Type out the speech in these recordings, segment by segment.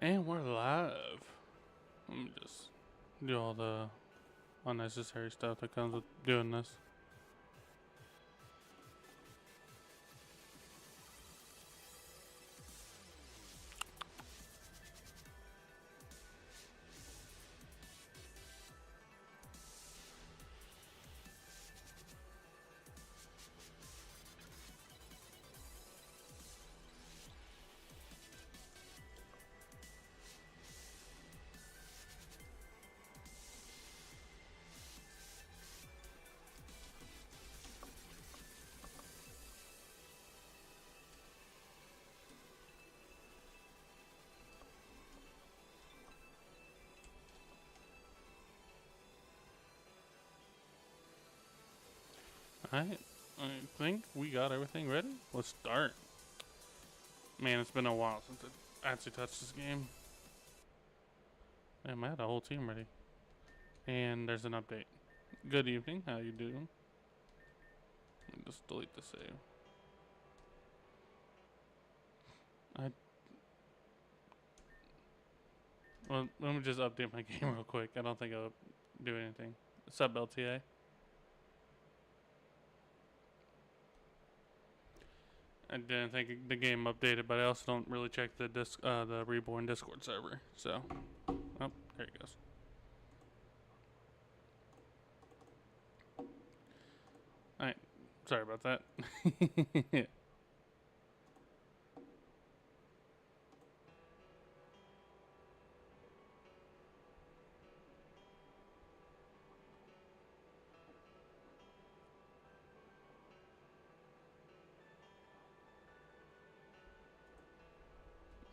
And we're live. Let me just do all the unnecessary stuff that comes with doing this. Alright, I think we got everything ready. Let's start. Man, it's been a while since I actually touched this game. Damn, I had a whole team ready. And there's an update. Good evening, how you doing? Let me just delete the save. Well, let me just update my game real quick. I don't think I'll do anything. Sub LTA. I didn't think the game updated, but I also don't really check the Reborn Discord server. So, oh, there it goes. Alright, sorry about that.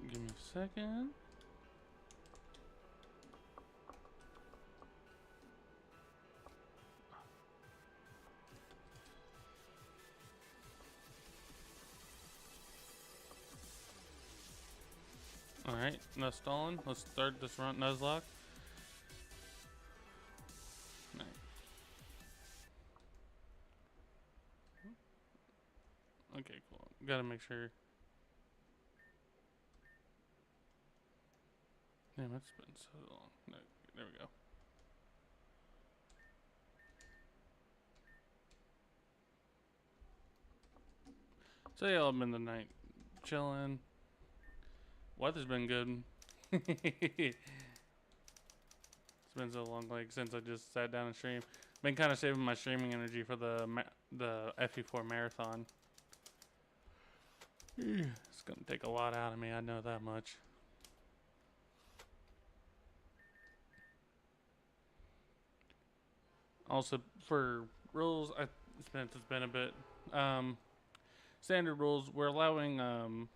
Give me a second. Alright, no stalling. Let's start this run Nuzlocke. Right. Okay, cool. Gotta make sure. Damn, it's been so long. No, there we go. So yeah, I've been the night chilling. Weather's been good. It's been so long, like since I just sat down and streamed. Been kind of saving my streaming energy for the FE4 marathon. It's gonna take a lot out of me. I know that much. Also, for rules, it's been a bit. Standard rules, we're allowing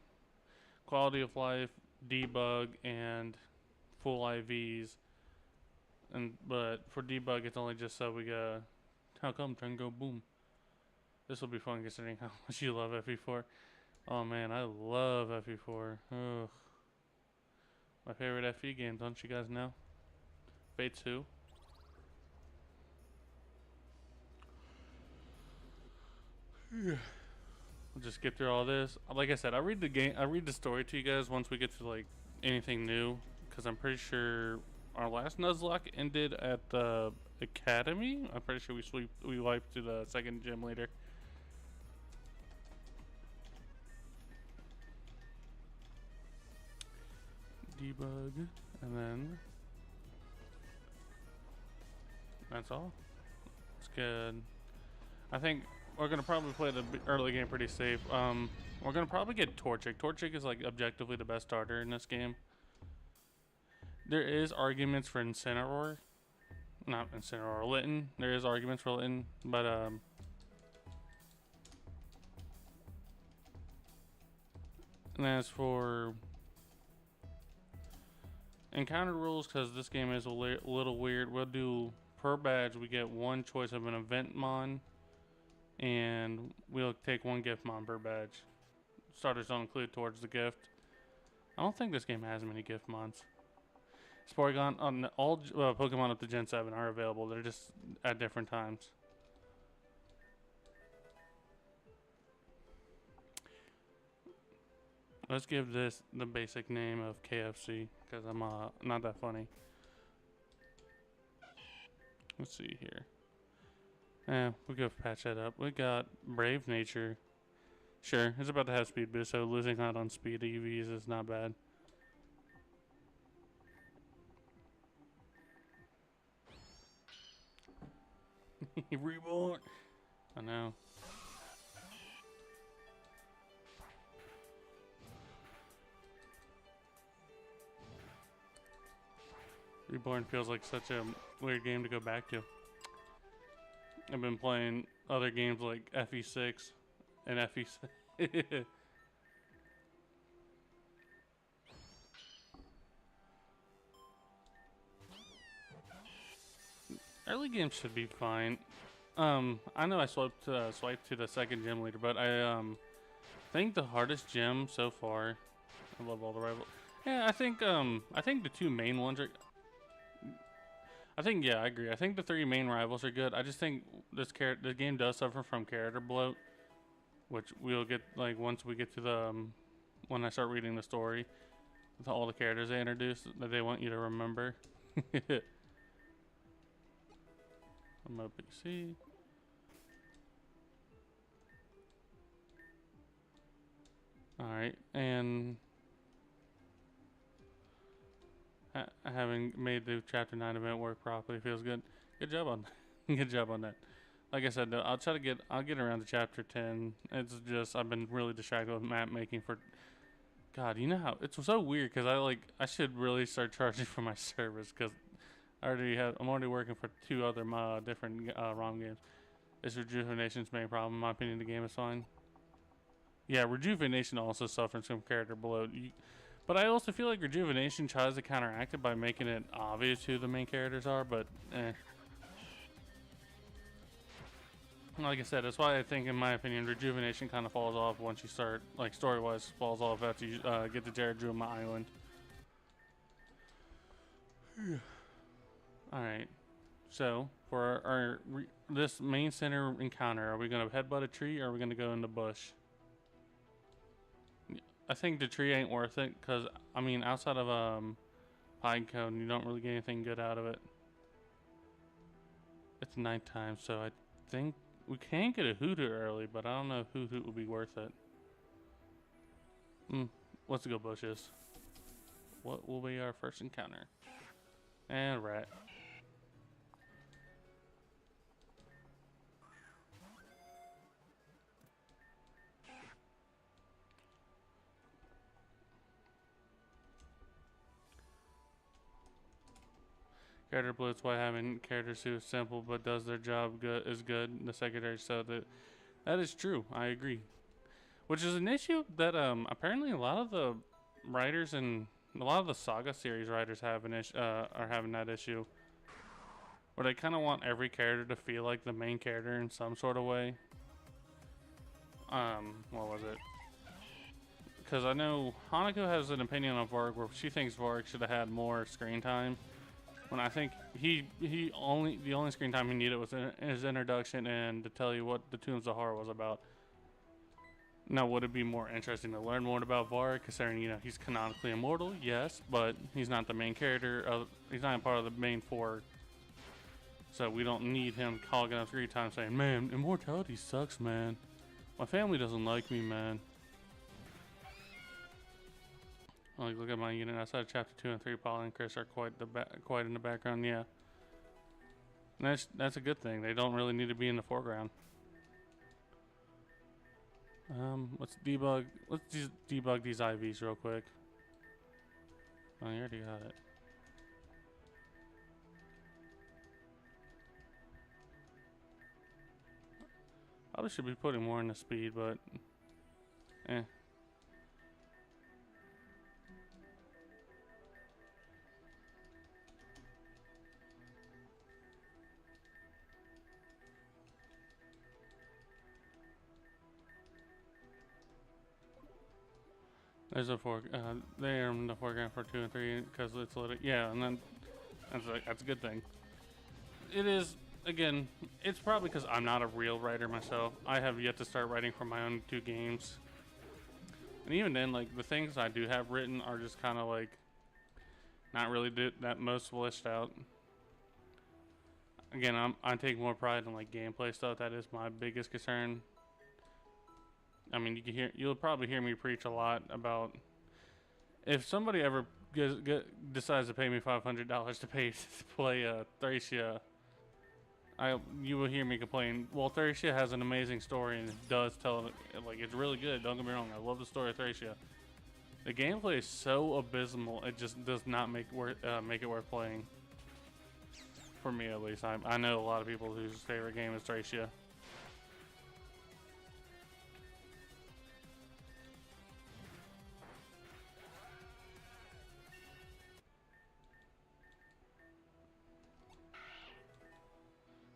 quality of life, debug, and full IVs. But for debug, it's only just so we go. How come Tango boom? This will be fun considering how much you love FE4. Oh man, I love FE4. Ugh. My favorite FE game, don't you guys know? Fate 2. We'll just get through all this. Like I said, I read the story to you guys once we get to like anything new, because I'm pretty sure our last Nuzlocke ended at the academy. I'm pretty sure we wiped to the second gym later. Debug, and then that's all. It's good. I think we're gonna probably play the early game pretty safe. We're gonna probably get Torchic. Torchic is like objectively the best starter in this game. There is arguments for Incineroar, not Incineroar, Litten. There is arguments for Litten, but and as for encounter rules, because this game is a little weird, we'll do per badge. We get one choice of an event mon. And we'll take one gift mon per badge. Starters don't include towards the gift. I don't think this game has many gift mons. Porygon, all Pokemon up to Gen 7 are available. They're just at different times. Let's give this the basic name of KFC because I'm not that funny. Let's see here. We go patch that up. We got Brave Nature. Sure, it's about to have speed boost, so losing out on speed EVs is not bad. Reborn. I know. Reborn feels like such a weird game to go back to. I've been playing other games like FE6 and FE6. Early games should be fine. I know I swiped to the second gym leader, but I think the hardest gym so far. I love all the rivals. Yeah, I think the two main ones are. Yeah, I agree. I think the three main rivals are good. I just think this game does suffer from character bloat, which we'll get like once we get to the when I start reading the story with all the characters they introduce that they want you to remember. I'm a PC. Alright, and having made the chapter 9 event work properly feels good. Good job on good job on that. Like I said, though, I'll get around to chapter 10. It's just I've been really distracted with map making for God, you know how it's so weird because I should really start charging for my service because I'm already working for two other different ROM games. Is Rejuvenation's main problem? In my opinion, the game is fine. Yeah, Rejuvenation also suffers from character bloat. But I also feel like Rejuvenation tries to counteract it by making it obvious who the main characters are, but like I said, that's why I think, in my opinion, Rejuvenation kind of falls off once you start, like, story-wise, falls off after you get to Jaredruma Island. Alright, so for this main center encounter, are we going to headbutt a tree or are we going to go in the bush? I think the tree ain't worth it because, I mean, outside of Pinecone, you don't really get anything good out of it. It's nighttime, so I think we can get a Hoodoo early, but I don't know if Hoodoo will be worth it. Let's go bushes. What will be our first encounter? And rat. Character bloat's why having characters who is simple but does their job is good. The secondary, so that is true. I agree. Which is an issue that apparently a lot of the writers and a lot of the Saga series writers have are having that issue, where they kind of want every character to feel like the main character in some sort of way. What was it? Because I know Hanako has an opinion on Varg where she thinks Varg should have had more screen time. When I think the only screen time he needed was his introduction and to tell you what the Tombs of Horror was about. Now, would it be more interesting to learn more about Varg, considering, you know, he's canonically immortal? Yes, but he's not the main character. He's not a part of the main four. So we don't need him hogging up screen time saying, "Man, immortality sucks, man. My family doesn't like me, man." Like, look at my unit outside of chapter 2 and 3. Polly and Chris are quite in the background. Yeah, and that's a good thing. They don't really need to be in the foreground. Let's debug. Let's just debug these IVs real quick. Oh, you already got it. Probably should be putting more into speed, but There's a they are in the foreground for 2 and 3 because it's lit. Yeah, and then that's a good thing. It is, again, it's probably because I'm not a real writer myself. I have yet to start writing for my own 2 games. And even then, like, the things I do have written are just kind of like not really that most fleshed out. Again, I take more pride in like gameplay stuff. That is my biggest concern. I mean, you'll probably hear me preach a lot about if somebody ever decides to pay me $500 to play Thracia. You will hear me complain. Well, Thracia has an amazing story and it does tell it, like, it's really good. Don't get me wrong. I love the story of Thracia. The gameplay is so abysmal. It just does not make it worth playing. For me, at least. I know a lot of people whose favorite game is Thracia.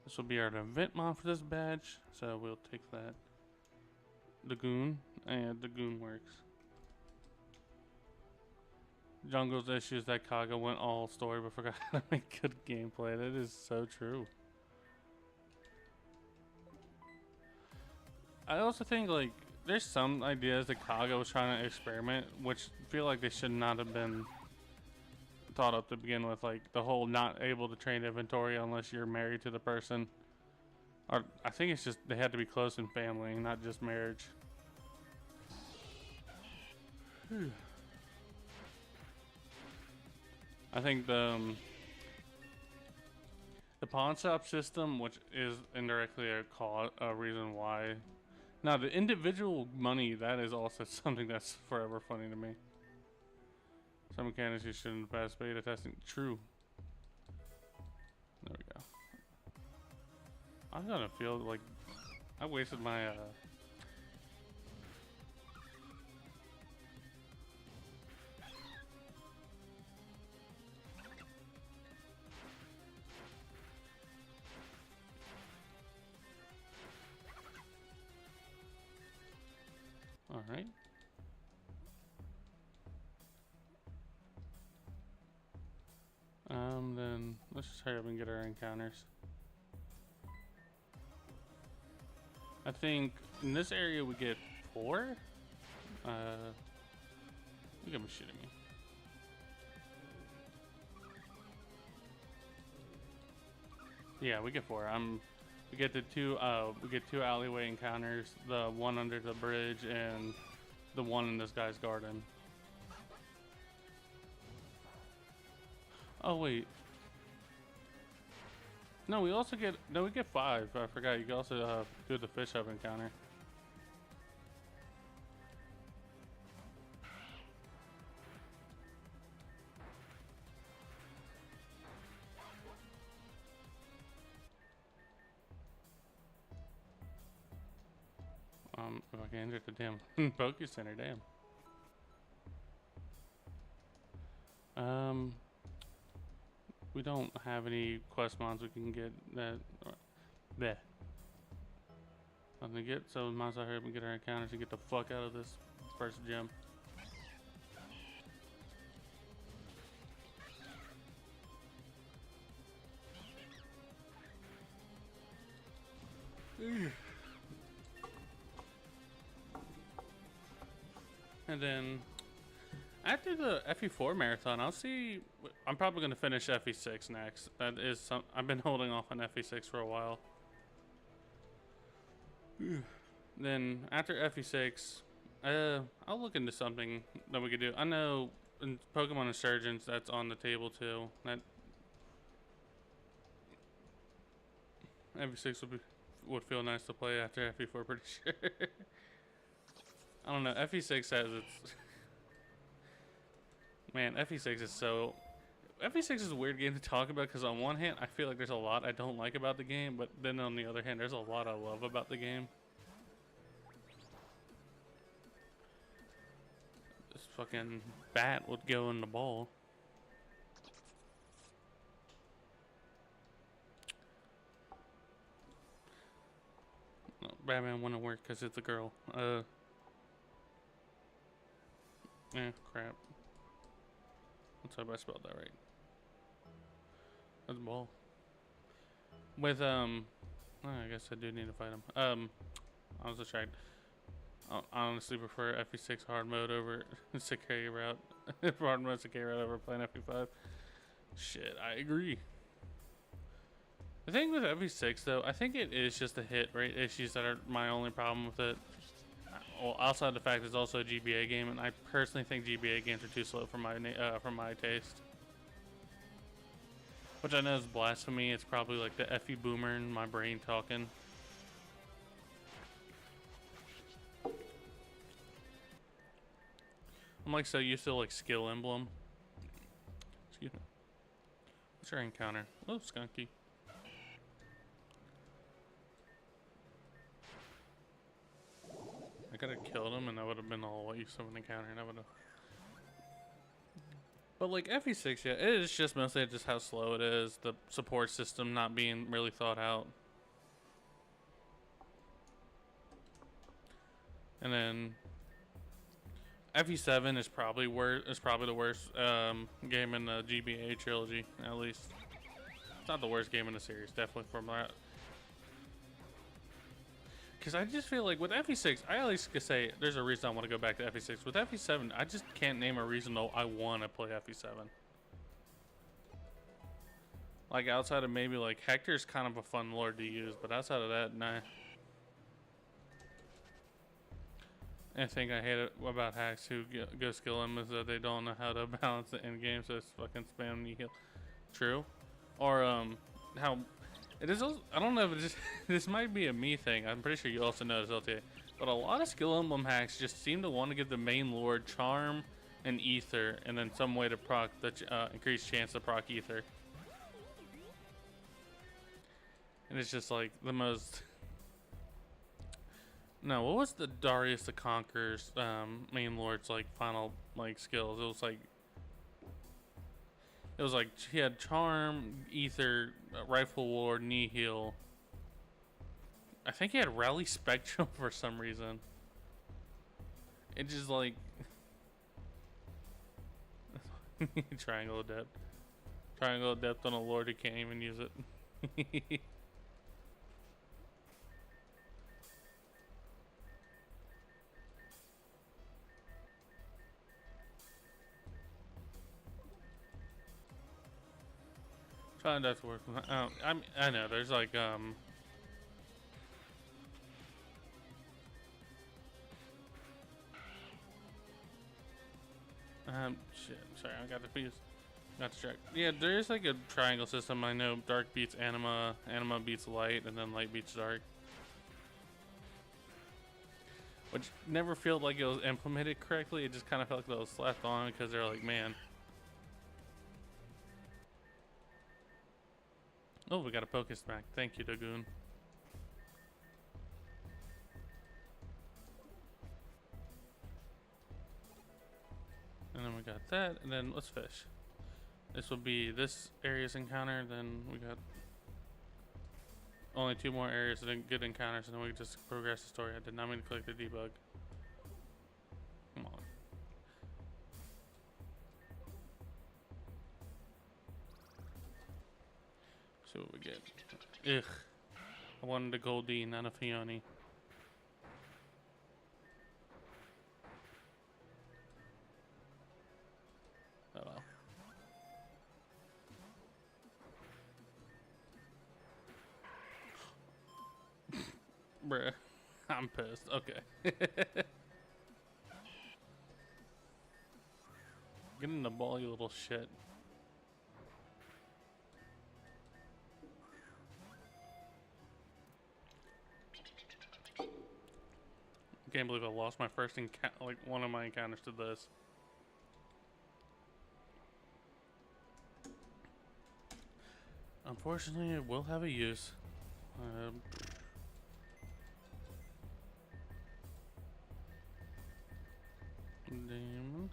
This will be our event mod for this badge, so we'll take that. The goon, and the goon works. Jungle's issues that Kaga went all story but forgot how to make good gameplay. That is so true. I also think, like, there's some ideas that Kaga was trying to experiment, which feel like they should not have been thought up to begin with. Like, the whole not able to train inventory unless you're married to the person. Or, I think it's just they had to be close in family, not just marriage. I think the pawn shop system, which is indirectly a reason why. Now, the individual money, that is also something that's forever funny to me. Some mechanics you shouldn't pass beta testing. True. There we go. I'm gonna feel like I wasted my all right. Then let's just hurry up and get our encounters. I think in this area we get 4. You gotta be shitting me. Yeah, we get 4. We get the 2. We get 2 alleyway encounters. The one under the bridge and the one in this guy's garden. Oh wait. No, we also get we get 5. I forgot. You can also do the fish hub encounter. If I can enter the damn Poke Center, damn. We don't have any quest mods we can get that. Bleh. Nothing to get, so we might as well hurry up and get our encounters and get the fuck out of this first gym. And then after the FE4 marathon, I'm probably going to finish FE6 next. That is I've been holding off on FE6 for a while. Then after FE6, I'll look into something that we could do. I know in Pokemon Insurgents that's on the table too. That FE6 would feel nice to play after FE4, pretty sure. I don't know. FE6 has its man. FE6 is so. FE6 is a weird game to talk about because on one hand, I feel like there's a lot I don't like about the game, but then on the other hand, there's a lot I love about the game. This fucking bat would go in the ball. No, Batman wouldn't work because it's a girl. Crap. Let's hope I spelled that right. That's a ball. With, I guess I do need to fight him. I was distracted. I honestly prefer FE6 hard mode over Sakai route. Hard mode Sakai route over playing FE5. Shit, I agree. The thing with FE6 though, I think it is just the hit rate issues that are my only problem with it. Well, outside the fact it's also a GBA game, and I personally think GBA games are too slow for my taste. Which I know is blasphemy. It's probably like the FE boomer in my brain talking. I'm like so used to like skill emblem. Excuse me. What's our encounter? Oh, skunky. I could have killed him and that would have been all what you saw an encounter and I would have. But like FE6, yeah, it is just mostly just how slow it is. The support system not being really thought out. And then FE7 is probably the worst game in the GBA trilogy, at least. It's not the worst game in the series, definitely from that. Because I just feel like with FE6, I at least could say there's a reason I want to go back to FE6. With FE7, I just can't name a reason though I want to play FE7. Like outside of maybe like Hector's kind of a fun lord to use, but outside of that, nah. I think I hate it about hacks who go skill them is that they don't know how to balance the end game, so it's fucking spam you heal. True. Or how it is also, I don't know if it just this might be a me thing. I'm pretty sure you also notice LTA. But a lot of skill emblem hacks just seem to want to give the main lord charm and ether and then some way to proc the increased chance to proc ether. And it's just like the most. No, what was the Darius the Conqueror's main lord's like final like skills? It was like he had charm, ether, rifle ward, knee heal. I think he had rally spectrum for some reason. It just like triangle of depth. Triangle of depth on a lord who can't even use it. Trying not to work. I know there's like shit. Sorry, I got confused. Got distracted. Yeah, there is like a triangle system. I know dark beats anima, anima beats light, and then light beats dark. Which never felt like it was implemented correctly. It just kind of felt like it was slapped on because they're like, man. Oh, we got a Poké Smack. Thank you, Dagoon. And then we got that, and then let's fish. This will be this area's encounter, then we got only 2 more areas of good encounters, and then we can just progress the story. I did not mean to click the debug. Come on. See what we get. Ugh. I wanted a Goldie, not a Fione. Oh well. Bruh. I'm pissed. Okay. Get in the ball, you little shit. Can't believe I lost my first like one of my encounters to this. Unfortunately, it will have a use. Demon.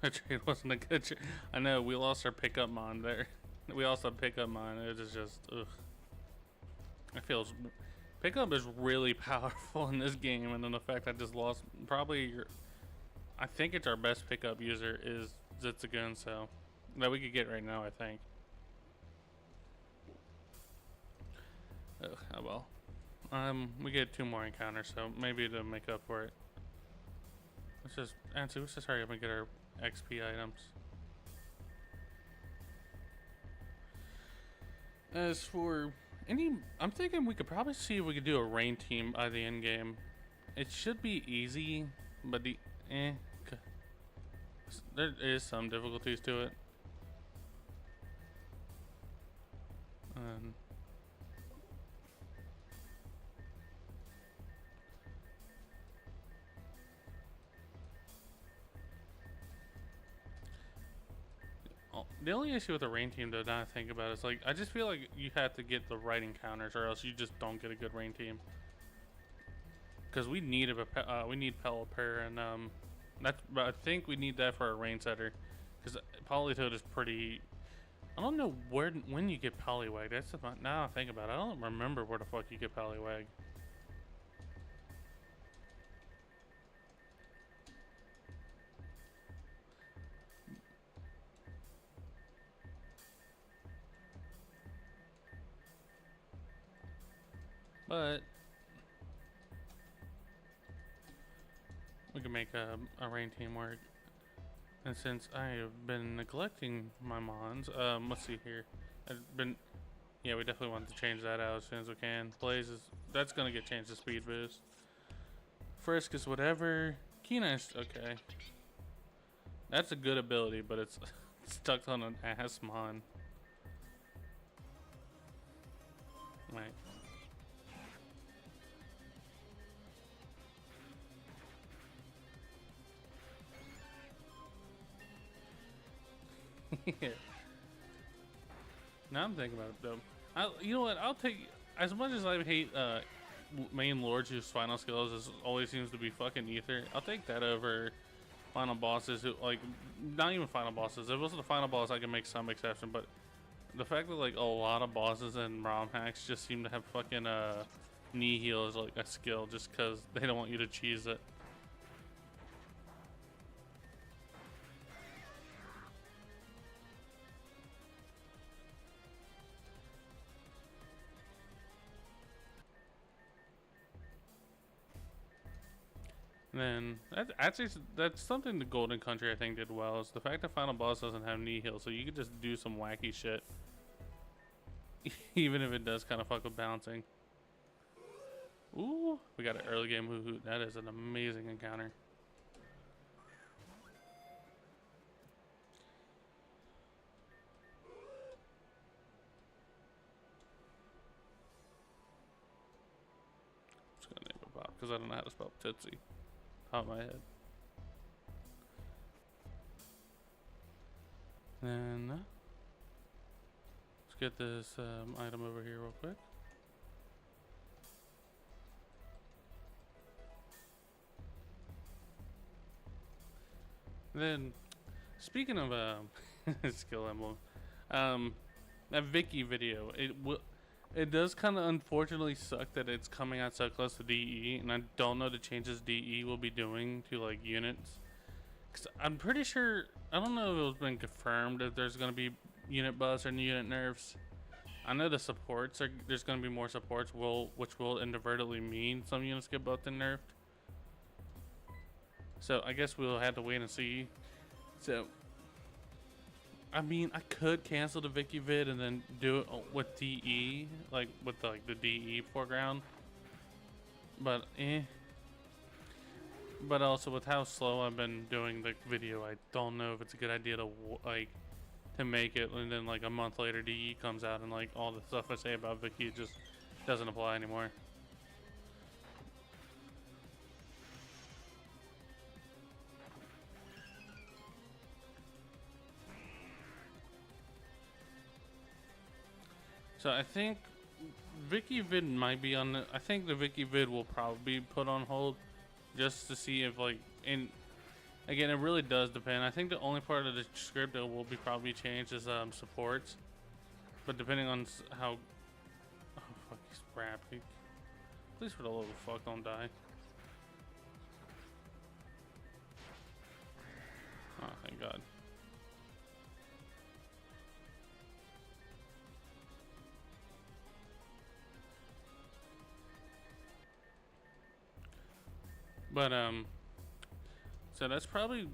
That trade wasn't a good trade. I know, we lost our pickup mon there. We also pickup mon. It was just, ugh. I feel pickup is really powerful in this game, and then the fact I just lost probably I think it's our best pickup user is Zitzagun, so that we could get right now, I think. Ugh, oh well. We get 2 more encounters, so maybe to make up for it. Let's just hurry up and get our XP items. As for I'm thinking we could probably see if we could do a rain team by the end game. It should be easy, but there is some difficulties to it. The only issue with the rain team, though, now I think about it, is like I just feel like you have to get the right encounters, or else you just don't get a good rain team. Because we need Pelipper, and but I think we need that for a rain setter. Because Politoed is pretty. I don't know when you get Poliwag. That's now I think about it. I don't remember where the fuck you get Poliwag. But we can make a rain team work. And since I have been neglecting my mons, let's see here. Yeah, we definitely want to change that out as soon as we can. Blaze that's gonna get changed to speed boost. Frisk is whatever. Kina is okay. That's a good ability, but it's stuck on an ass mon. Right. Yeah. Now I'm thinking about it though. You know what? I'll take, as much as I hate main lords whose final skills always seems to be fucking ether. I'll take that over final bosses who, like, not even final bosses. If it wasn't the final boss, I can make some exception, but the fact that like a lot of bosses in ROM hacks just seem to have fucking knee heal as like a skill just because they don't want you to cheese it. And then that's something the Golden Country I think did well, is the fact that final boss doesn't have knee heal, so you could just do some wacky shit, even if it does kind of fuck with bouncing. Ooh, we got an early game hoo-hoo. That is an amazing encounter. I'm just gonna name it Bob because I don't know how to spell Tootsie. Top of my head. Then let's get this item over here real quick. Then, speaking of skill emblem, that Vicky video, it does kind of unfortunately suck that it's coming out so close to DE, and I don't know the changes DE will be doing to like units. Cause I'm pretty sure, I don't know if it's been confirmed if there's gonna be unit buffs or unit nerfs. I know the supports there's gonna be more supports, which will inadvertently mean some units get buffed and nerfed. So I guess we'll have to wait and see. So I mean, I could cancel the Vicky vid and then do it with DE, like with the DE foreground. But But also with how slow I've been doing the video, I don't know if it's a good idea to make it, and then like a month later DE comes out and like all the stuff I say about Vicky just doesn't apply anymore. So I think Vicky vid might be on I think the Vicky vid will probably be put on hold just to see if and again, it really does depend. I think the only part of the script that will be probably changed is supports, but depending on how fuck, he's wrapped. Please for the love of fuck don't die. Oh, thank God. But so that's probably,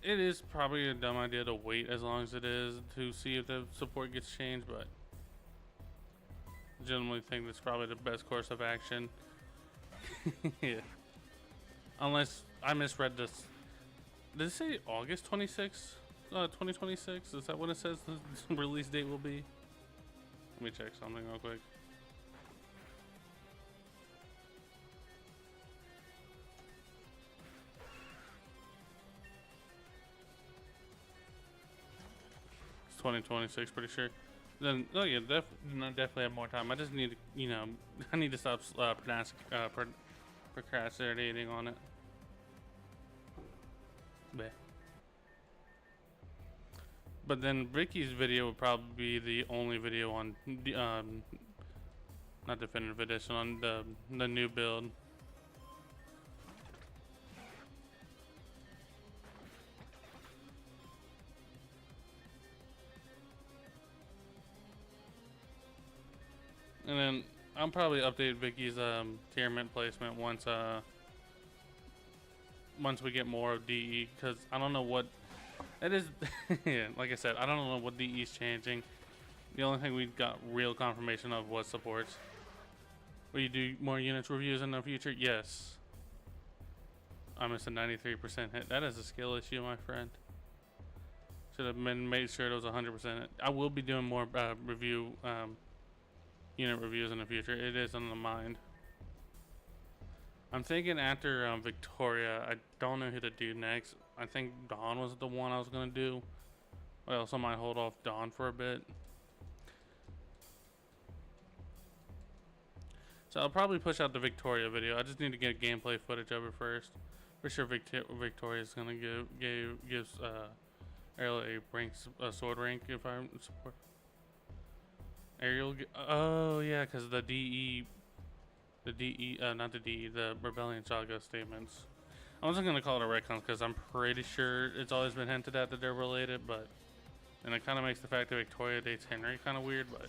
it is probably a dumb idea to wait as long as it is to see if the support gets changed, but I generally think that's probably the best course of action. Yeah. Unless I misread this. Did it say August 26th, 2026? Is that what it says the release date will be? Let me check something real quick. It's 2026, pretty sure. Then, oh yeah, definitely have more time. I just need to, you know, I need to stop procrastinating on it. Bleh. But then Vicky's video would probably be the only video on not definitive edition, on the new build. And then I'll probably update Vicky's tier mint placement once we get more of DE, because I don't know what it is. Yeah, like I said, I don't know what DE is changing. The only thing we got real confirmation of was supports. Will you do more units reviews in the future? Yes. I missed a 93% hit. That is a skill issue, my friend. Should have made sure it was 100%. I will be doing more unit reviews in the future. It is on the mind. I'm thinking after Victoria, I don't know who to do next. I think Dawn was the one I was gonna do. I also might hold off Dawn for a bit. So I'll probably push out the Victoria video. I just need to get gameplay footage of it first. For sure, Victoria's gonna gives Ariel a sword rank if I support. Ariel, oh yeah, because the Rebellion Saga statements. I wasn't gonna call it a retcon because I'm pretty sure it's always been hinted at that they're related, but and it kind of makes the fact that Victoria dates Henry kind of weird, but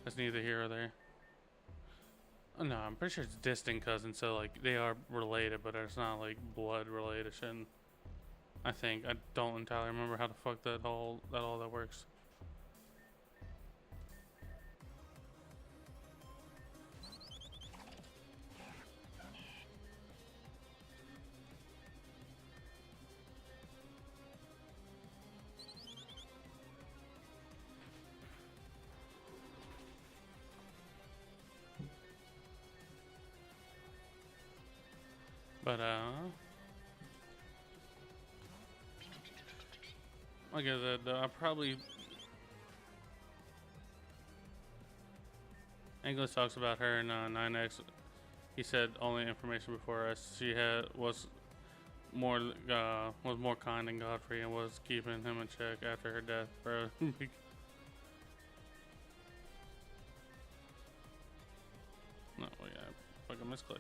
that's neither here or there. Oh, no, I'm pretty sure it's distant cousins, so like they are related, but it's not like blood relation. I think I don't entirely remember how the fuck that all that works. But like I said, I probably English talks about her in 9X. He said only information before us. She was more kind than Godfrey and was keeping him in check after her death, bro. No, yeah, fucking misclicked.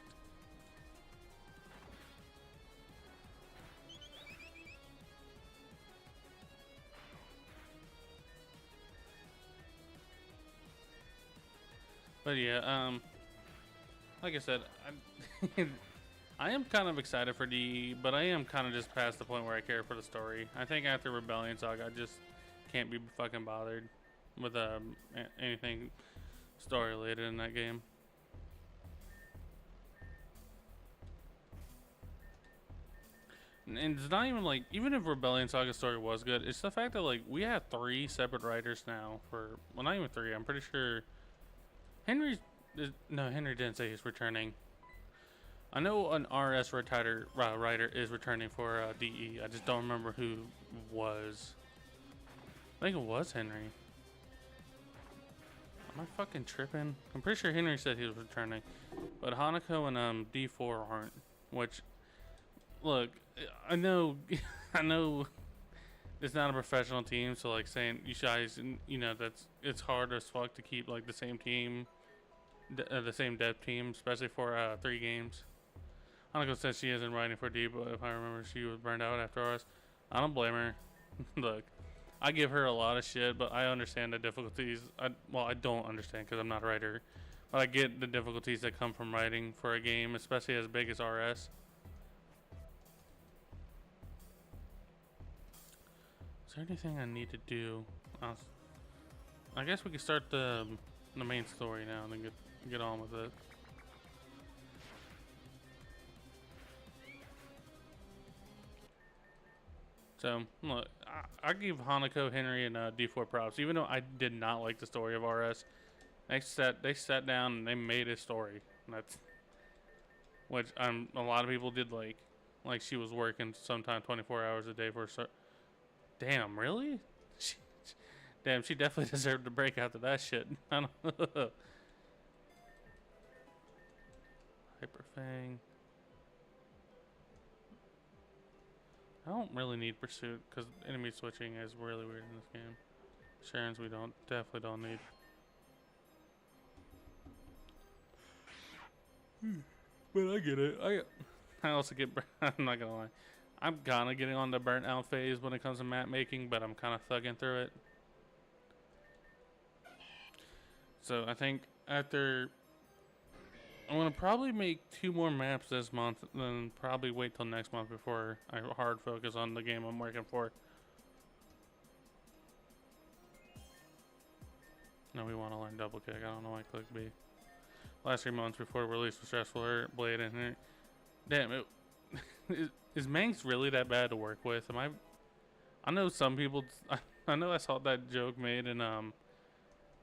But yeah, like I said, I am kind of excited for DE, but I am kind of just past the point where I care for the story. I think after Rebellion Saga, I just can't be fucking bothered with anything story related in that game. And it's not even like, even if Rebellion Saga story was good, it's the fact that like we have 3 separate writers now for, well, not even 3. I'm pretty sure Henry didn't say he's returning. I know an RS writer is returning for DE. I just don't remember who was. I think it was Henry. Am I fucking tripping? I'm pretty sure Henry said he was returning, but Hanako and D4 aren't. Which, look, I know, I know, it's not a professional team, so like saying you guys, you know, it's hard as fuck to keep like the same team, the same dev team, especially for 3 games. Hanako says she isn't writing for D, but if I remember, she was burned out after ours. I don't blame her. Look, I give her a lot of shit, but I understand the difficulties. Well, I don't understand because I'm not a writer, I get the difficulties that come from writing for a game, especially as big as RS. Is there anything I need to do? I guess we can start the main story now and then get on with it. So look, I give Hanako, Henry, and D4 props, even though I did not like the story of RS. They sat down and they made a story. That's which a lot of people did like she was working sometime 24 hours a day for a damn, really? Damn, she definitely deserved a break after that shit. I don't know. Hyperfang. I don't really need pursuit because enemy switching is really weird in this game. Sharon's we definitely don't need. But I get it. I also get. I'm not gonna lie. I'm kind of getting on the burnt out phase when it comes to map making, but I'm kind of thugging through it. So I think after, I'm gonna probably make 2 more maps this month, then probably wait till next month before I hard focus on the game I'm working for. No, we want to learn double kick. I don't know why I clicked B. Last 3 months before release was stressful. Blade in here. Damn it. Is Manx really that bad to work with? I know some people. I know I saw that joke made in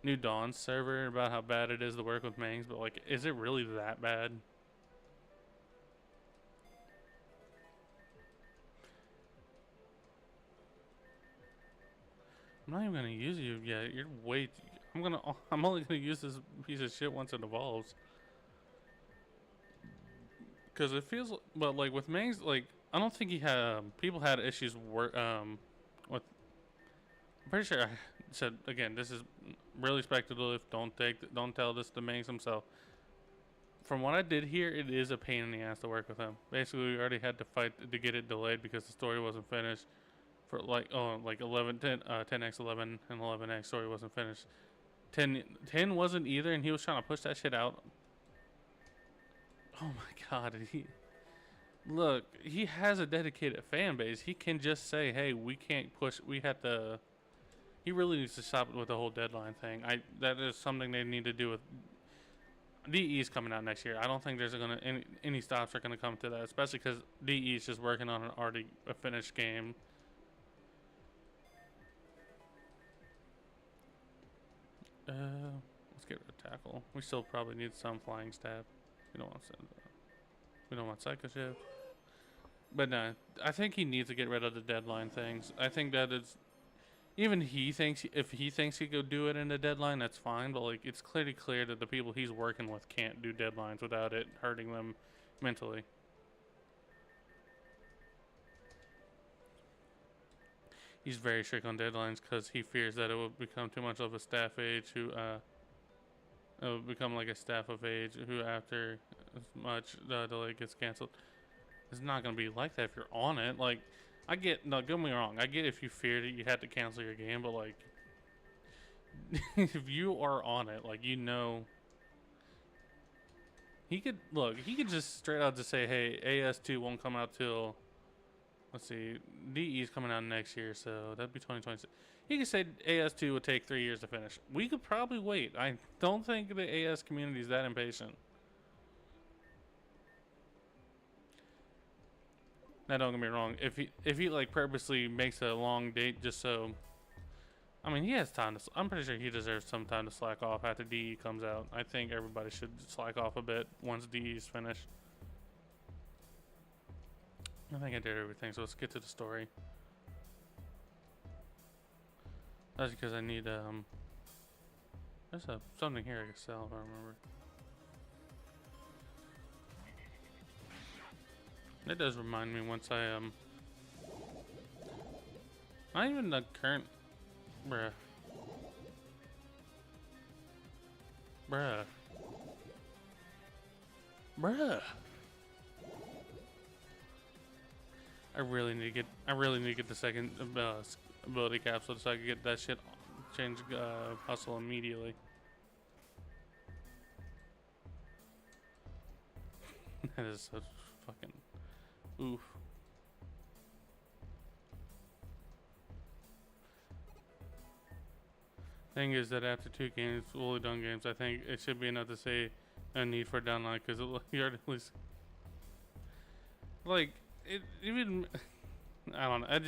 New Dawn's server about how bad it is to work with Mangs, but like, is it really that bad? I'm not even gonna use you yet. You're way. I'm only gonna use this piece of shit once it evolves. Because it feels, but like with Mangs, like I don't think he had people had issues with. I'm pretty sure I said again. This is really speculative. Don't tell this to Mangs himself. From what I did hear, it is a pain in the ass to work with him. Basically, we already had to fight to get it delayed because the story wasn't finished. For like 10x11 and 11x story wasn't finished. 10 wasn't either, and he was trying to push that shit out. Oh my god, look, he has a dedicated fan base. He can just say, hey, we can't push, we have to. He really needs to stop with the whole deadline thing. That is something they need to do with. DE is coming out next year. I don't think there's any stops are gonna come to that, especially because DE is just working on a finished game. Let's get rid of tackle. We still probably need some flying stab. We don't want psycho shift. But no, I think he needs to get rid of the deadline things. I think that it's even if he thinks he could do it in the deadline, that's fine. But like, it's clearly clear that the people he's working with can't do deadlines without it hurting them mentally. He's very strict on deadlines because he fears that it will become too much of a staff age it will become like a staff of age who after as much delay gets canceled. It's not going to be like that if you're on it. Like, don't get me wrong, I get if you fear that you had to cancel your game, but like, if you are on it, like, you know, he could just straight out just say, hey, AS2 won't come out till, let's see, DE is coming out next year, so that'd be 2026. He could say AS2 would take 3 years to finish. We could probably wait. I don't think the AS community is that impatient. Now, don't get me wrong. If he like purposely makes a long date just so, I mean, he has time to. I'm pretty sure he deserves some time to slack off after DE comes out. I think everybody should slack off a bit once DE is finished. I think I did everything, so let's get to the story. That's because I need there's something here I can sell if I remember. It does remind me once not even the current bruh. I really need to get the second ability capsule so I can get that shit change hustle immediately. That is such fucking oof. Thing is that after 2 games, fully done games, I think it should be enough to say a need for a downline because you already at least like it even. I don't know.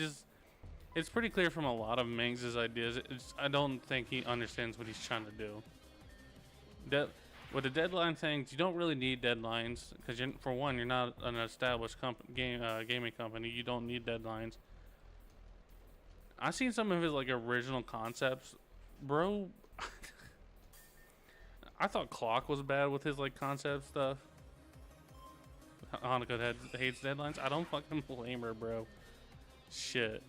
It's pretty clear from a lot of Mings' ideas. I don't think he understands what he's trying to do. With the deadline things, you don't really need deadlines because for one, you're not an established gaming company. You don't need deadlines. I've seen some of his like original concepts, bro. I thought Clock was bad with his like concept stuff. Hanukkah hates deadlines. I don't fucking blame her, bro. Shit.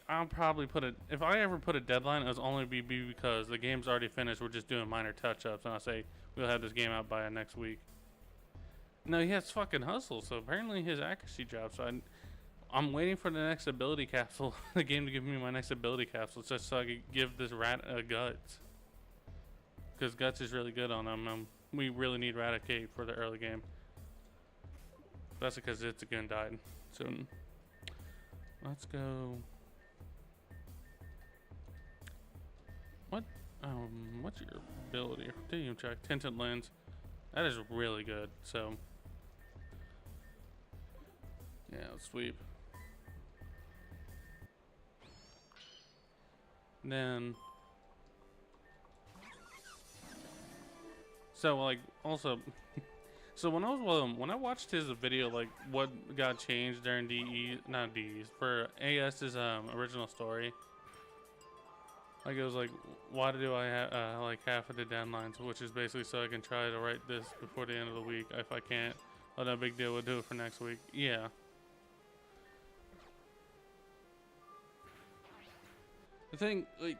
I'll probably put it, if I ever put a deadline, it was only be because the game's already finished. We're just doing minor touch-ups, and I'll say we'll have this game out by next week. No, he has fucking hustle, so apparently his accuracy drops. So I'm waiting for the next ability capsule, the game to give me my next ability capsule, just so I can give this rat guts. Because guts is really good on him. We really need Raticate for the early game. That's because it's again died soon. Let's go. What's your ability? Continuum check. Tinted lens. That is really good. So, yeah, let's sweep. Then, so like also. So when I watched his video, like what got changed during not DEs for AS's original story, like it was like, why do I have like half of the deadlines, which is basically so I can try to write this before the end of the week. If I can't, oh, no big deal, we'll do it for next week. Yeah. The thing, like,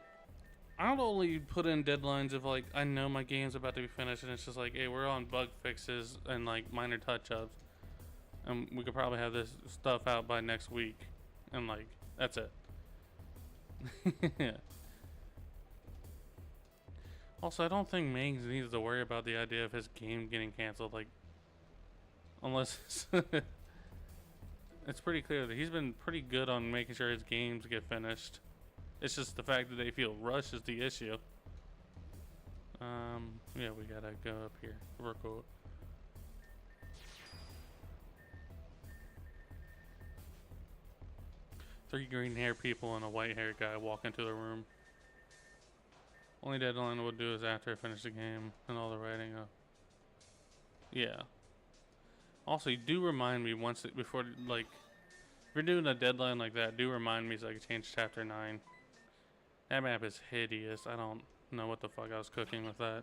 I'll only put in deadlines if like I know my game's about to be finished and it's just like, hey, we're on bug fixes and like minor touch-ups, and we could probably have this stuff out by next week, and like that's it. Yeah. Also, I don't think Mings needs to worry about the idea of his game getting canceled, like unless it's pretty clear that he's been pretty good on making sure his games get finished. It's just the fact that they feel rushed is the issue. Yeah, we gotta go up here. We're cool. Three green hair people and a white hair guy walk into the room. Only deadline we'll do is after I finish the game and all the writing up. Yeah. Also, you do remind me before, like, if you're doing a deadline like that, do remind me so I can change chapter 9. That map is hideous. I don't know what the fuck I was cooking with that.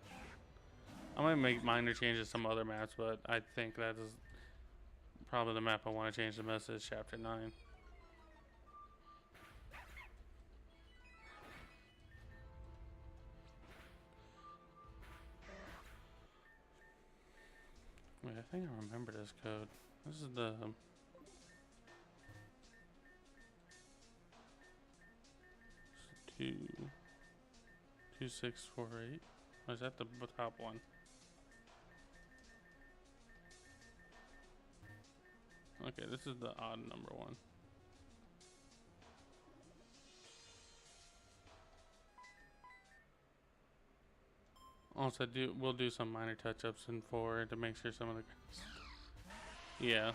I might make minor changes to some other maps, but I think that is probably the map I want to change the most is chapter 9. Wait, I think I remember this code. This is the... 2648. Or is that the top one? Okay, this is the odd number one. Also, we'll do some minor touch-ups in 4 to make sure some of the... Yeah.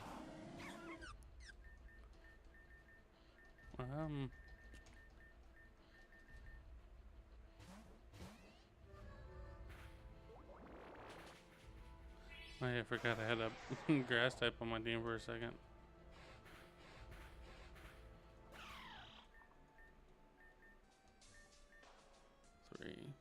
I forgot I had a grass type on my team for a second. Three.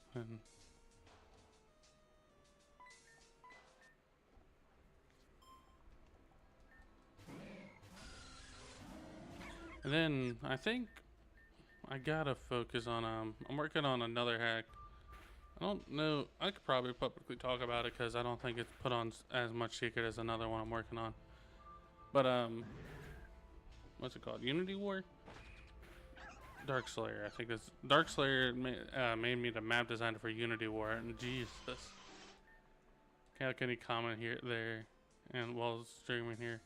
And then I think I gotta focus on I'm working on another hack. I don't know. I could probably publicly talk about it because I don't think it's put on as much secret as another one I'm working on. But what's it called? Unity War. Dark Slayer. I think that's Dark Slayer made me the map designer for Unity War, and Jesus. Can any comment here, there, and while streaming here.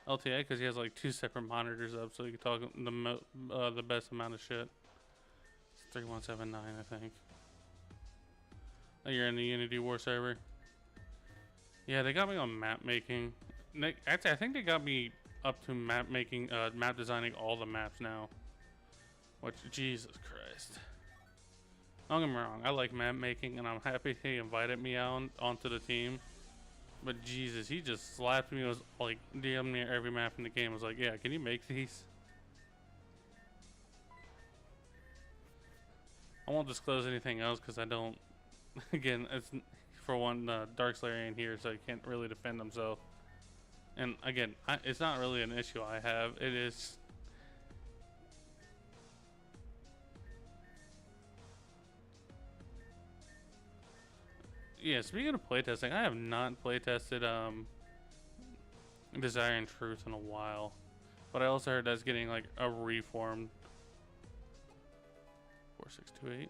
LTA because he has like 2 separate monitors up, so he can talk the best amount of shit. It's 3179, I think. Oh, you're in the Unity War server. Yeah, they got me on map making. Actually, I think they got me up to map designing all the maps now. Which, Jesus Christ. Don't get me wrong, I like map making, and I'm happy he invited me onto the team. But Jesus, he just slapped me. It was like damn near every map in the game. Was like, yeah, can you make these? I won't disclose anything else because I don't. Again, it's for one, Dark Slayer ain't here, so he can't really defend himself. And again, it's not really an issue I have. It is. Yeah, speaking of playtesting, I have not playtested Desire and Truth in a while. But I also heard that's getting like a reformed 4628.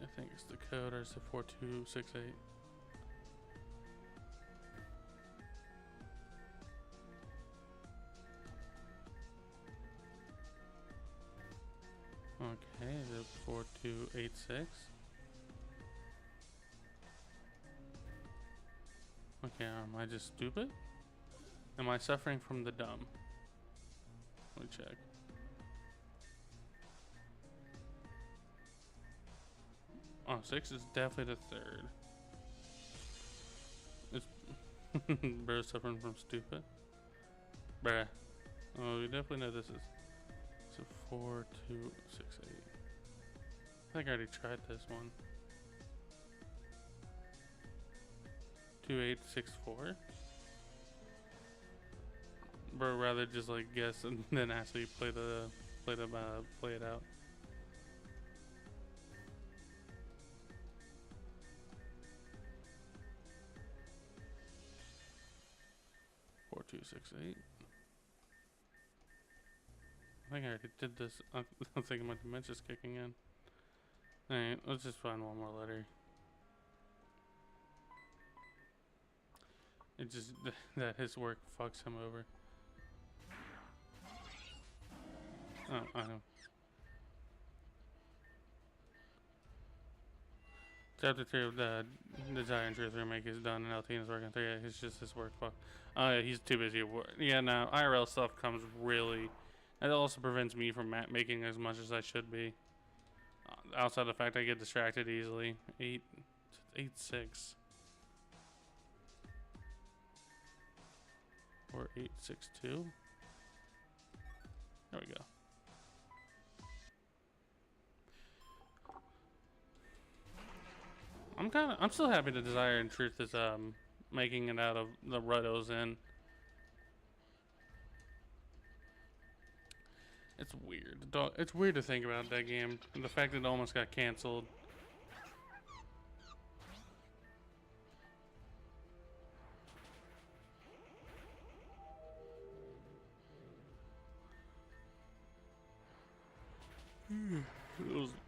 I think it's the code, or is it 4268? Okay, the 4286. Okay, am I just stupid? Am I suffering from the dumb? Let me check. Oh, 6 is definitely the 3rd. It's bro suffering from stupid. Bruh. Oh, we definitely know this is. So 4268. I think I already tried this one. 2864. Bro, rather just like guess and then actually play it out. Four two six eight. I think I already did this. I'm thinking my dementia's kicking in. Alright, let's just find one more letter. It just that his work fucks him over. Oh, I know. Chapter 3 of the Desire and Truth remake is done, and LT is working 3. Yeah, it's just his work. Fuck. Oh, yeah, he's too busy. Yeah, no, IRL stuff comes really. It also prevents me from map making as much as I should be. Outside the fact I get distracted easily. 886. Or 862. There we go. I'm still happy the Desire and Truth is making it out of the rut it was in. It's weird. It's weird to think about that game. And the fact that it almost got canceled.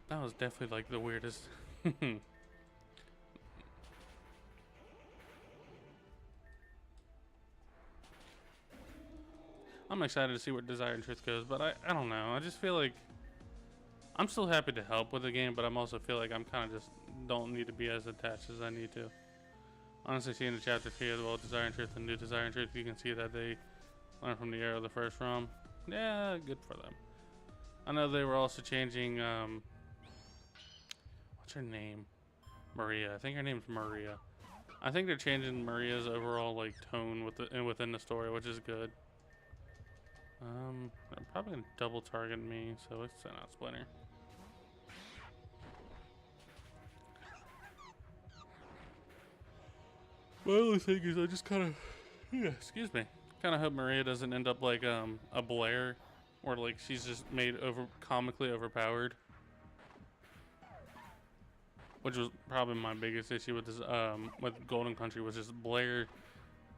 That was definitely like the weirdest. I'm excited to see where Desire and Truth goes, but I don't know. I just feel like I'm still happy to help with the game, but I'm also feel like I'm kind of just don't need to be as attached as I need to. Honestly, seeing the chapter 3 as well, Desire and Truth and New Desire and Truth, you can see that they learned from the error of the first ROM. Yeah, good for them. I know they were also changing, what's her name? Maria. I think her name's Maria. I think they're changing Maria's overall like tone within the story, which is good. They're probably gonna double target me, so let's send out Splinter. My only thing is I just kind of, excuse me, kind of hope Maria doesn't end up like a Blair, or like she's just made comically overpowered. which was probably my biggest issue with this with Golden Country, was just Blair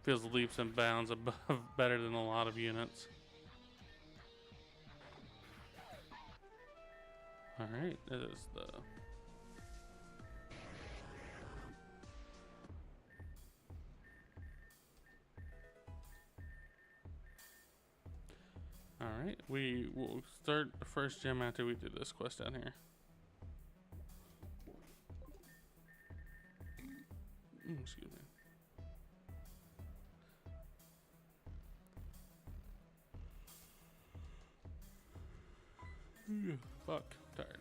feels leaps and bounds above better than a lot of units. All right, it is the. Alright, we will start the first gym after we do this quest down here. Excuse me. Fuck, tired.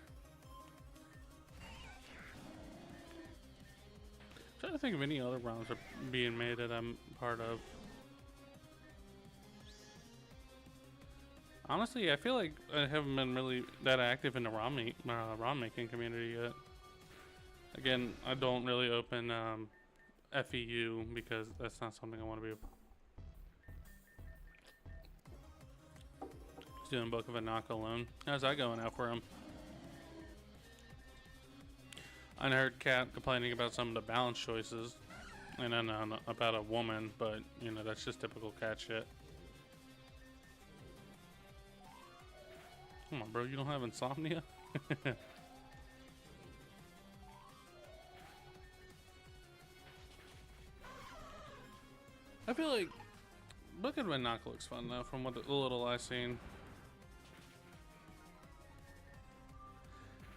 Trying to think of any other rounds are being made that I'm part of. Honestly, I feel like I haven't been really that active in the ROM making community yet. Again, I don't really open FEU because that's not something I want to be. He's doing Book of Enoch alone. How's that going out for him? I heard Kat complaining about some of the balance choices, and then about a woman, but you know that's just typical Kat shit. Come on, bro, you don't have insomnia? I feel like Book of Enoch looks fun though, from what the little I've seen.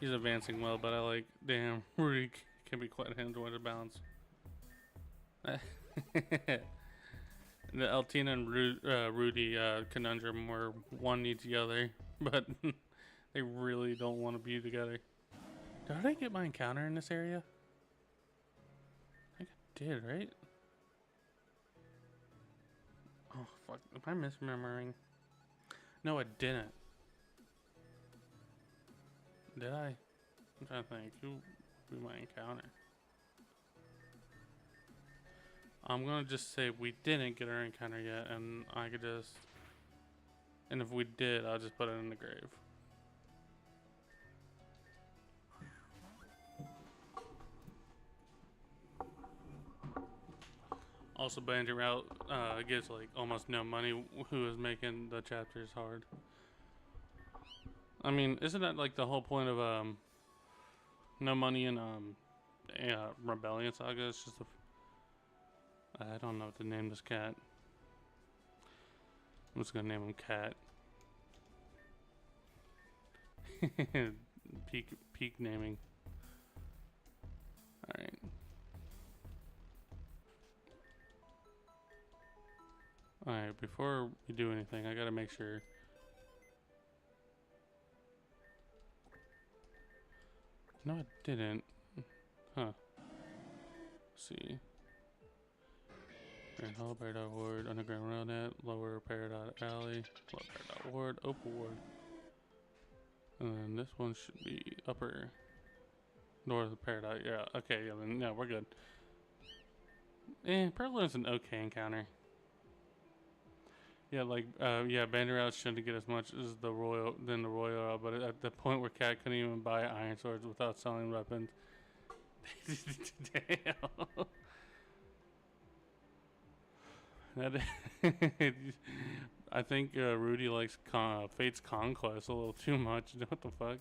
He's advancing well, but I like, damn, Rudy can be quite a enjoy the balance. The Altina and Rudy conundrum where one needs the other, but they really don't want to be together. Did I get my encounter in this area? I think I did, right? Oh, fuck. Am I misremembering? No, I didn't. Did I? I'm trying to think. Who my encounter? I'm gonna just say we didn't get our encounter yet, and I could just. And if we did, I'll just put it in the grave. Also, Banjo Route gives like almost no money. Who is making the chapters hard? I mean, isn't that like the whole point of no money in Rebellion Saga? It's just I don't know what to name this cat. I'm just gonna name him Cat. peak naming. All right. All right. Before we do anything, I gotta make sure. No, I didn't. Huh. Let's see. Grand Hall, Peridot Ward, Underground Rail Net, Lower Peridot Alley, Lower Peridot Ward, Opal Ward. And then this one should be Upper North of Peridot. Yeah, okay, yeah, then, yeah, we're good. Perlin's an okay encounter. Yeah, like, yeah, Bandit Route shouldn't get as much as the Royal, but at the point where Cat couldn't even buy iron swords without selling weapons. Damn. I think Rudy likes Fate's Conquest a little too much. What the fuck?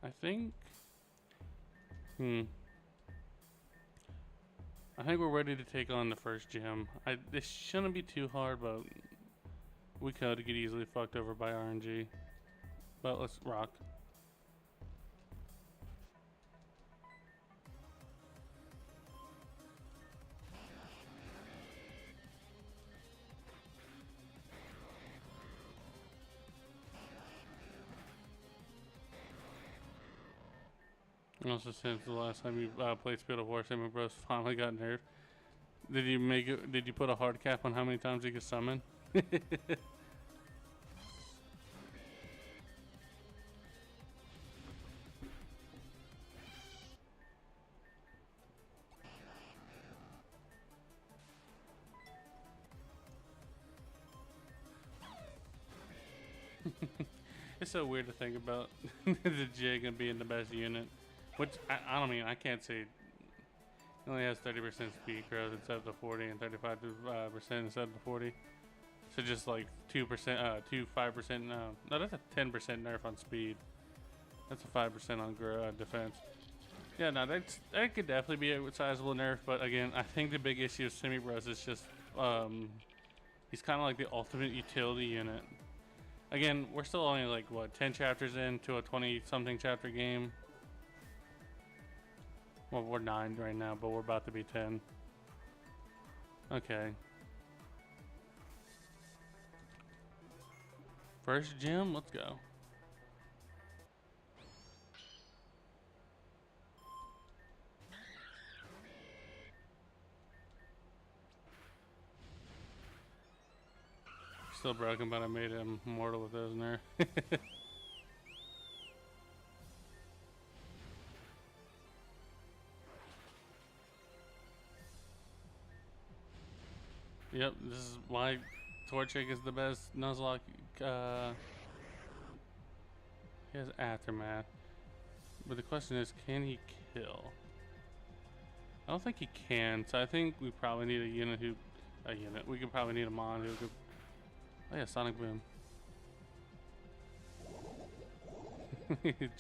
I think. I think we're ready to take on the first gym. This shouldn't be too hard, but we could get easily fucked over by RNG. But let's rock. Also, since the last time you played Spirit of War, Samuel Bros finally got nerfed. Did you make it? Did you put a hard cap on how many times you could summon? It's so weird to think about the Jig and being the best unit. Which I don't mean, I can't say. It only has 30% speed growth instead of the 40, and 35% instead of the 40. So just like 2%, 5%. No, that's a 10% nerf on speed. That's a 5% on defense. Yeah, no, that could definitely be a sizable nerf. But again, I think the big issue of Simi Bros is just he's kind of like the ultimate utility unit. Again, we're still only like what 10 chapters into a 20-something chapter game. Well, we're 9 right now, but we're about to be 10. Okay. First gym, let's go. Still broken, but I made him immortal with those in there. Yep, this is why Torchic is the best Nuzlocke. He has Aftermath. But the question is, can he kill? I don't think he can, so I think we probably need a unit who... We could probably need a Mon who could... Oh yeah, Sonic Boom.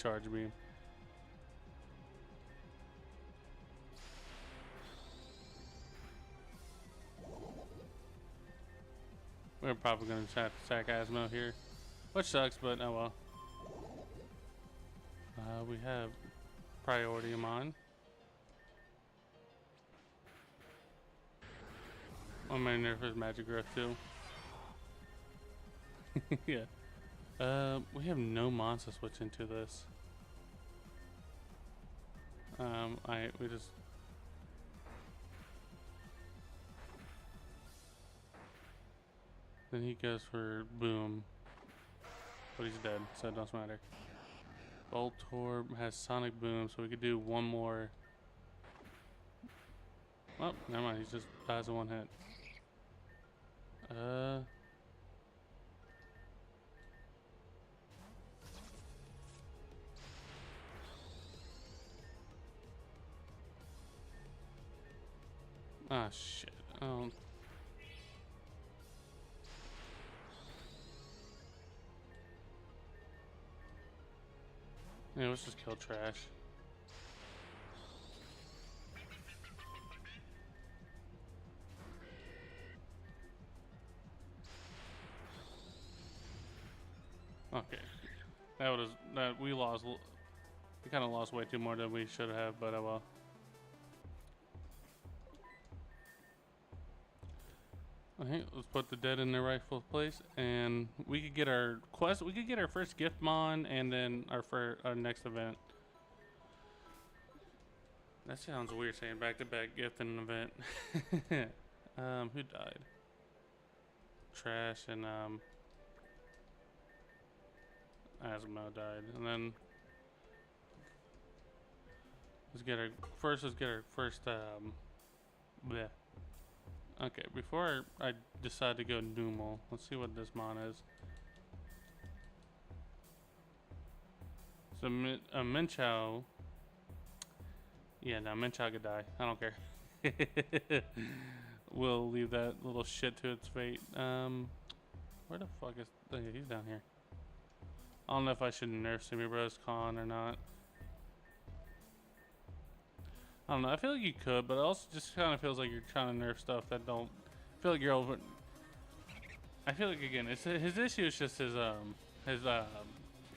Charge Beam. We're probably going to have to sack Asmo here. Which sucks, but oh well. We have Priority Mon. I'm gonna nerf his Magic Growth too. Yeah. We have no mons to switch into this. We just... Then he goes for Boom. But he's dead, so it doesn't matter. Voltorb has Sonic Boom, so we could do one more. Oh, never mind, he just dies in one hit. Ah, shit. Oh. Yeah, let's just kill Trash. Okay. We lost. We kind of lost way too more than we should have, but oh well. Okay, let's put the dead in their rightful place, and we could get our quest. We could get our first gift mon, and then our next event. That sounds weird saying back-to-back gift and an event. Who died? Trash and Asmo died, and then let's get our first bleh. Okay, before I decide to go Numal, let's see what this mon is. So a Minchow. Yeah, no, Minchow could die. I don't care. We'll leave that little shit to its fate. Where the fuck is... Oh, yeah, he's down here. I don't know if I should nerf Simi Bros Con or not. I don't know. I feel like you could, but it also just kind of feels like you're trying to nerf stuff that don't... I feel like you're over... I feel like, again, his issue is just his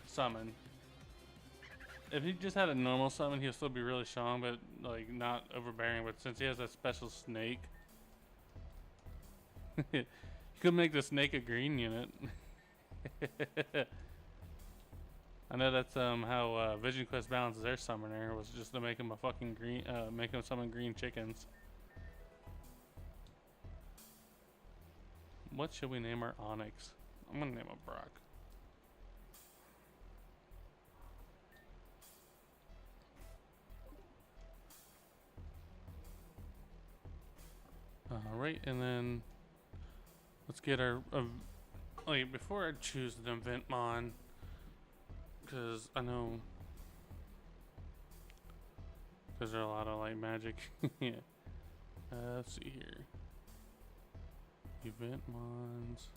summon. If he just had a normal summon, he'll still be really strong, but, like, not overbearing. But since he has that special snake... you could make the snake a green unit. I know that's how Vision Quest balances their summoner, was just to make him a fucking green, make him summon green chickens. What should we name our Onyx? I'm gonna name him Brock. Alright, and then let's get our... wait, before I choose the event mon, because I know because there's a lot of light magic. Yeah. Let's see here. Event mons.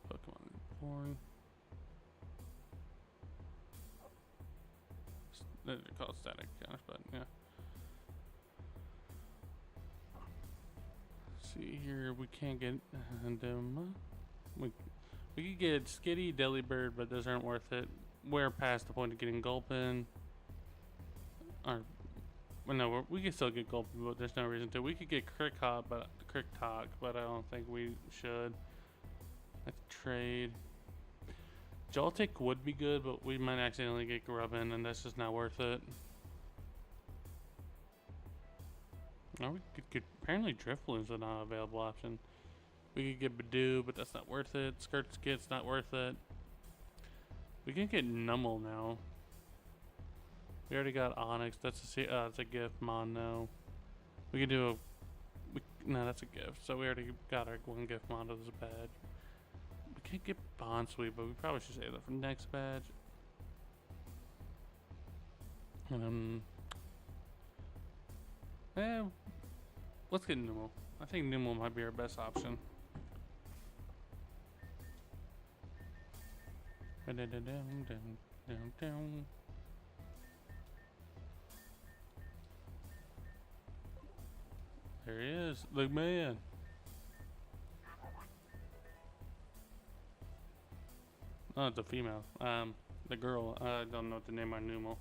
Pokemon Reborn. They're called static counters, but yeah. Let's see here, we can't get them. We could get Skitty, Delibird, but those aren't worth it. We're past the point of getting Gulpin. Or, well, no, we can still get Gulpin, but there's no reason to. We could get Cricktalk, but I don't think we should. Let's trade. Joltik would be good, but we might accidentally get Grubbin, and that's just not worth it. Or we could get, apparently Drifloon's a not available option. We could get Badoo, but that's not worth it. Skirtskit's not worth it. We can get Numel now. We already got Onyx. That's a gift. Mon no. We could do no, that's a gift. So we already got our one gift Mon as a badge. We can't get Bond Sweep, but we probably should save that for next badge. Let's get Numel. I think Numel might be our best option. There he is, the man. Oh, it's a female. The girl. I don't know what to name my Numel.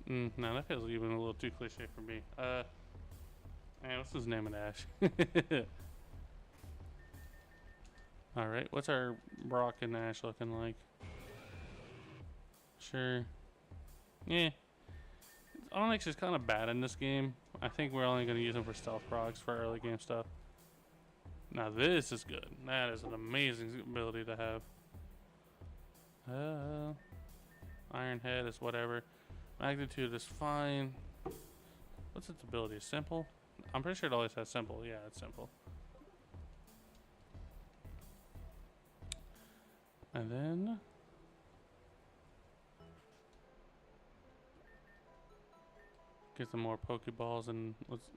No, that feels even a little too cliche for me. Man, what's his name in Ash? Alright, what's our Brock and Ash looking like? Sure. Yeah. Onyx is kind of bad in this game. I think we're only going to use him for stealth procs for early game stuff. Now this is good. That is an amazing ability to have. Iron Head is whatever. Magnitude is fine. What's its ability? Simple? I'm pretty sure it always has simple. Yeah, it's simple. And then get some more Pokeballs and let's.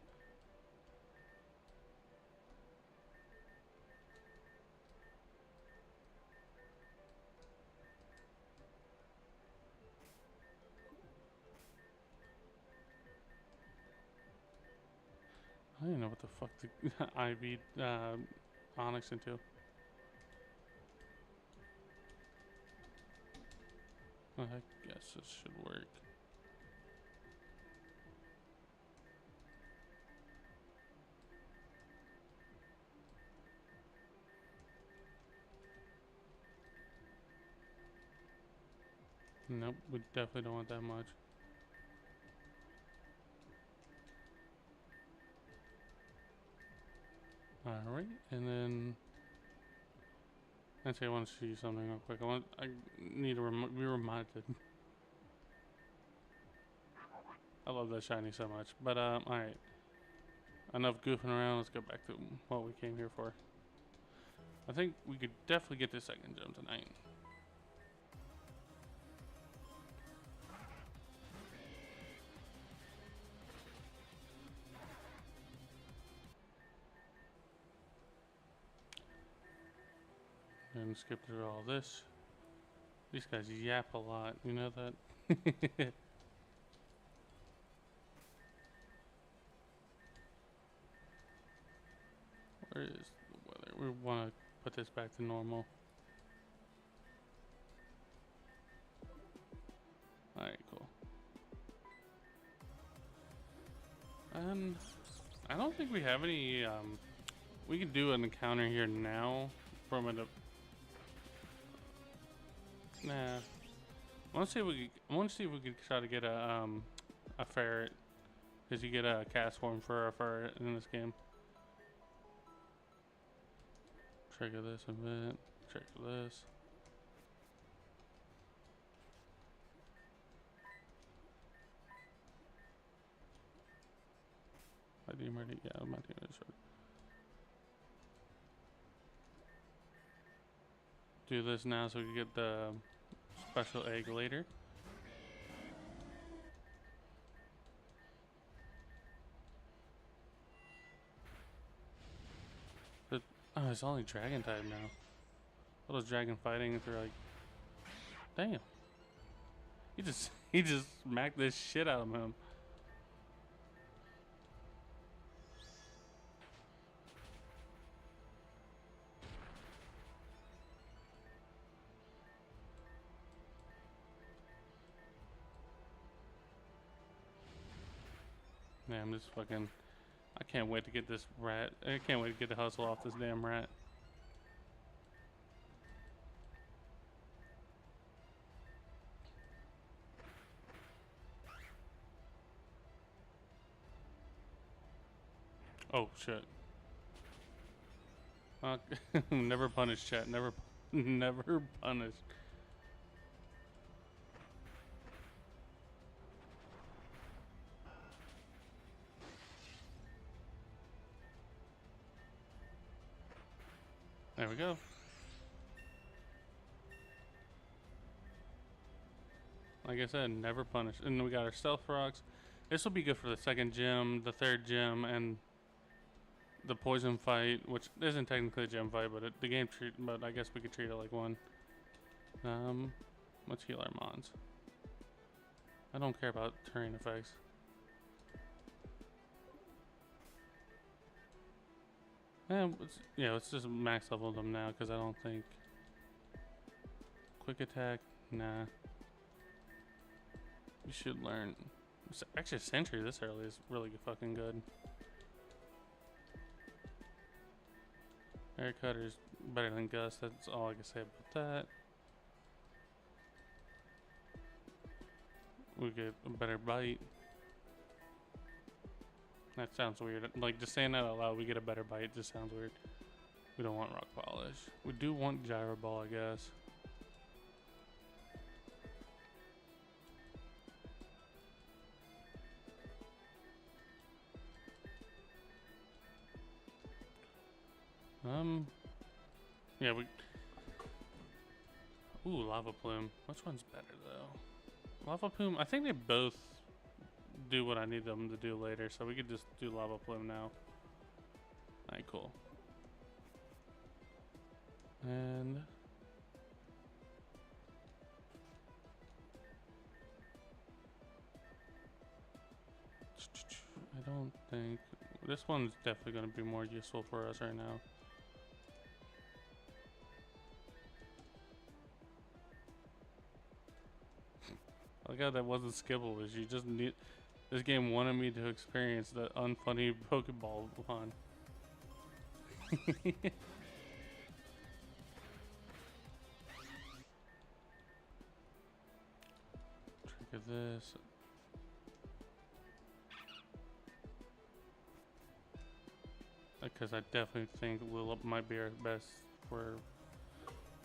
I don't even know what the fuck the IV Onyx into. I guess this should work. Nope, we definitely don't want that much. Alright, and then actually I want to show you something real quick. I need to be reminded. I love that shiny so much. But alright. Enough goofing around, let's go back to what we came here for. I think we could definitely get the second gem tonight. And skip through all this. These guys yap a lot, you know that? Where is the weather? We want to put this back to normal. Alright, cool. I don't think we have any, we can do an encounter here now from it. Nah. I want to see if we could try to get a ferret, because you get a cast form for a ferret in this game. Trigger this event. Trigger this. My team ready? Yeah, my team is ready. do this now so we can get the special egg later. But, oh, it's only dragon type now. What was dragon fighting through like, damn. He just smacked this shit out of him. Man, I'm just fucking, I can't wait to get this rat. I can't wait to get the hustle off this damn rat. Oh shit. Never punish, chat. Never punish. There we go. Like I said, never punish. And we got our stealth rocks. This will be good for the second gym, the third gym, and the poison fight, which isn't technically a gym fight, but the game treat. But I guess we could treat it like one. Let's heal our mons. I don't care about terrain effects. Let's just max level them now because I don't think quick attack. Nah. You should learn. Actually, Sentry this early is really fucking good. Air Cutter's better than Gust. That's all I can say about that. We get a better bite. That sounds weird. Like, just saying that out loud, we get a better bite. Just sounds weird. We don't want Rock Polish. We do want Gyro Ball, I guess. Yeah, ooh, Lava Plume. Which one's better, though? Lava Plume, I think they both do what I need them to do later, so we could just do Lava Plume now. Alright, cool. And I don't think this one's definitely going to be more useful for us right now. I like how that wasn't skippable. Is you just need this game wanted me to experience the unfunny Pokeball one. Trigger this. Because I definitely think Lilip might be our best for.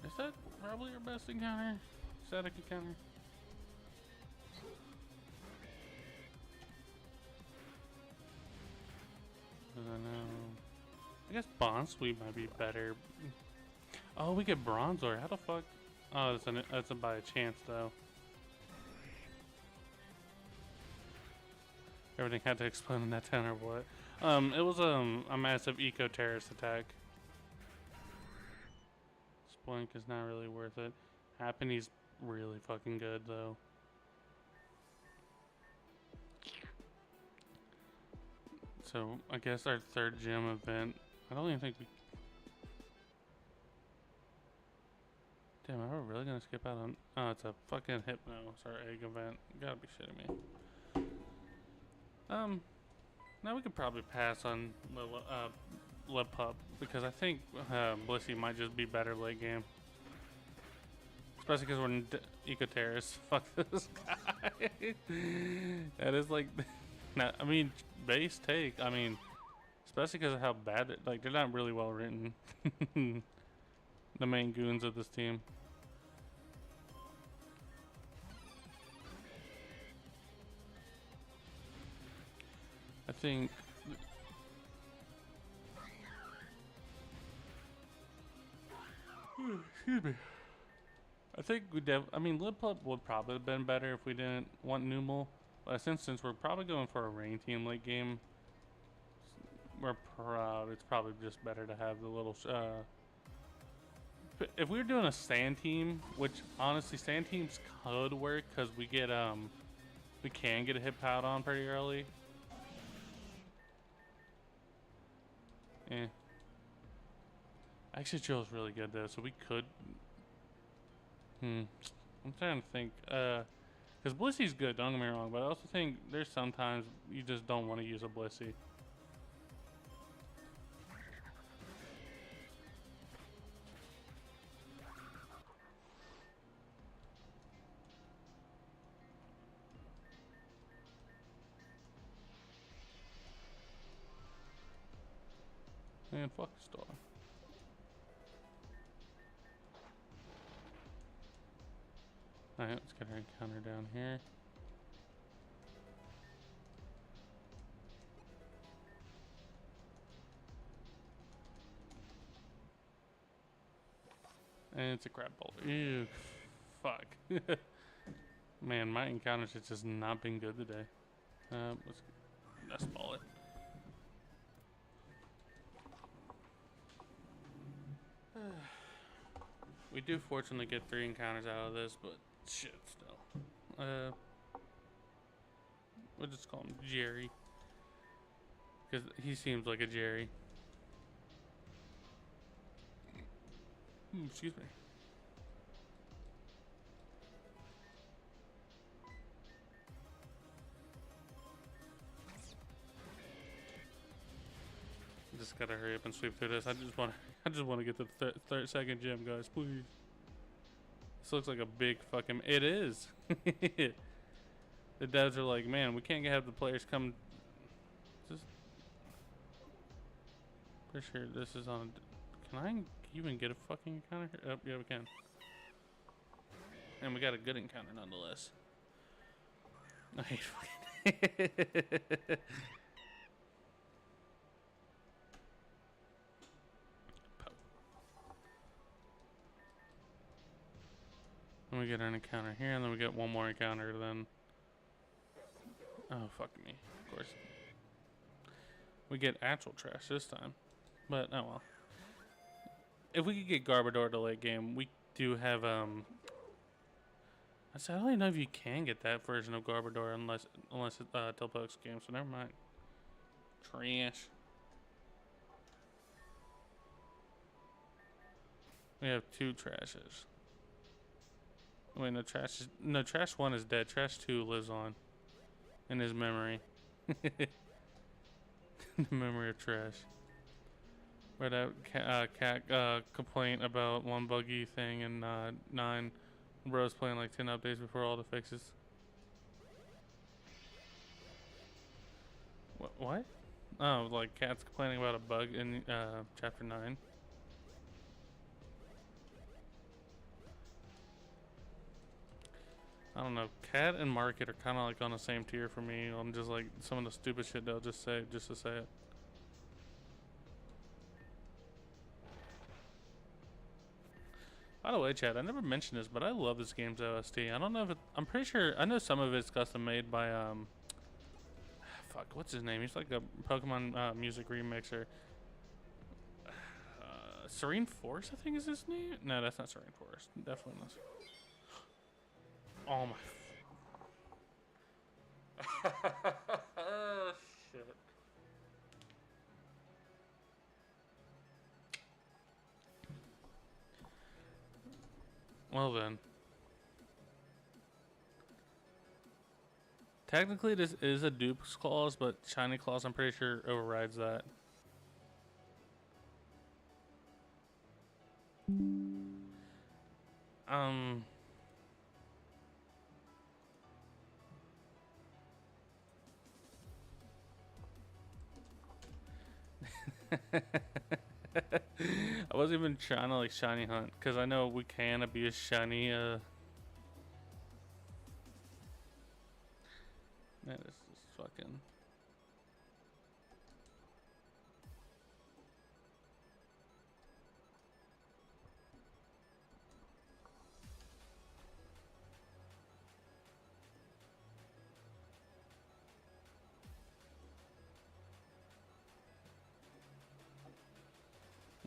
Is that probably our best encounter? Static encounter? I don't know. I guess Bond Sweep might be better. Oh, we get Bronzor. How the fuck? Oh, that's a by a chance though. Everything had to explode in that town or what? It was a massive eco terrorist attack. Splink is not really worth it. Happy's really fucking good though. So I guess our third gym event. I don't even think we. Damn, are we really gonna skip out on? Oh, it's a fucking Hypno. It's our egg event. You gotta be shitting me. Now we could probably pass on Lip Pup because I think Blissey might just be better late game. Especially because we're eco terrorists. Fuck this guy. That is like, I mean, base take. I mean, especially because of how bad they're not really well written. The main goons of this team. I think. Excuse me. I think I mean, Lip Up would probably have been better if we didn't want Numel. But since we're probably going for a rain team late game, it's probably just better to have the little. If we were doing a sand team, which honestly sand teams could work because we can get a hit pad on pretty early. Eh. Actually, Joe's really good though, so we could. I'm trying to think. Because Blissy's good, don't get me wrong, but I also think there's sometimes you just don't want to use a Blissey. Man, fuck the star. Alright, let's get our encounter down here. And it's a crab bowl. Ew, fuck. Man, my encounters have just not been good today. Let's ball it. We do fortunately get 3 encounters out of this, but shit still. We'll just call him Jerry. Because he seems like a Jerry. Excuse me. Just gotta hurry up and sweep through this. I just want to get to the second gym, guys, please. This looks like a big fucking. It is. The devs are like, man, we can't have the players come. Just pretty sure this is on. Can I even get a fucking encounter here? Oh, yeah, we can. And we got a good encounter nonetheless. I hate fucking. And we get an encounter here, and then we get one more encounter, then. Oh, fuck me. Of course. We get actual trash this time. But, oh well. If we could get Garbodor to late game, we do have, I don't even know if you can get that version of Garbodor unless it's Tilpox game, so never mind. Trash. We have 2 trashes. Wait, no, trash 1 is dead. Trash 2 lives on in his memory. The memory of trash. Read out cat complaint about one buggy thing in 9. Bro's playing like 10 updates before all the fixes. What? Oh, like cat's complaining about a bug in chapter 9. I don't know. Cat and Market are kind of like on the same tier for me. I'm just like some of the stupid shit they'll just say just to say it. By the way, Chad, I never mentioned this, but I love this game's OST. I don't know if I'm pretty sure. I know some of it's custom made by fuck, what's his name? He's like a Pokemon music remixer. Serene Force, I think is his name. No, that's not Serene Force. Definitely not. Oh my. Oh, shit. Well then. Technically this is a dupes clause, but shiny clause I'm pretty sure overrides that. I wasn't even trying to like shiny hunt because I know we can abuse shiny. That is just fucking.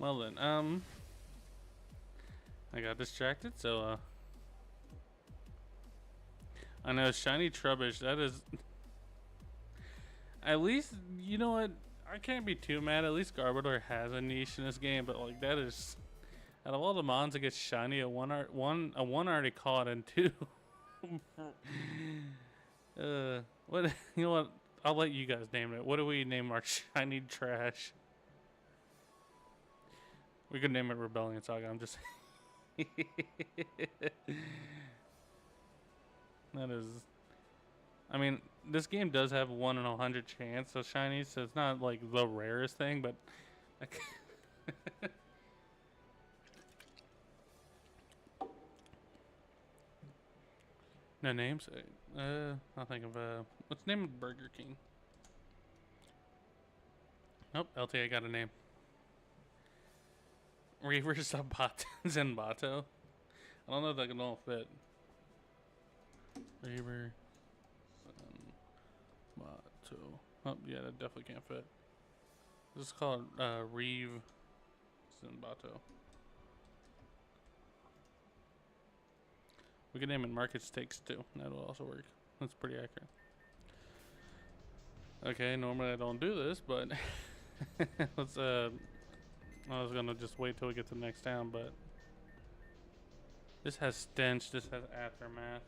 Well then, I got distracted, so I know shiny Trubbish. That is, at least you know what? I can't be too mad. At least Garbodor has a niche in this game, but like that is, out of all the mons that get shiny, a one already caught, and two. What you know what? I'll let you guys name it. What do we name our shiny trash? We could name it Rebellion Saga. I'm just. That is. I mean, this game does have 1 in 100 chance of shinies, so it's not like the rarest thing, but. No names? I'll think of let's name it Burger King. Nope, LTA got a name. Reaver Zenbato. I don't know if that can all fit. Reaver Zenbato. Oh, yeah, that definitely can't fit. This is called Reeve Zenbato. We can name it Market Steaks too. That'll also work. That's pretty accurate. Okay, normally I don't do this, but let's I was gonna just wait till we get to the next town, but this has stench, this has aftermath.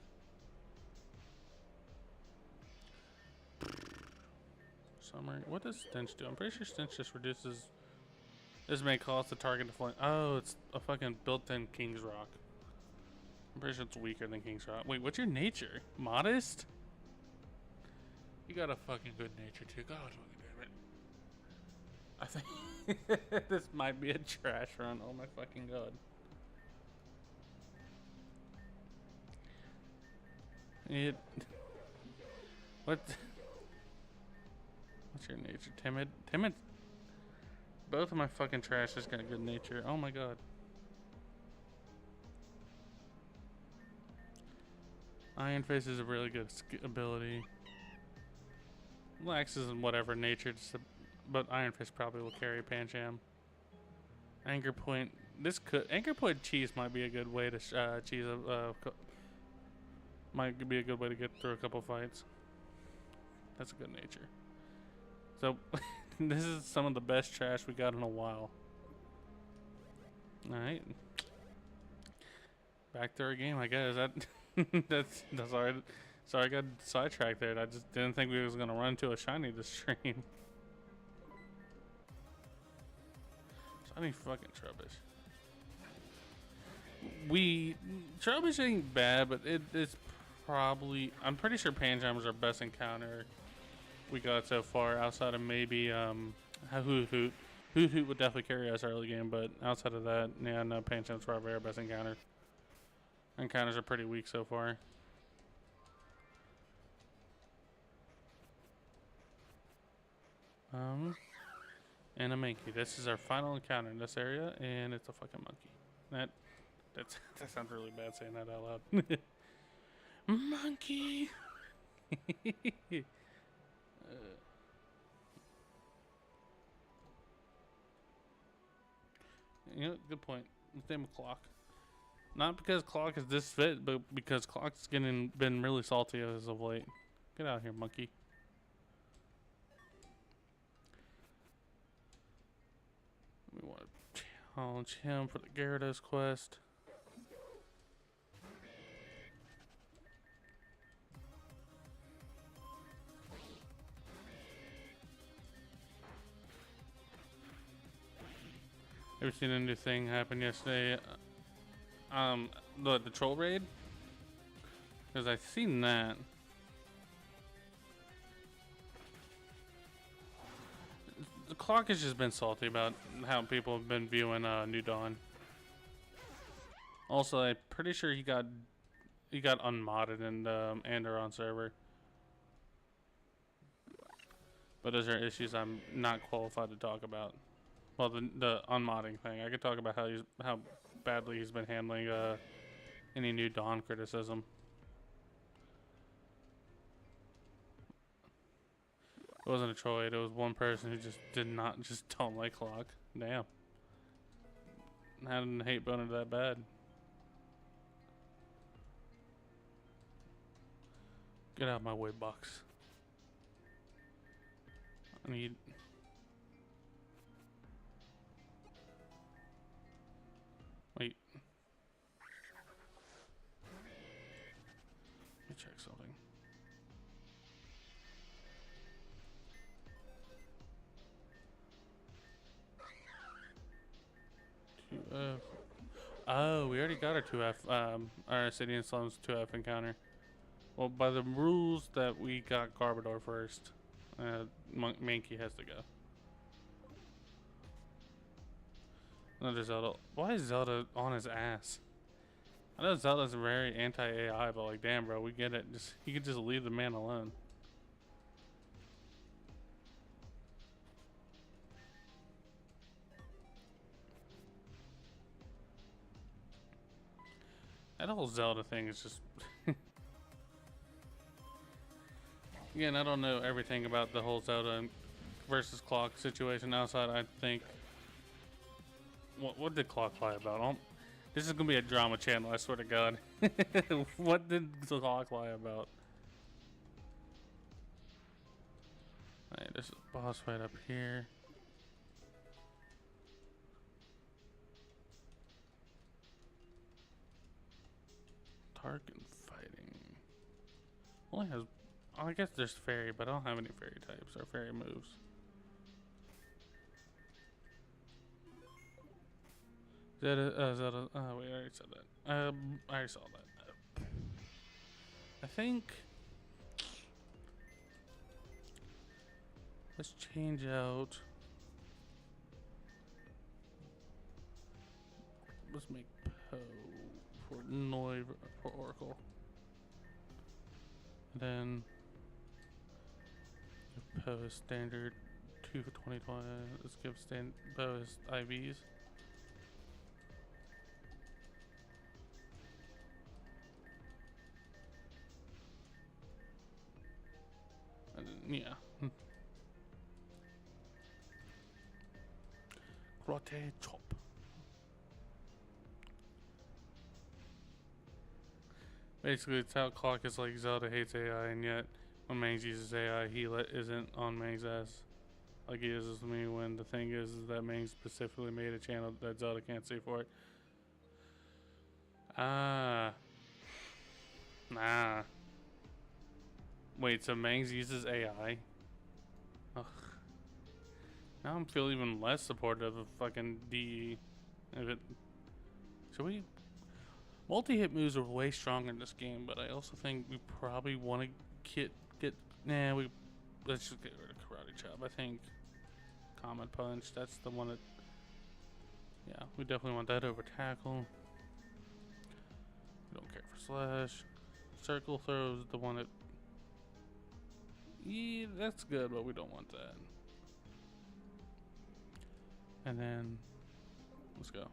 Summer. What does stench do? I'm pretty sure stench just reduces. This may cause the target to flame. Oh, it's a fucking built-in King's Rock. I'm pretty sure it's weaker than King's Rock. Wait, what's your nature? Modest? You got a fucking good nature too. God fucking damn it. I think this might be a trash run. Oh my fucking god. What? What's your nature? Timid? Timid? Both of my fucking trash has got a good nature. Oh my god. Iron Fist is a really good ability. Lax is in whatever nature, but Iron Fist probably will carry Pancham. Anchor Point. Anchor Point cheese might be a good way to cheese might be a good way to get through a couple fights. That's a good nature. So this is some of the best trash we got in a while. All right, back to our game, I guess. That's alright. Sorry, I got sidetracked there. I just didn't think we was gonna run into a shiny this stream. Shiny fucking Trubbish. Trubbish ain't bad, but it's probably. I'm pretty sure Pancham was our best encounter we got so far. Outside of maybe Hoot Hoot. Hoot Hoot would definitely carry us early game, but outside of that, yeah, no, Pancham's probably our best encounter. Encounters are pretty weak so far. And a monkey. This is our final encounter in this area, and it's a fucking monkey. That sounds really bad saying that out loud. Monkey. You know, good point. Let's name a Clock. Not because Clock is this fit, but because Clock's been really salty as of late. Get out of here, monkey. We want to challenge him for the Gyarados quest. Ever seen a new thing happen yesterday? The troll raid? Because I've seen that. The Clock has just been salty about how people have been viewing New Dawn. Also, I'm pretty sure he got unmodded in the Andorran server. But those are issues I'm not qualified to talk about. Well, the unmodding thing. I could talk about how badly he's been handling any New Dawn criticism. It wasn't a troll raid, it was one person who just don't like Clock. Damn. I didn't hate boner that bad. Get out of my way, box. I need. Wait. Let me check something. Oh, we already got our 2F, our City and Slums 2F encounter. Well, by the rules that we got Garbodor first, Mankey has to go. Another Zelda. Why is Zelda on his ass? I know Zelda's very anti-AI, but like, damn, bro, we get it. Just you could just leave the man alone. That whole Zelda thing is just. Again, I don't know everything about the whole Zelda versus Clock situation outside. I think. What did Clock lie about? This is gonna be a drama channel. I swear to God. What did Clock lie about? Alright, there's a boss fight up here. Tarkin fighting. Only has. Oh, I guess there's fairy, but I don't have any fairy types or fairy moves. Zelda. Oh, wait, I already said that. I already saw that. I think. Let's change out. Let's make Poe for Noi for Oracle. And then give Poe is standard 2 for 2020. Let's give Poe his IVs. And then, yeah. Karate chop. Basically, it's how Clock is like Zelda hates AI, and yet when Mangs uses AI, he isn't on Mangs' ass like he is with me. When the thing is that Mangs specifically made a channel that Zelda can't see for it. Ah. Nah. Wait, so Mangs uses AI? Ugh. Now I'm feeling even less supportive of fucking DE. If it. Should we? Multi-hit moves are way stronger in this game, but I also think we probably want to let's just get rid of Karate Chop. I think Comet Punch, that's the one that, yeah, we definitely want that over Tackle. We don't care for Slash. Circle Throw is the one that, yeah, that's good, but we don't want that. And then, let's go.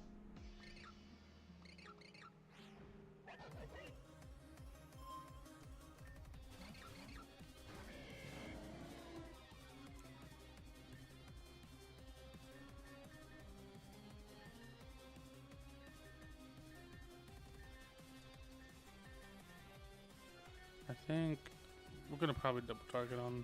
I think we're gonna probably double target on.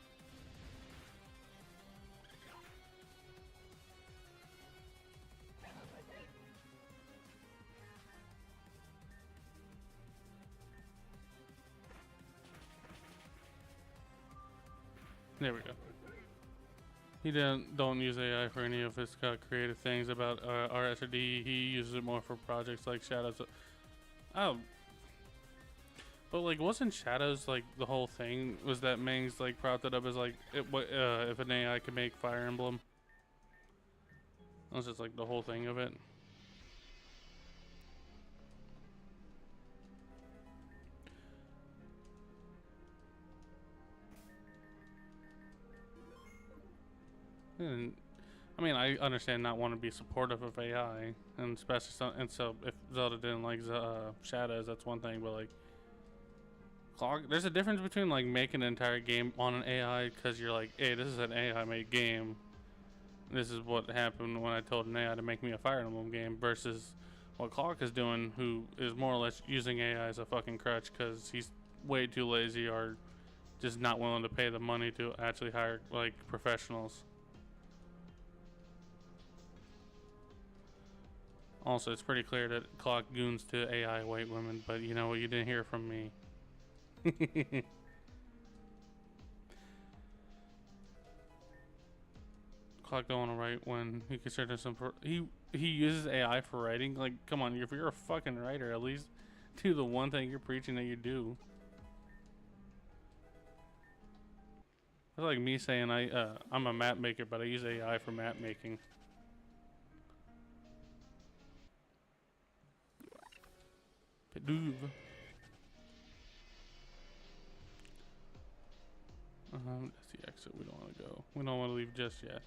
There we go. He don't use AI for any of his creative things about RS or D. He uses it more for projects like Shadows. Oh. But like, wasn't Shadows like the whole thing? Was that Mangs like propped it up as like if an AI could make Fire Emblem? That was just like the whole thing of it. And I mean, I understand not wanting to be supportive of AI, and especially so if Zelda didn't like Shadows, that's one thing. But like, there's a difference between like making an entire game on an AI because you're like, hey, this is an AI made game, This is what happened when I told an AI to make me a Fire Emblem game versus what Clock is doing, who is more or less using AI as a fucking crutch because he's way too lazy or just not willing to pay the money to actually hire like professionals. Also, it's pretty clear that Clock goons to AI white women, but you know what? You didn't hear from me. Clock don't want to write when he considers some. He uses AI for writing. Like, come on, if you're a fucking writer, at least do the one thing you're preaching that you do. It's like me saying I'm a map maker, but I use AI for map making. Pidoof. That's the exit. We don't want to go. We don't want to leave just yet.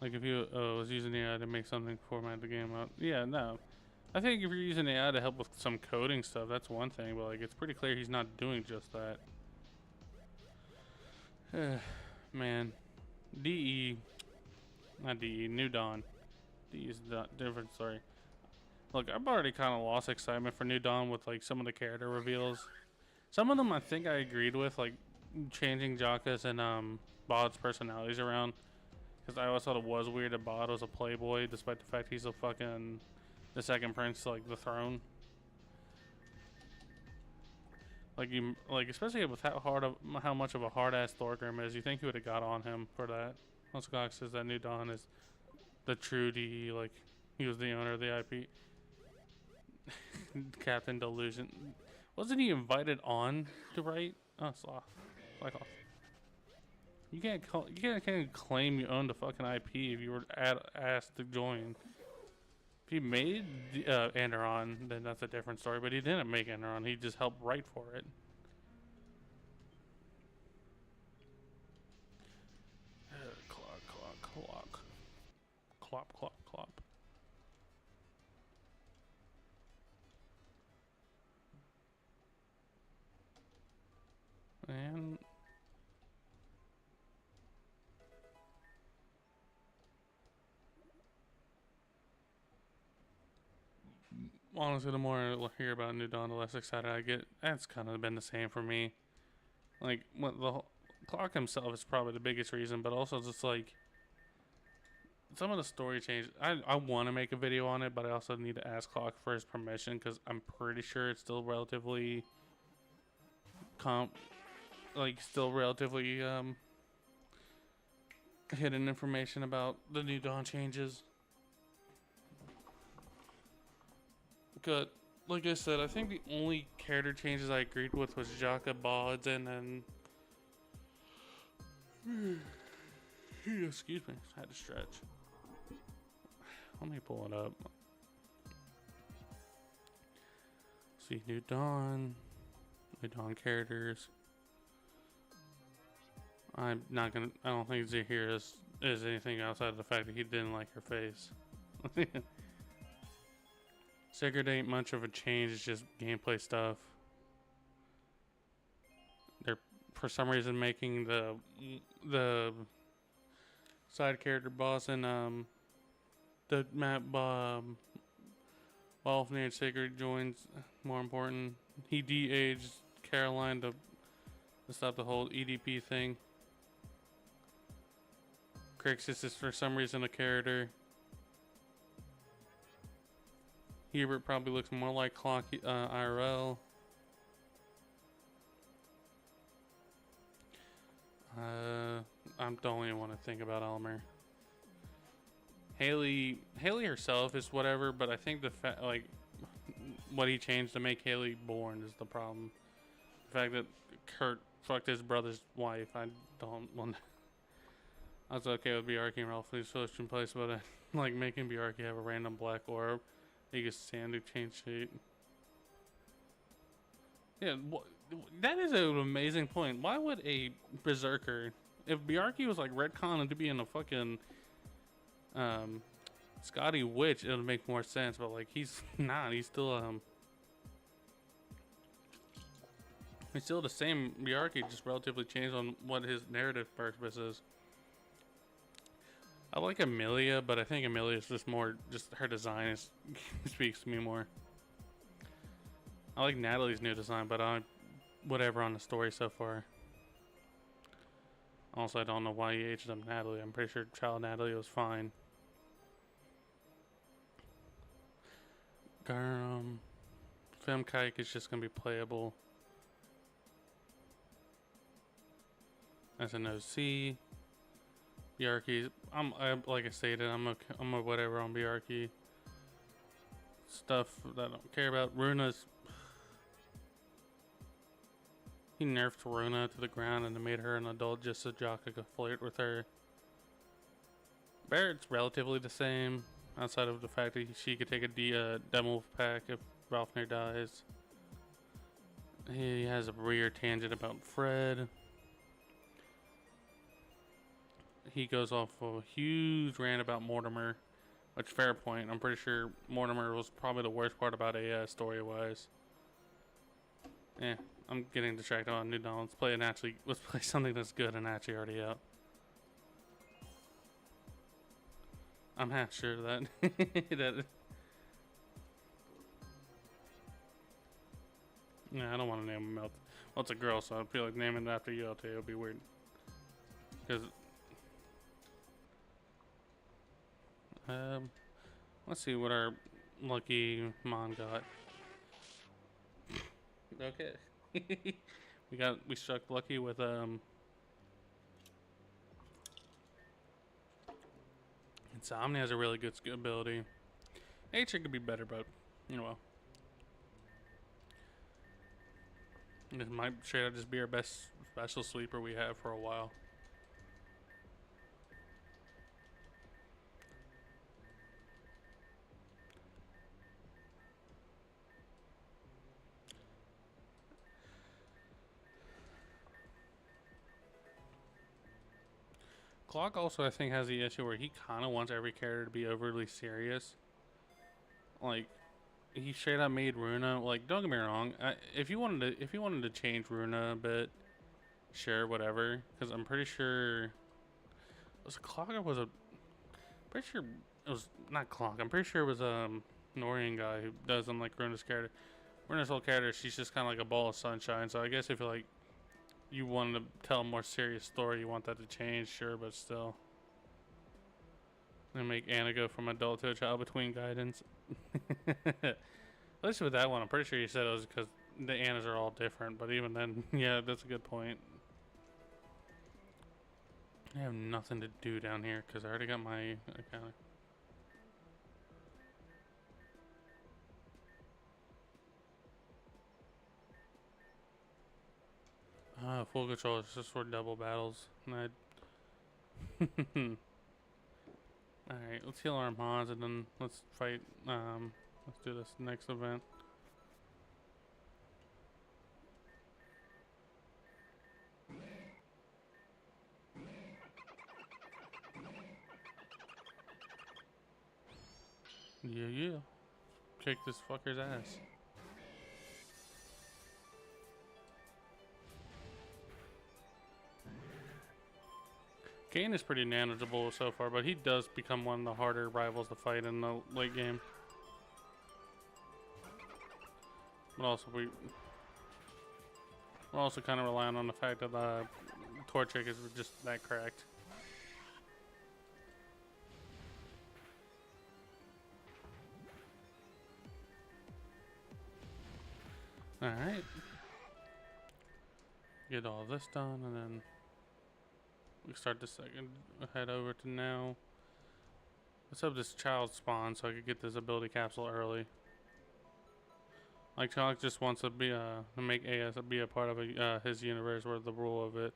Like if you was using AI to make something format the game out. Yeah, no. I think if you're using AI to help with some coding stuff, that's one thing. But like, it's pretty clear he's not doing just that. Man, DE, not DE, New Dawn. DE is not different. Sorry. Look, I've already kind of lost excitement for New Dawn with like some of the character reveals. Some of them I think I agreed with, like changing Jaka's and Bod's personalities around. Because I always thought it was weird that Bod was a playboy, despite the fact he's a fucking the second prince to like the throne. Like especially with how much of a hard ass Thorgrim is, you think you would have got on him for that. Once Cox says that New Dawn is the true DE, like he was the owner of the IP. Captain Delusion, wasn't he invited on to write? Oh, sloth, like off. You can't claim you own the fucking IP if you were asked to join. If he made Enderon, then that's a different story. But he didn't make Enderon. He just helped write for it. Clock. Clop. And honestly, the more I hear about New Dawn, the less excited I get. That's kind of been the same for me. Like, Clock himself is probably the biggest reason, but also just like some of the story changes. I want to make a video on it, but I also need to ask Clock for his permission because I'm pretty sure it's still relatively hidden information about the New Dawn changes. Good. Like I said, I think the only character changes I agreed with was Jaka, Bods, and then excuse me, I had to stretch. Let me pull it up. See, New Dawn characters. I don't think Zahir is anything outside of the fact that he didn't like her face. Sigurd ain't much of a change, it's just gameplay stuff. They're for some reason making the side character boss and the map Wolfnir Sigurd joins more important. He de-aged Caroline to stop the whole EDP thing. Crixus is for some reason a character. Hubert probably looks more like Clock IRL. I don't even want to think about Elmer. Haley herself is whatever, but I think what he changed to make Haley born is the problem. The fact that Kurt fucked his brother's wife, I don't want. I was okay with Bjarki and Ralph Lee's switch in place, but I like making Bjarki have a random black orb. He gets sand to change shape. Yeah, that is an amazing point. Why would a berserker, if Bjarki was like retconned to be in a fucking Scotty Witch, it would make more sense. But like he's not. He's still It's still the same Miyake, just relatively changed on what his narrative purpose is. I like Amelia, but I think Amelia is just more, just her design is speaks to me more. I like Natalie's new design, but whatever on the story so far. Also, I don't know why he aged up Natalie. I'm pretty sure child Natalie was fine. Femkike is just gonna be playable as an OC. Bjarki, like I stated, I'm a whatever on Bjarki. Stuff that I don't care about. Runa's. He nerfed Runa to the ground and made her an adult just so Jaka could flirt with her. Barrett's relatively the same, outside of the fact that she could take a demo pack if Ralphner dies. He has a weird tangent about Fred. He goes off a huge rant about Mortimer, which fair point. I'm pretty sure Mortimer was probably the worst part about AS story-wise. I'm getting distracted on New Dawn. Let's play something that's good and actually already out. I'm half sure that yeah, I don't want to name him Melt. Well, it's a girl, so I feel like naming it after ULT would be weird. Because let's see what our lucky Mon got. Okay. we struck lucky with Insomnia has a really good ability. Nature could be better, but you know well. This might straight up just be our best special sweeper we have for a while. Clock also, I think, has the issue where he kind of wants every character to be overly serious. Like, he straight up made Runa. Like, don't get me wrong. If you wanted to change Runa a bit, sure, whatever. Because I'm pretty sure was Clock or was a pretty sure it was not Clock. I'm pretty sure it was Norian guy who doesn't like Runa's character. Runa's whole character, she's just kind of like a ball of sunshine. So I guess if you wanted to tell a more serious story, you want that to change, sure, but still. And make Anna go from adult to a child between guidance. At least with that one, I'm pretty sure you said it was because the Annas are all different, but even then, yeah, that's a good point. I have nothing to do down here because I already got my account. Full control is just for double battles. Alright, let's heal our mods and then let's fight. Let's do this next event. Yeah. Kick this fucker's ass. Kane is pretty manageable so far, but he does become one of the harder rivals to fight in the late game. But also we're also kind of relying on the fact that Torchic is just that cracked. Alright. Get all this done and then we start the second, head over to now. Let's have this child spawn so I could get this ability capsule early. Like Child just wants to be to make AS be a part of his universe where the rule of it.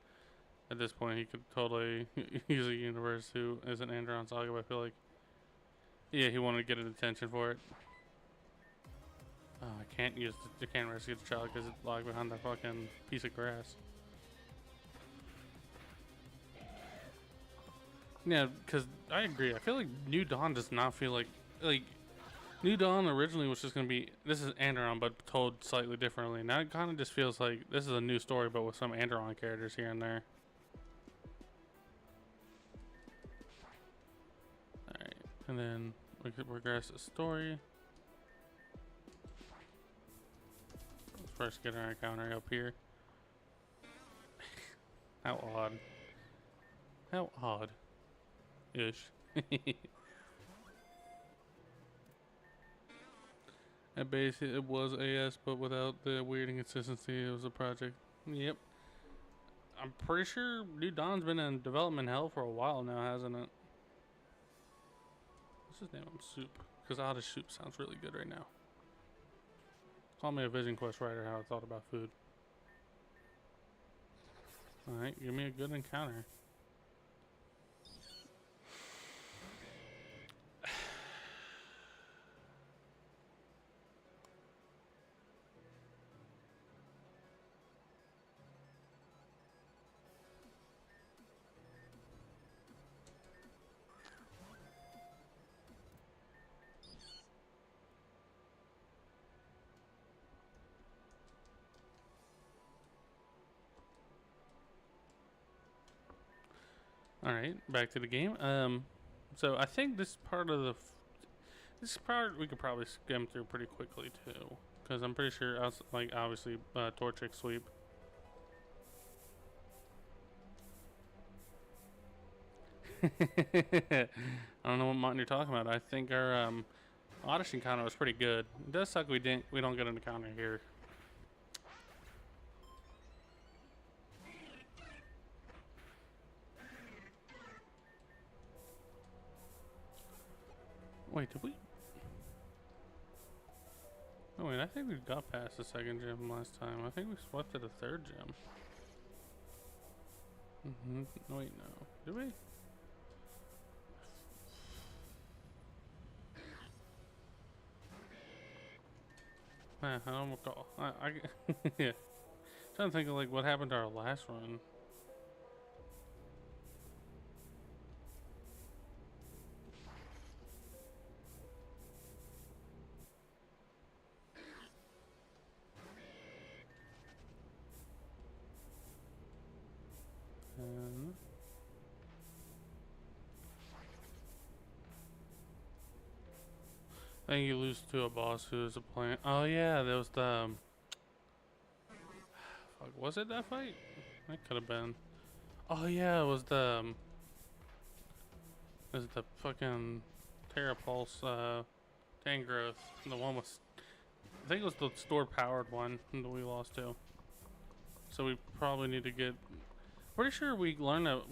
At this point, he could totally use a universe who isn't Andron Saga, but I feel like, yeah, he wanted to get an attention for it. Oh, I can't rescue the child because it's locked behind that fucking piece of grass. Yeah, because I agree. I feel like New Dawn does not feel like New Dawn originally was just gonna be this is Anderon, but told slightly differently. Now it kind of just feels like this is a new story, but with some Anderon characters here and there. All right, and then we could progress the story. Let's first get our encounter up here. How odd. How odd. Ish. At base, it was AS, but without the weird inconsistency, it was a project. Yep. I'm pretty sure New Dawn's been in development hell for a while now, hasn't it? What's his name? Soup. Because Oddish Soup sounds really good right now. Call me a Vision Quest writer, how I thought about food. Alright, give me a good encounter. Alright, back to the game. So I think this part we could probably skim through pretty quickly too, because I'm pretty sure like obviously Torchic sweep. I don't know what mountain you're talking about. I think our Oddish encounter was pretty good. It does suck we don't get an encounter here. Wait, did we? Oh wait, I think we got past the second gym last time. I think we swept to the third gym. No, wait, no. Did we? I don't recall. Yeah. Trying to think of like what happened to our last run. I think you lose to a boss who is a plant. Oh yeah, there was the. Fuck, was it that fight? That could have been. Oh yeah, it was the. Is it the fucking Terrapulse Tangrowth? The one with. I think it was the store powered one that we lost to. So we probably need to get. Pretty sure we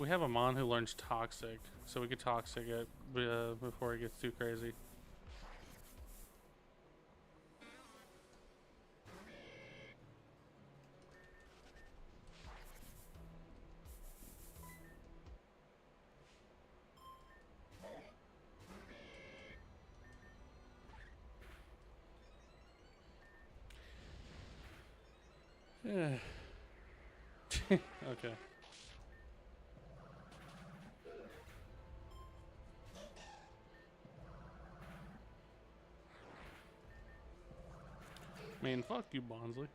have a Mon who learns Toxic, so we could Toxic it before it gets too crazy. Yeah. Okay. Man, fuck you, Bonsley.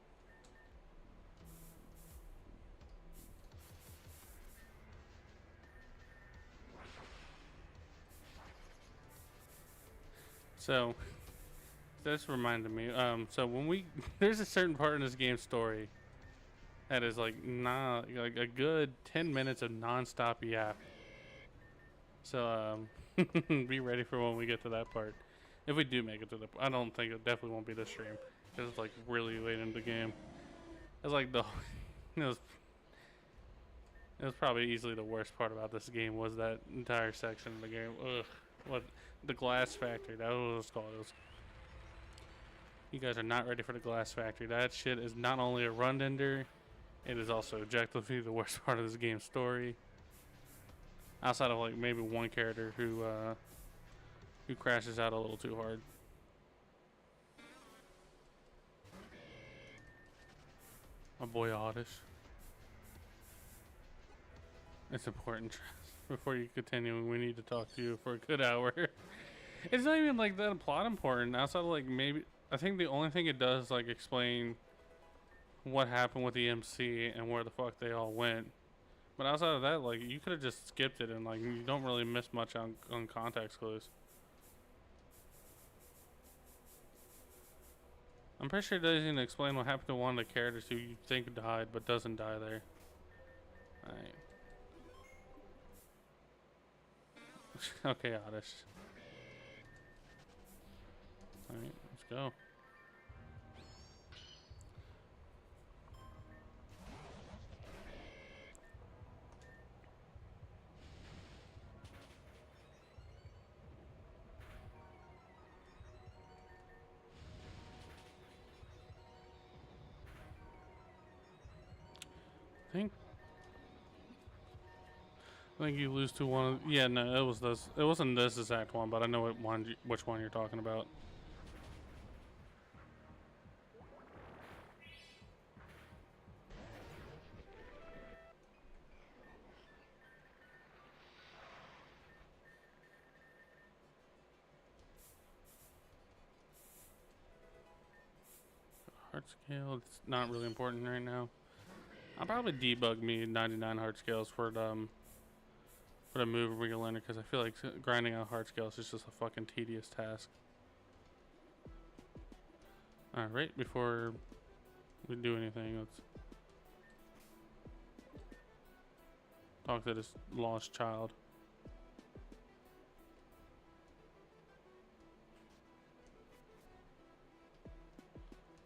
So, this reminded me. So when there's a certain part in this game's story that is like like a good 10 minutes of non-stop yap. So be ready for when we get to that part. If we do make it to the, I don't think it definitely won't be this stream. Cause it's like really late in the game. It's like it was probably easily the worst part about this game was that entire section of the game. Ugh, what the glass factory? That was what it's called. You guys are not ready for the glass factory. That shit is not only a run ender, it is also objectively the worst part of this game's story. Outside of like maybe one character who crashes out a little too hard. My boy Oddish. It's important. Before you continue, we need to talk to you for a good hour. It's not even like that plot important. Outside of like maybe, I think the only thing it does is like explain what happened with the MC and where the fuck they all went. But outside of that, like you could have just skipped it and like you don't really miss much on context clues. I'm pretty sure it doesn't even explain what happened to one of the characters who you think died but doesn't die there. Alright. Okay, Oddish. Alright, let's go. I think you lose to one of, yeah, no, it was this. It wasn't this exact one, but I know which one you're talking about. Heart scale, it's not really important right now. I'll probably debug me 99 heart scales for the move relearner because I feel like grinding out heart scales is just a fucking tedious task. Alright, before we do anything, let's talk to this lost child.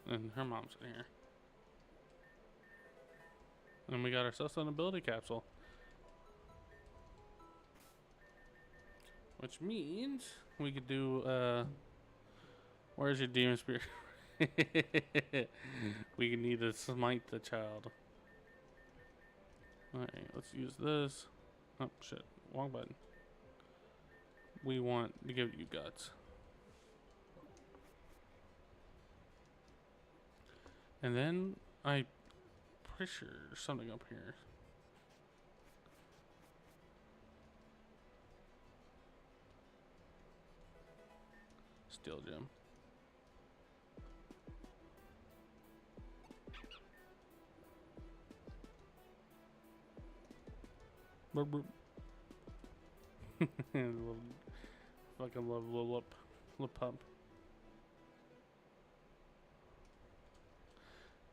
And her mom's in here. And we got ourselves an ability capsule. Which means we could do, where's your demon spirit? We need to smite the child. Alright, let's use this. Oh, shit. Wrong button. We want to give you guts. And then I'm pretty sure there's something up here. Steel gem. Fucking love lip pump.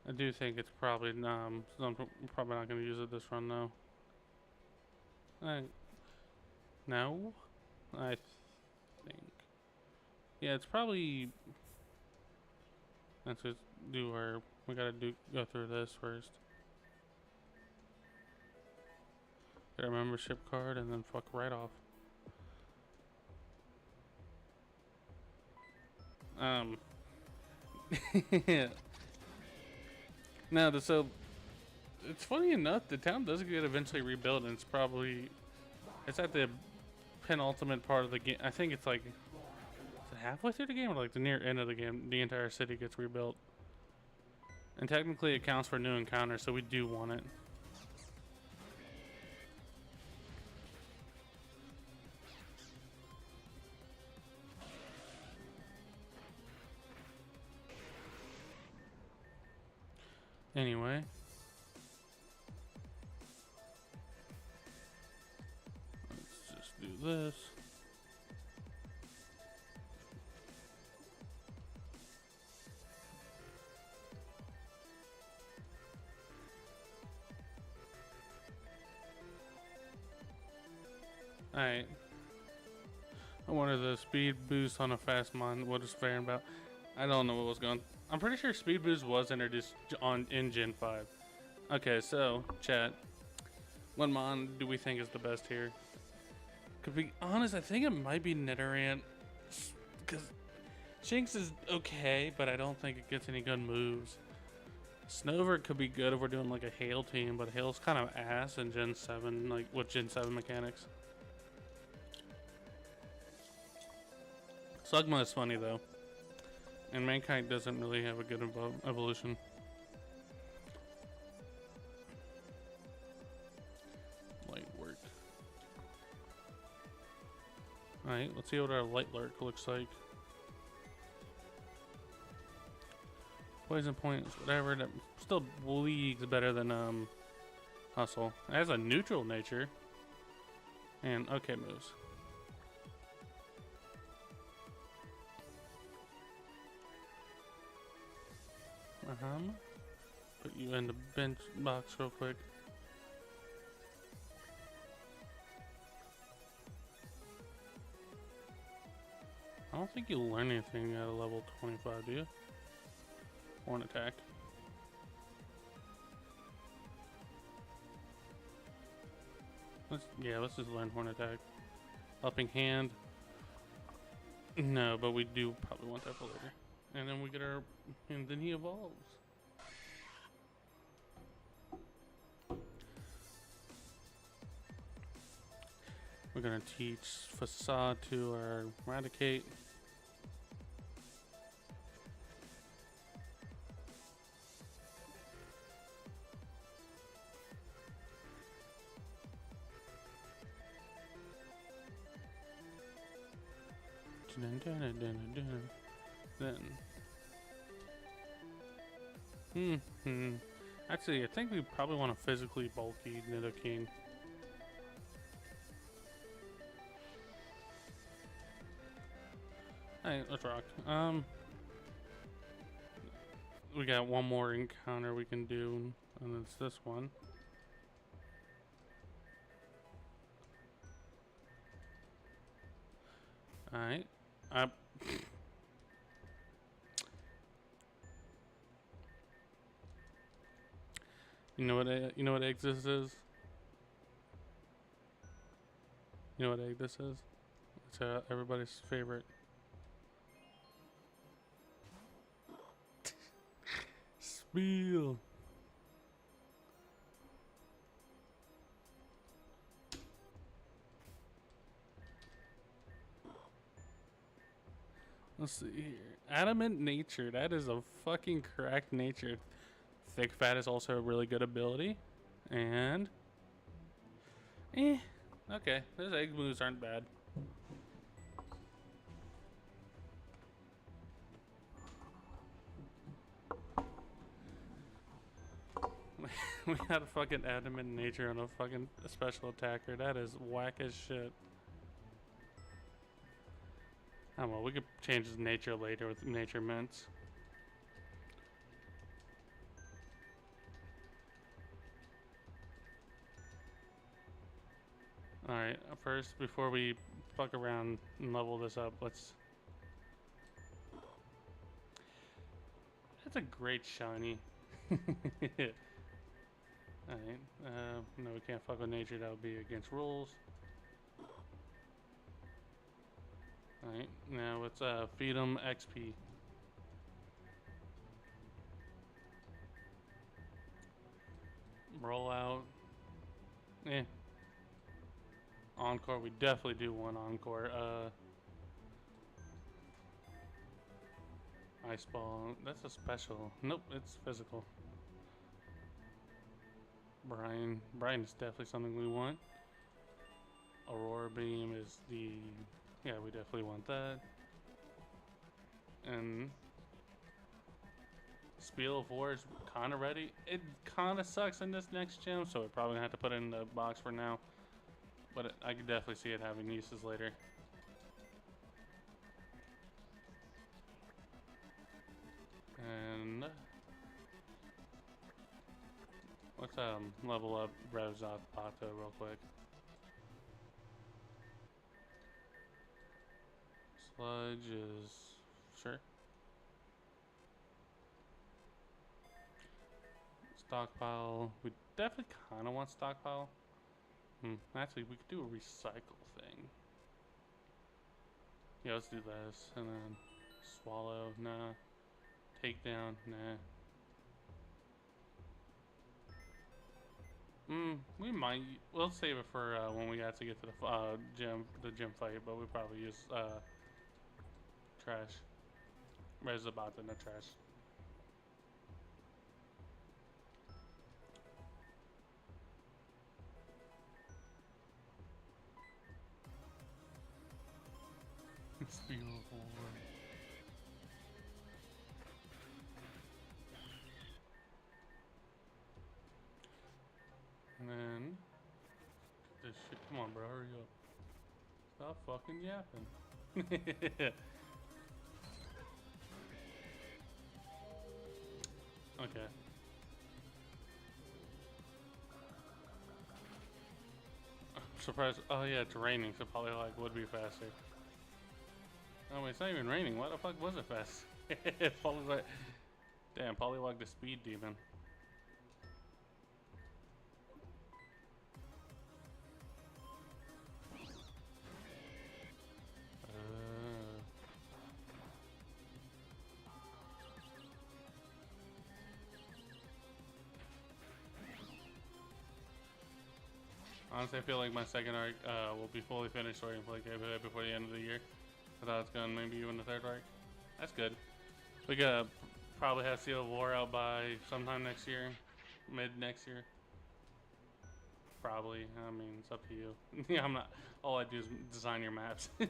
I do think it's probably I'm probably not gonna use it this run though. No, I think. Yeah, it's probably. Let's just do our. We gotta go through this first. Get our membership card and then fuck right off. No, so it's funny enough, the town does get eventually rebuilt, and it's at the penultimate part of the game. I think it's like, is it halfway through the game or like the near end of the game? The entire city gets rebuilt, and technically it counts for new encounters, so we do want it. Anyway. Let's just do this. Alright. I wanted the speed boost on a fast mon. What is fair about? I don't know what was going on. I'm pretty sure speed boost was introduced in Gen 5. Okay, so chat, what mon do we think is the best here? To be honest, I think it might be Nidoran, because Shinx is okay, but I don't think it gets any good moves. Snover could be good if we're doing like a Hail team, but Hail's kind of ass in Gen 7, like with Gen 7 mechanics. Slugma is funny though. And Mankind doesn't really have a good evolution. Light work. Alright, let's see what our light lurk looks like. Poison points, whatever. That still leagues better than hustle. It has a neutral nature. And okay moves. Put you in the bench box real quick. I don't think you learn anything at a level 25, do you? Horn attack. Let's just learn horn attack. Helping hand. No, but we do probably want that for later. And then we get our, and then he evolves. We're gonna teach Facade to our Eradicate. Then. Actually, I think we probably want a physically bulky Nidoking. Alright, let's rock. We got one more encounter we can do, and it's this one. Alright. You know what egg this is? You know what egg this is? It's everybody's favorite. Spiel. Let's see here. Adamant nature. That is a fucking correct nature. Thick fat is also a really good ability. And okay, those egg moves aren't bad. We had a fucking adamant nature on a fucking special attacker. That is whack as shit. Oh well, we could change his nature later with nature mints. Alright, first, before we fuck around and level this up, let's... That's a great shiny. Alright, no, we can't fuck with nature, that would be against rules. Alright, now let's feed him XP. Roll out. Encore, we definitely do want Encore. Ice Ball, that's a special. Nope, it's physical. Brian is definitely something we want. Aurora Beam is the... Yeah, we definitely want that. And... Spiel of War is kind of ready. It kind of sucks in this next gym, so we're probably going to have to put it in the box for now. But I could definitely see it having uses later. And... let's level up Revzapato real quick. Sludge is... sure. Stockpile. We definitely kind of want stockpile. Actually, we could do a recycle thing. Yeah, let's do this. And then swallow, nah. Takedown, nah. We might. We'll save it for when we actually get to the gym fight. But we probably use trash. Rezabat in the trash. It's beautiful. And then this shit. Come on, bro, hurry up. Stop fucking yapping. Okay. I'm surprised. Oh yeah, it's raining, so Polylog would be faster. Oh wait, it's not even raining. Why the fuck was it fast? Polylog. Damn, Polylog the speed demon. Honestly, I feel like my second arc will be fully finished or like before the end of the year. I thought it's gonna maybe even the third arc. That's good. We could probably have Seal of War out by sometime next year, mid next year. Probably. I mean, it's up to you. Yeah, I'm not. All I do is design your maps. Man.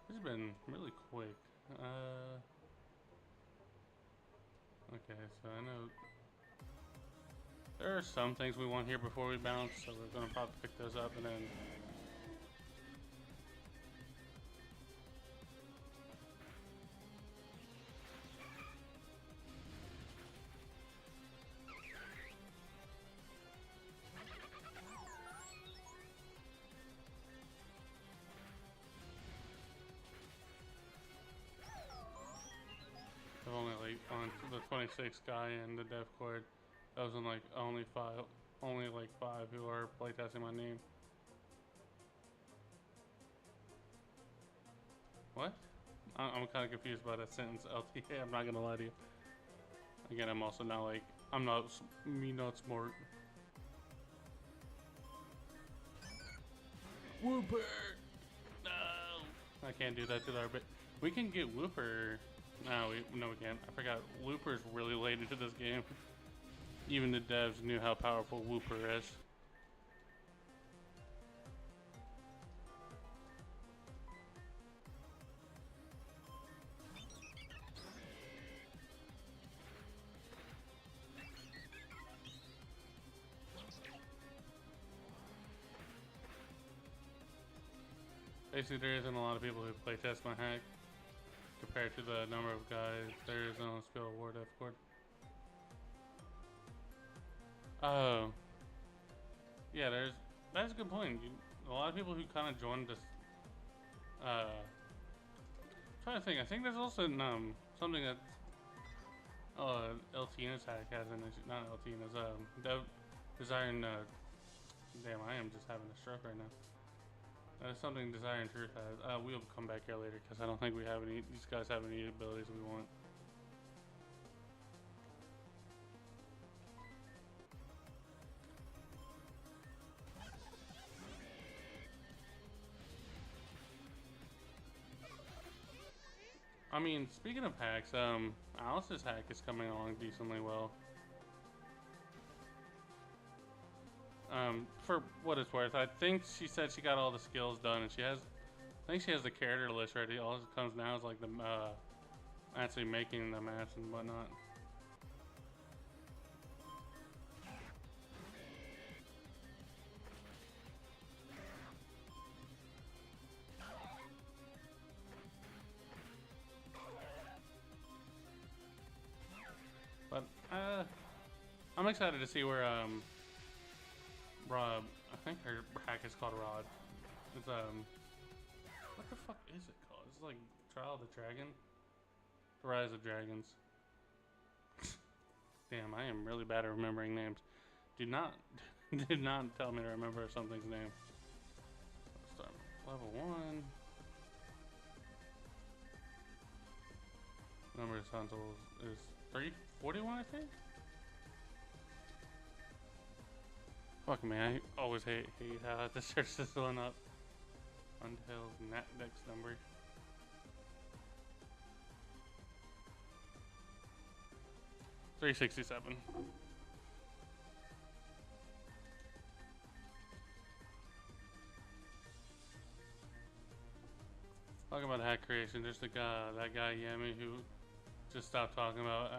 This has been really quick. Okay, so I know there are some things we want here before we bounce, so we're gonna probably pick those up and then. I've only like on the 26 guy and the dev cord. That was in like only like five who are playtesting my name. What? I'm kind of confused by that sentence. LTA. I'm not gonna lie to you. Again, I'm also not like I'm not me not smart. Whooper! No, I can't do that to our bit. We can get Whooper. No, we can't. I forgot. Whooper's really late into this game. Even the devs knew how powerful Whooper is. Basically, there isn't a lot of people who playtest my hack compared to the number of guys there is on Skill Award F Cord. Oh. Yeah, that's a good point. A lot of people who kind of joined this. I'm trying to think. I think there's also something that LTN's hack has in it. Not LTN's. Desiring. Damn, I am just having a stroke right now. That is something Desire and Truth has. We'll come back here later because I don't think we have any. These guys have any abilities we want. I mean, speaking of hacks, Alice's hack is coming along decently well. For what it's worth, I think she said she got all the skills done, and I think she has the character list ready. All that comes now is like the, actually making the maps and whatnot. But, I'm excited to see where, Rob, I think her hack is called Rod. It's, what the fuck is it called? It's like Trial of the Dragon? The Rise of Dragons. Damn, I am really bad at remembering names. Do not tell me to remember something's name. Let's start level 1. Number of sentinels is 341, I think? Fuck me, I always hate how I have to search this one up. Untail's next number. $367. Talking about hack creation, there's that guy Yami who just stopped talking about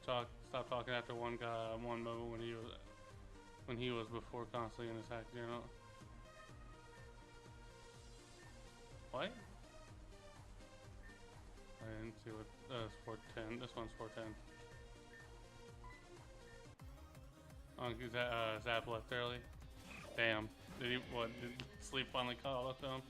stopped talking after one moment when he was before constantly in his hack journal. What? I didn't see what it's 410. This one's 410. Is that Zap left early? Damn. Did sleep finally caught up to him?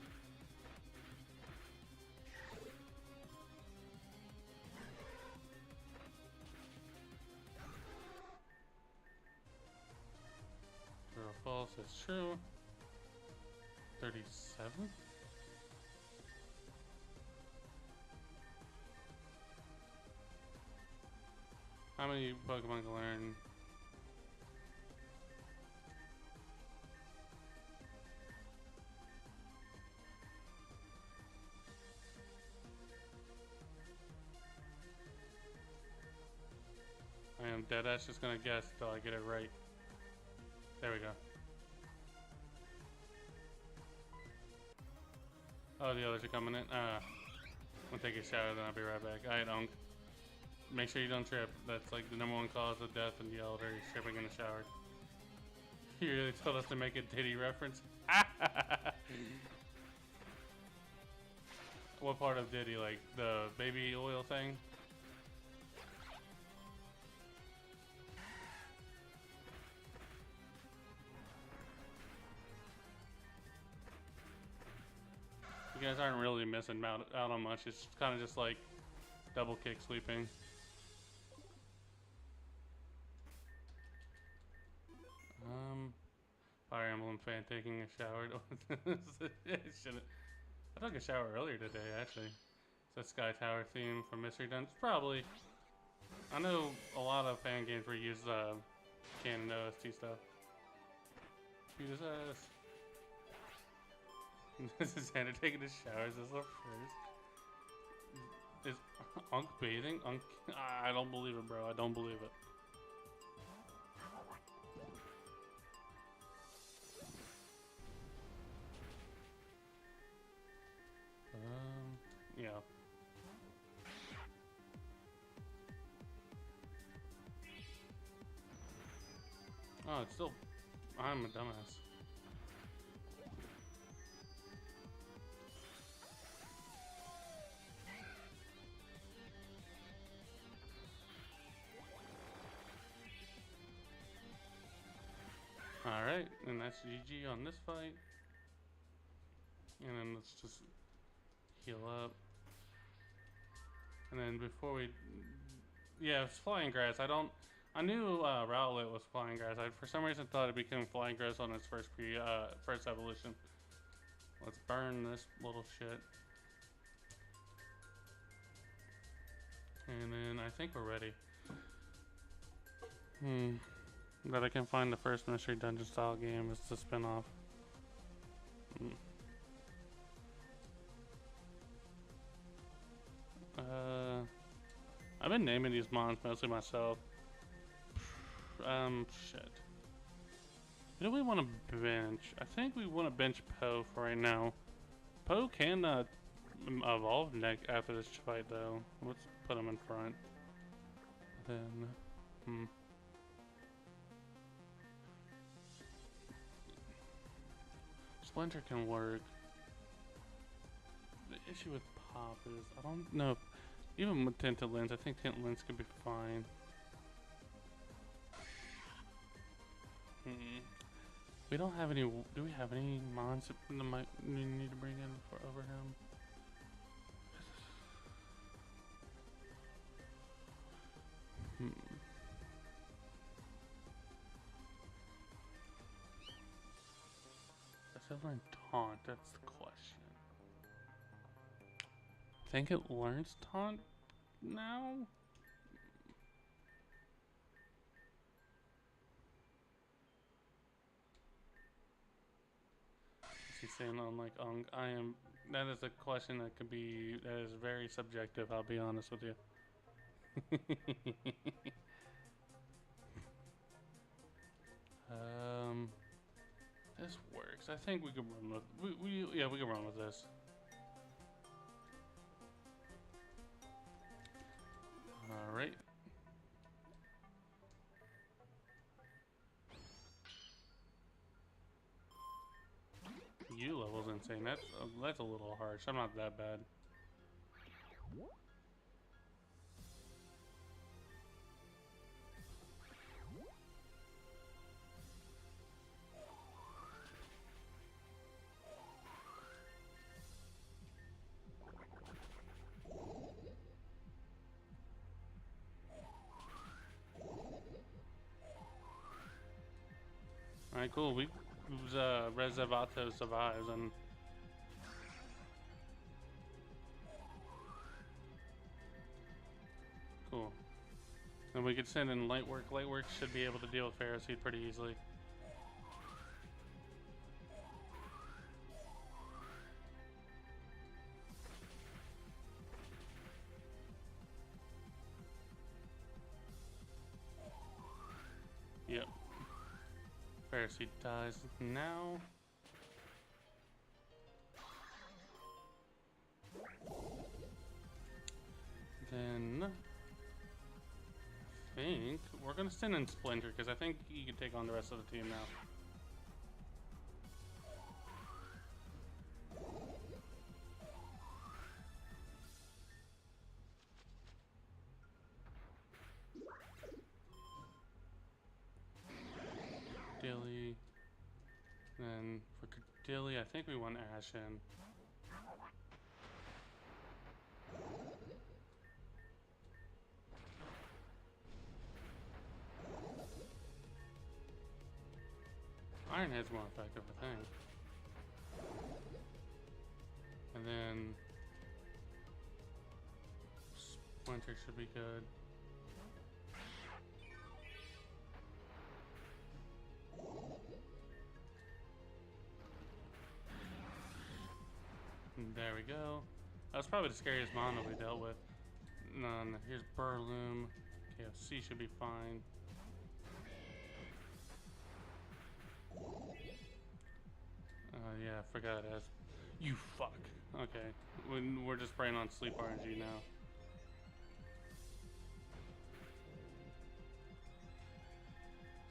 True or false? It's true. 37? How many Pokemon can learn? I am deadass just gonna guess until I get it right. There we go. Oh, the others are coming in. I'm gonna take a shower, then I'll be right back. Alright, Unc. Make sure you don't trip. That's like the #1 cause of death in the elder is tripping in the shower. You really told us to make a Diddy reference? What part of Diddy? Like the baby oil thing? You guys aren't really missing out on much. It's kind of just like double kick sweeping. Fire Emblem fan taking a shower. Shouldn't. I took a shower earlier today, actually. It's a Sky Tower theme from Mystery Dungeons. Probably. I know a lot of fan games where you use canon OST stuff. Jesus. This is Xander taking his showers as the first. Is Unc bathing? Unc? I don't believe it, bro. I don't believe it. Yeah. Oh, it's still. I'm a dumbass. Alright, and that's GG on this fight. And then let's just heal up. And then before we... Yeah, it's Flying Grass. I knew Rowlet was Flying Grass. I for some reason thought it became Flying Grass on its first evolution. Let's burn this little shit. And then I think we're ready. But I can find the first Mystery Dungeon style game. It's the spin-off. I've been naming these mons mostly myself. Shit. Who do we want to bench? I think we want to bench Poe for right now. Poe can evolve after this fight, though. Let's put him in front. Then, Splinter can work. The issue with Pop is I don't know. Even with Tinted Lens, I think Tinted Lens could be fine. We don't have any. Do we have any mons that might need to bring in for over him? Does it learn Taunt? That's the question. Think it learns Taunt now? saying on like I am. That is a question that is very subjective. I'll be honest with you. This works. I think we can run with yeah, we can run with this. All right. U level's insane. That's a little harsh. I'm not that bad. All right, cool. Reservato survives, and cool. And we could send in light work. Light work should be able to deal with Ferroseed pretty easily. Yep. Ferroseed dies now. Then I think we're gonna send in Splinter because I think he can take on the rest of the team now. Dilly. Then for Dilly, I think we want Ashen. Iron Head's more effective, I think. And then Splinter should be good. There we go. That's probably the scariest mono we dealt with. Here's Burloom. KFC should be fine. Yeah, I forgot it has. You fuck. Okay. We're just praying on sleep RNG now.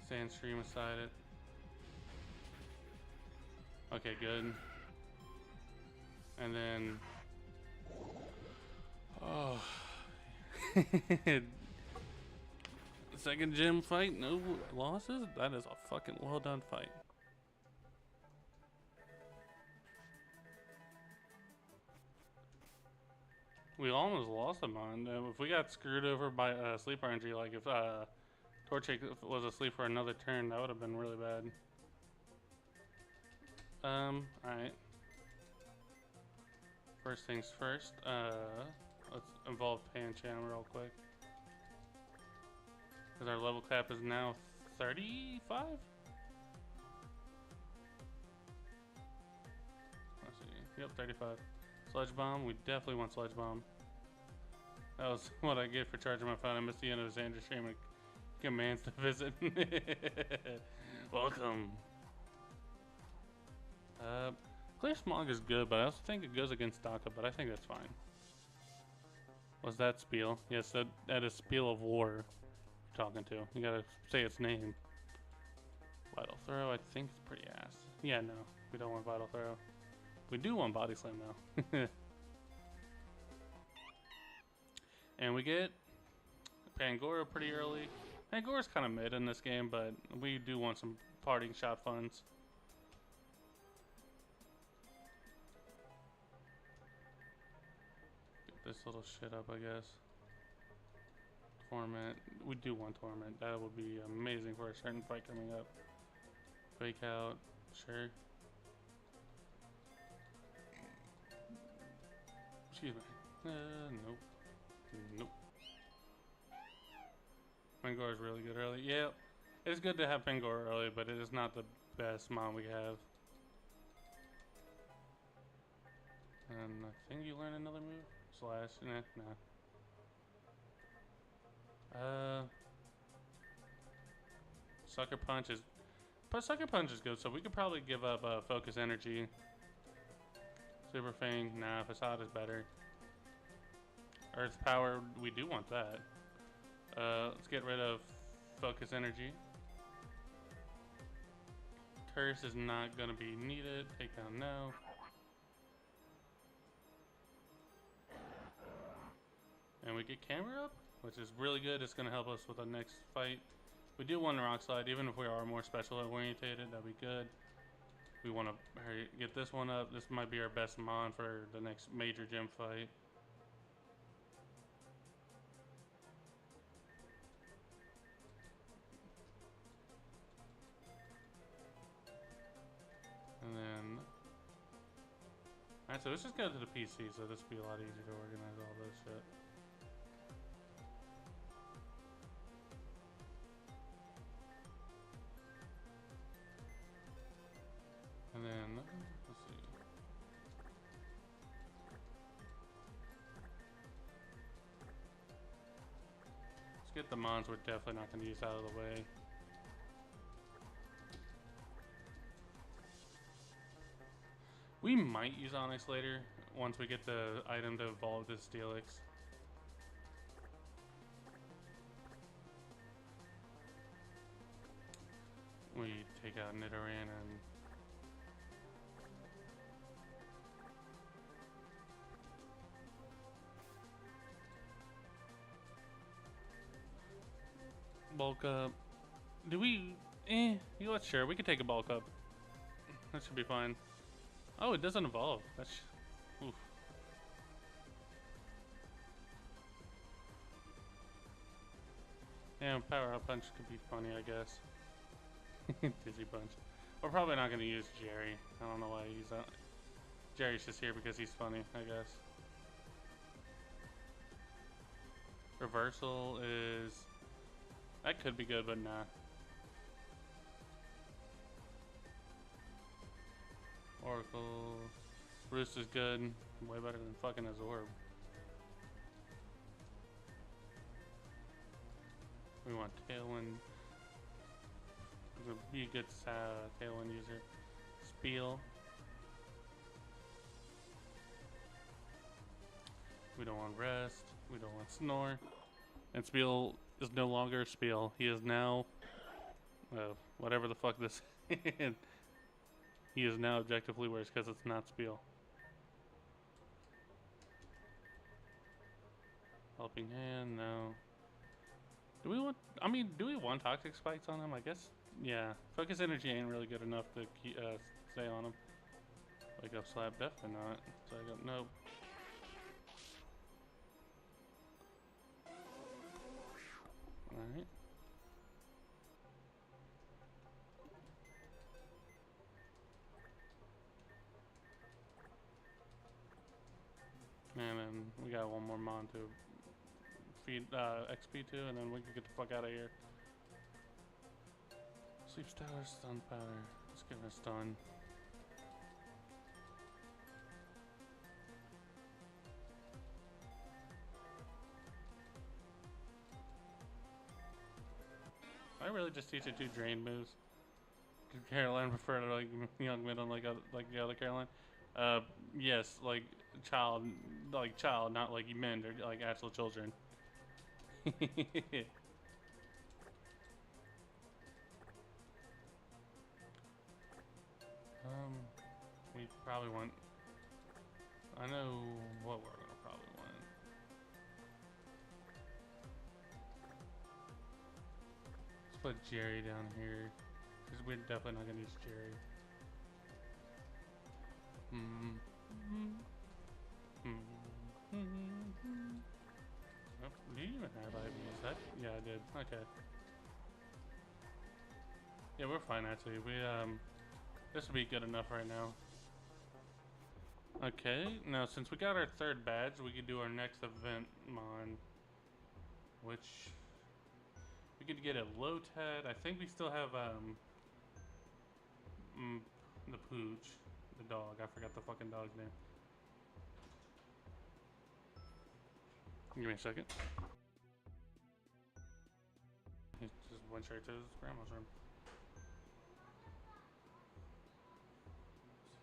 Sandstream aside it. Okay, good. And then. Oh. Second gym fight, no losses? That is a fucking well done fight. We almost lost him on. If we got screwed over by sleep RNG, like if Torchic was asleep for another turn, that would have been really bad. Alright. First things first, let's involve Pancham real quick. Because our level cap is now 35? Let's see. Yep, 35. Sludge Bomb, we definitely want Sludge Bomb. That was what I get for charging my phone. I missed the end of Xander stream and commands to visit. Welcome. Clear Smog is good, but I also think it goes against Daka, but I think that's fine. Was that Spiel? Yes, that is Spiel of War you're talking to. You gotta say its name. Vital Throw, I think it's pretty ass. Yeah, no, we don't want Vital Throw. We do want Body Slam though. And we get Pangoro pretty early. Pangora's kind of mid in this game, but we do want some parting shot funds. Get this little shit up, I guess. Torment. We do want Torment. That would be amazing for a certain fight coming up. Fake out. Sure. Excuse me. Nope. Nope. Pangoro is really good early. Yeah, it's good to have Pangoro early, but it is not the best mon we have. And I think you learn another move. Slash. Nah. Sucker Punch is... But Sucker Punch is good, so we could probably give up Focus Energy. Super Fang, nah, Facade is better. Earth Power, we do want that. Let's get rid of Focus Energy. Curse is not gonna be needed. Take down now. And we get Camera up, which is really good. It's gonna help us with the next fight. We do want Rock Slide, even if we are more special orientated, that'd be good. We want to get this one up. This might be our best mon for the next major gym fight. And then... Alright, so let's just go to the PC, so this will be a lot easier to organize all this shit. And then, let's see. Let's get the mons we're definitely not going to use out of the way. We might use Onyx later, once we get the item to evolve this Steelix. We take out Nidoran and... Bulk up. Do we... you know what, sure, we could take a bulk up. That should be fine. Oh, it doesn't evolve. That's... Oof. Yeah, Power Up Punch could be funny, I guess. Dizzy Punch. We're probably not going to use Jerry. I don't know why he's out. Jerry's just here because he's funny, I guess. Reversal is... That could be good, but nah. Oracle. Roost is good. Way better than fucking Azorb. We want Tailwind. Be a good Tailwind user. Spiel. We don't want Rest. We don't want Snore. And Spiel is no longer Spiel. He is now... whatever the fuck this is. He is now objectively worse because it's not Spiel. Helping Hand, no. Do we want... I mean, do we want Toxic Spikes on him? I guess, yeah. Focus Energy ain't really good enough to stay on him. Wake Up Slap, definitely not. So I got nope. Alright. And then we got one more mon to feed XP to, and then we can get the fuck out of here. Sleep Tower, Stun Powder. Let's get this done. I really just teach it 2 drain moves. Did Caroline prefer to like young mid on like the other Caroline? Yes, like child, not like men or like actual children. We probably want. I know what we're gonna probably want. Let's put Jerry down here, because we're definitely not gonna use Jerry. Oh, do you even have IVs? That, yeah, I did. Okay. Yeah, we're fine actually. We this will be good enough right now. Okay, now since we got our 3rd badge, we can do our next event mon, which we could get a Lotad. I think we still have the Pooch, the dog. I forgot the fucking dog's name. Give me a second. He just went straight to his grandma's room.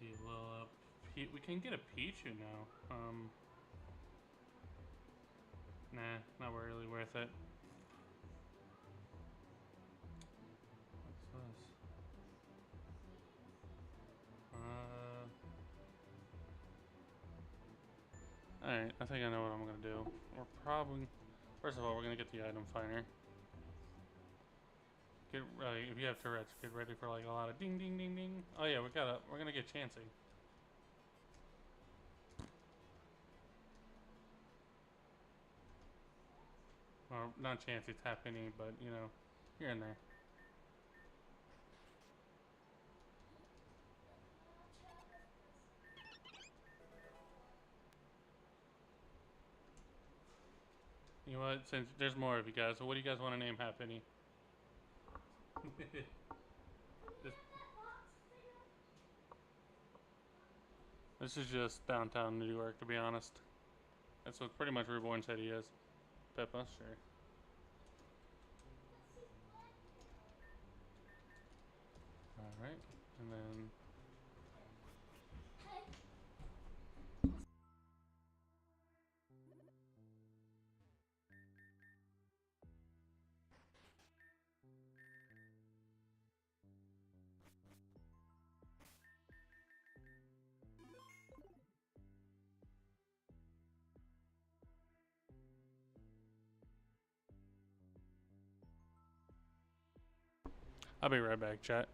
See, well, we can get a Pichu now. Nah, not really worth it. What's this? Alright, I think I know what I'm gonna do. We're probably... First of all, we're gonna get the item finder. Get ready, if you have Tourette's, get ready for like a lot of ding ding ding ding. Oh yeah, we're gonna get Chansey. Or not Chansey, Tappany, but you know, here and there. You know what, since there's more of you guys, so what do you guys want to name Happiny? This is just downtown New York, to be honest. That's what pretty much Reborn said he is. Peppa, sure. Alright, and then... I'll be right back, chat.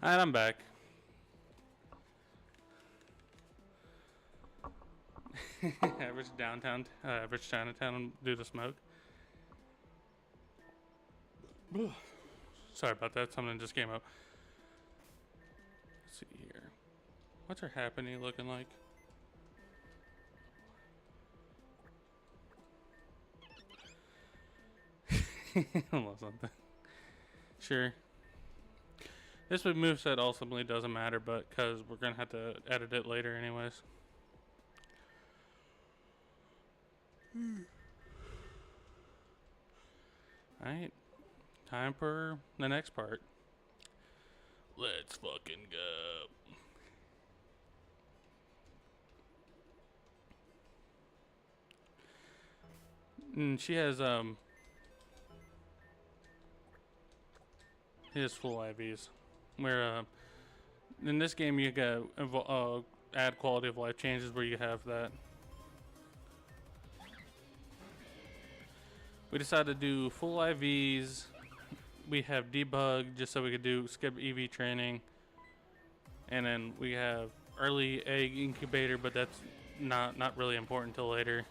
Alright, I'm back. Average Chinatown due to smoke. Sorry about that, something just came up. Let's see here. What's her happening looking like? I love something. Sure. This moveset ultimately doesn't matter, but because we're going to have to edit it later anyways. Alright, time for the next part. Let's fucking go. And she has full IVs. Where in this game you get add quality of life changes where you have that. We decided to do full IVs. We have debug just so we could do skip EV training. And then we have early egg incubator, but that's not really important until later.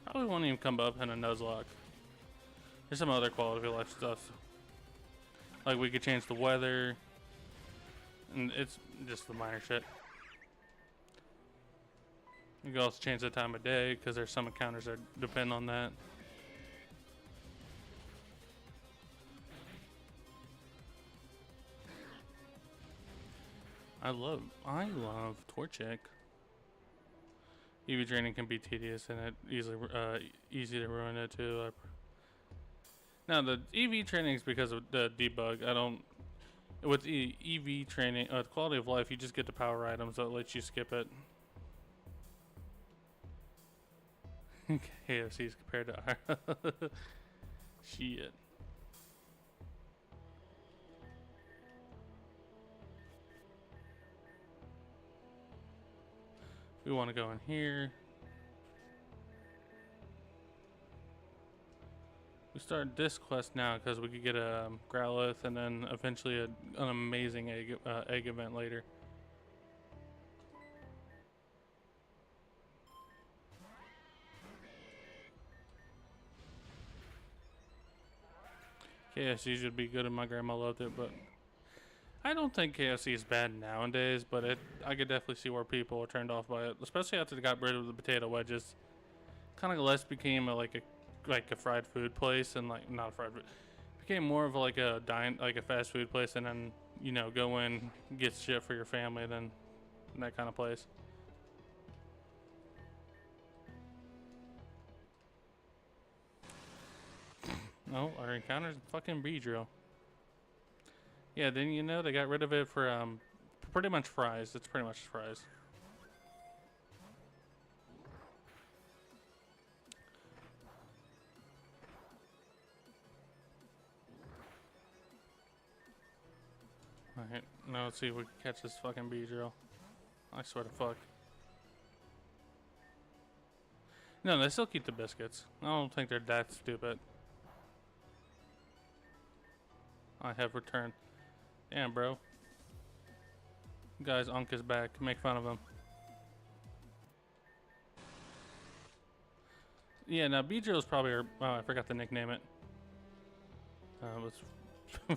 Probably won't even come up in a Nuzlocke. There's some other quality of life stuff. Like we could change the weather. And it's just the minor shit. You can also change the time of day because there's some encounters that depend on that. I love Torchic. EV training can be tedious and it easy to ruin it too. Now the EV training is because of the debug. I don't. With EV training, quality of life, you just get the power items that let you skip it. KFC's compared to our shit. We want to go in here. We start this quest now because we could get a Growlithe and then eventually an amazing egg event later. KFC should be good and my grandma loved it, but I don't think KFC is bad nowadays, but I could definitely see where people are turned off by it, especially after they got rid of the potato wedges. Kind of less became like a fried food place and like not a fried food. Became more of like a fast food place and then, you know, go in, get shit for your family than that kind of place. No, our encounter's fucking Beedrill. Yeah, then you know they got rid of it for pretty much fries. It's pretty much fries. Alright, now let's see if we can catch this fucking Beedrill. I swear to fuck. No, they still keep the biscuits. I don't think they're that stupid. I have returned. Damn, bro. Guys, Unk is back. Make fun of him. Yeah, now Beedrill's probably our... Oh, I forgot to nickname it.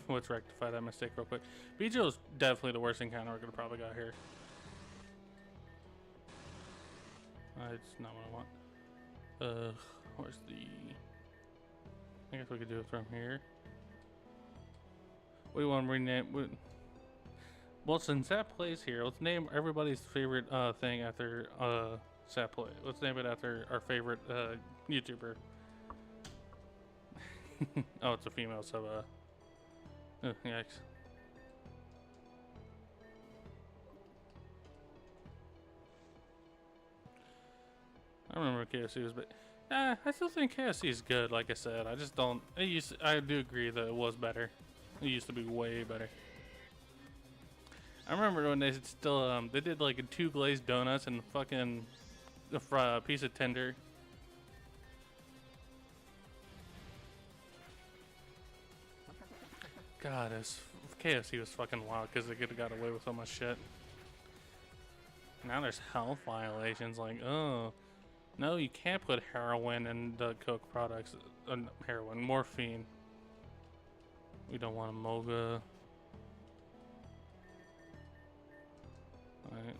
Let's rectify that mistake real quick. Beedrill's definitely the worst encounter we're gonna probably got here. It's not what I want. Where's the... I guess we could do it from here. We want to rename... Well, since Sap plays here, let's name everybody's favorite thing after Sap play. Let's name it after our favorite YouTuber. Oh, it's a female, so yikes. I remember KFC was, but I still think KFC is good. Like I said, I just don't. I do agree that it was better. It used to be way better. I remember when they still they did like 2 glazed donuts and fucking a piece of tender. God, KFC was fucking wild because they could have got away with so much shit. Now there's health violations. Like, oh, no, you can't put heroin in the Coke products. Morphine. We don't want a Moga. Alright,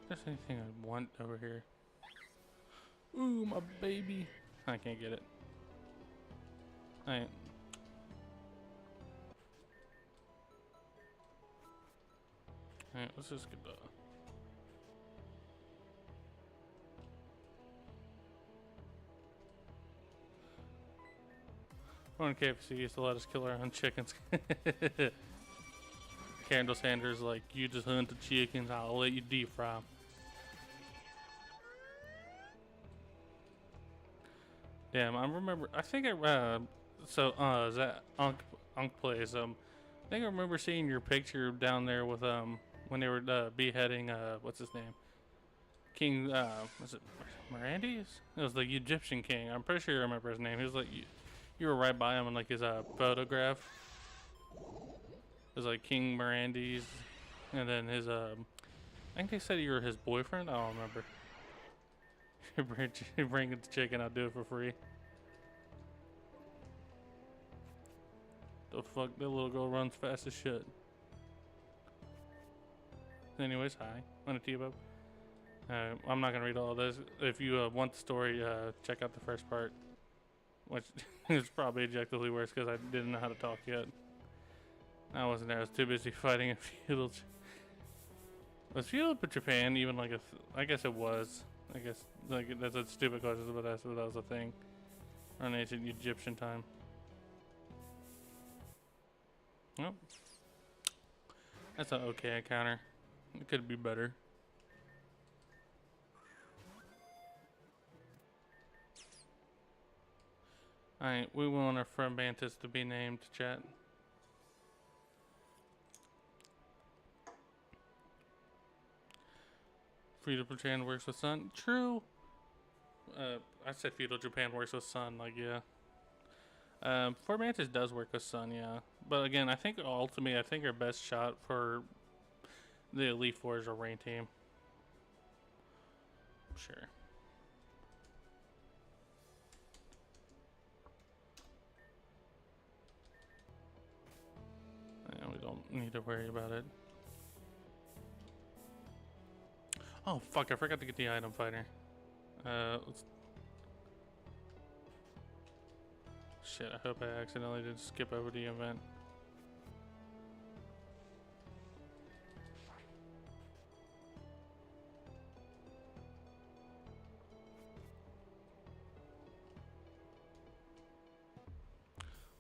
if there's anything I want over here. Ooh, my baby. I can't get it. Alright. Alright, let's just get the... When KFC used to let us kill our own chickens. Candle Sanders like, you just hunt the chickens, I'll let you deep fry 'em. Damn, I remember. I think is that Unc plays? I think I remember seeing your picture down there with when they were beheading what's his name? King was it Mirandes? It was the Egyptian king. I'm pretty sure you remember his name. He was like you were right by him in like his photograph. It was like King Mirandes, and then his I think they said you were his boyfriend. I don't remember. You bring the chicken, I'll do it for free. The fuck, that little girl runs fast as shit. Anyways, hi. On a T-Bob. I'm not gonna read all this. If you want the story, check out the first part. Which is probably objectively worse because I didn't know how to talk yet. I wasn't there, I was too busy fighting a feudal. Was feudal for Japan even like I guess it was. I guess like that's a stupid question, but that was a thing. Around ancient Egyptian time. Well, that's an okay encounter. It could be better. Alright, we want our friend Mantis to be named, chat. Feudal Japan works with sun. True. I said feudal Japan works with sun. Like yeah. Fort Mantis does work with sun. Yeah. But again, I think ultimately, I think our best shot for the Elite Four is a rain team. Sure. Yeah, we don't need to worry about it. Oh fuck! I forgot to get the item fighter. Let's... Shit! I hope I accidentally didn't skip over the event.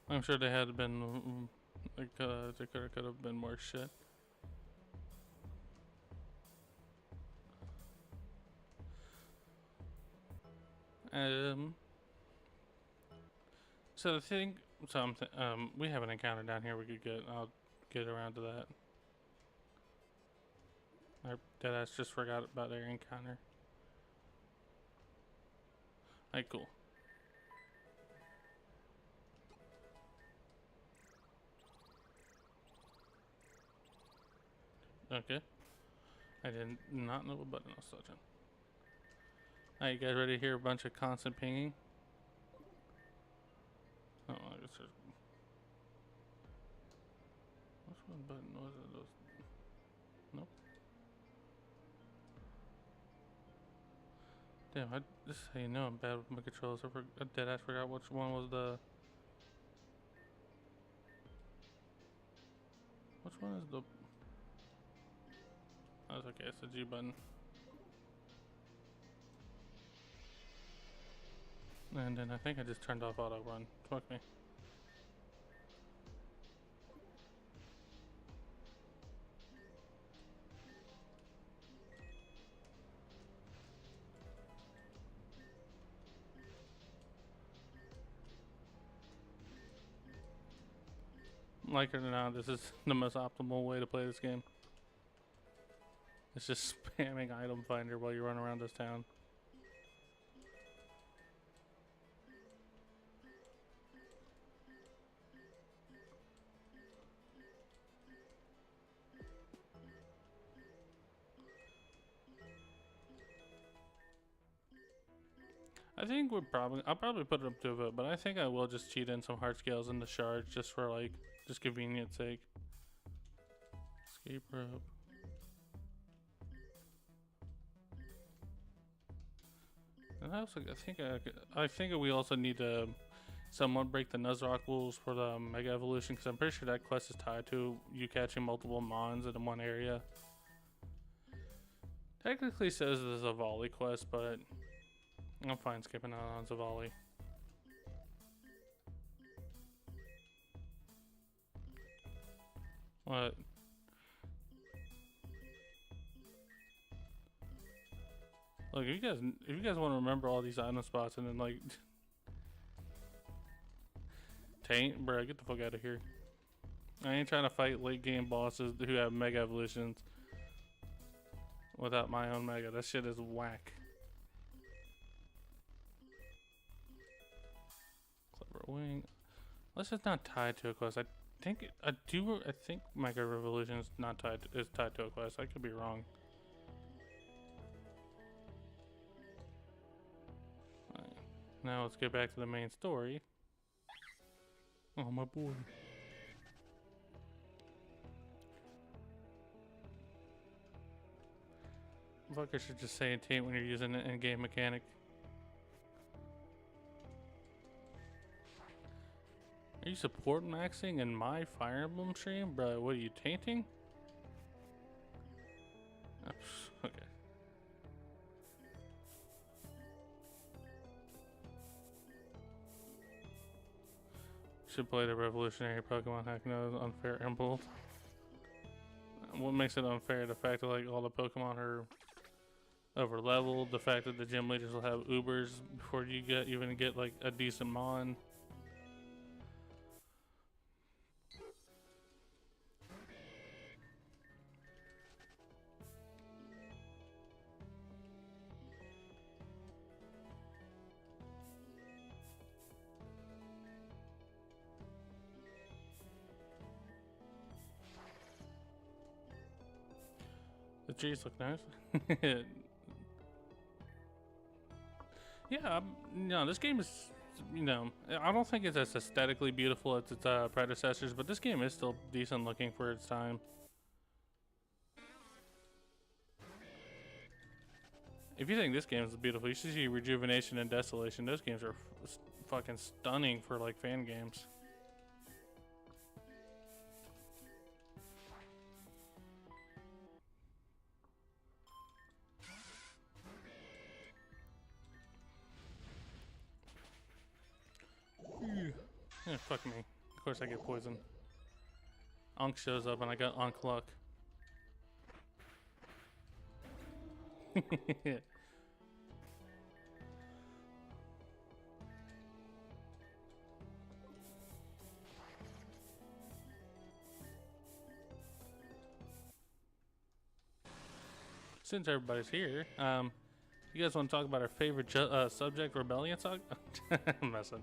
I'm sure they had been. There could have been more shit. So the thing, we have an encounter down here we could get. I'll get around to that. I deadass just forgot about their encounter. Alright, cool. Okay. I did not know what button I was touching. Alright, you guys ready to hear a bunch of constant pinging? Oh, I guess there's... Which one button was it? Those... Nope. Damn, this is how you know I'm bad with my controls. I deadass forgot which one was the... Which one is the... Oh, it's okay, it's the G button. And then I think I just turned off auto run. Fuck me. Like it or not, this is the most optimal way to play this game. It's just spamming item finder while you run around this town. I think I'll probably put it up to a vote, but I think I will just cheat in some heart scales in the shards just for like, just convenience sake. Escape rope. And I think we also need to somewhat break the Nuzlocke rules for the Mega Evolution, because I'm pretty sure that quest is tied to you catching multiple mons in one area. Technically says this is a volley quest, but I'm fine skipping out on Zavali. What? Look, if you guys want to remember all these item spots and then like taint, bro, get the fuck out of here. I ain't trying to fight late game bosses who have mega evolutions without my own mega. That shit is whack. Clever wing. Unless it's not tied to a quest. I think Mega Revolution is not tied to a quest. I could be wrong. Right. Now let's get back to the main story. Oh my boy. Fucker should just say taint when you're using an in-game mechanic. Are you support maxing in my Fire Emblem stream? Bro, what are you, tainting? Oh, okay. Should play the revolutionary Pokemon hack nose unfair Emerald. What makes it unfair? The fact that like all the Pokemon are over leveled, the fact that the gym leaders will have Ubers before you even get like a decent mon. The trees look nice. Yeah, no, this game is, you know, I don't think it's as aesthetically beautiful as its predecessors, but this game is still decent looking for its time. If you think this game is beautiful, you should see Rejuvenation and Desolation. Those games are fucking stunning for like fan games. Yeah, fuck me. Of course I get poisoned. Ankh shows up and I got Ankh luck. Since everybody's here, you guys want to talk about our favorite subject, Rebellion Saga? I'm messing.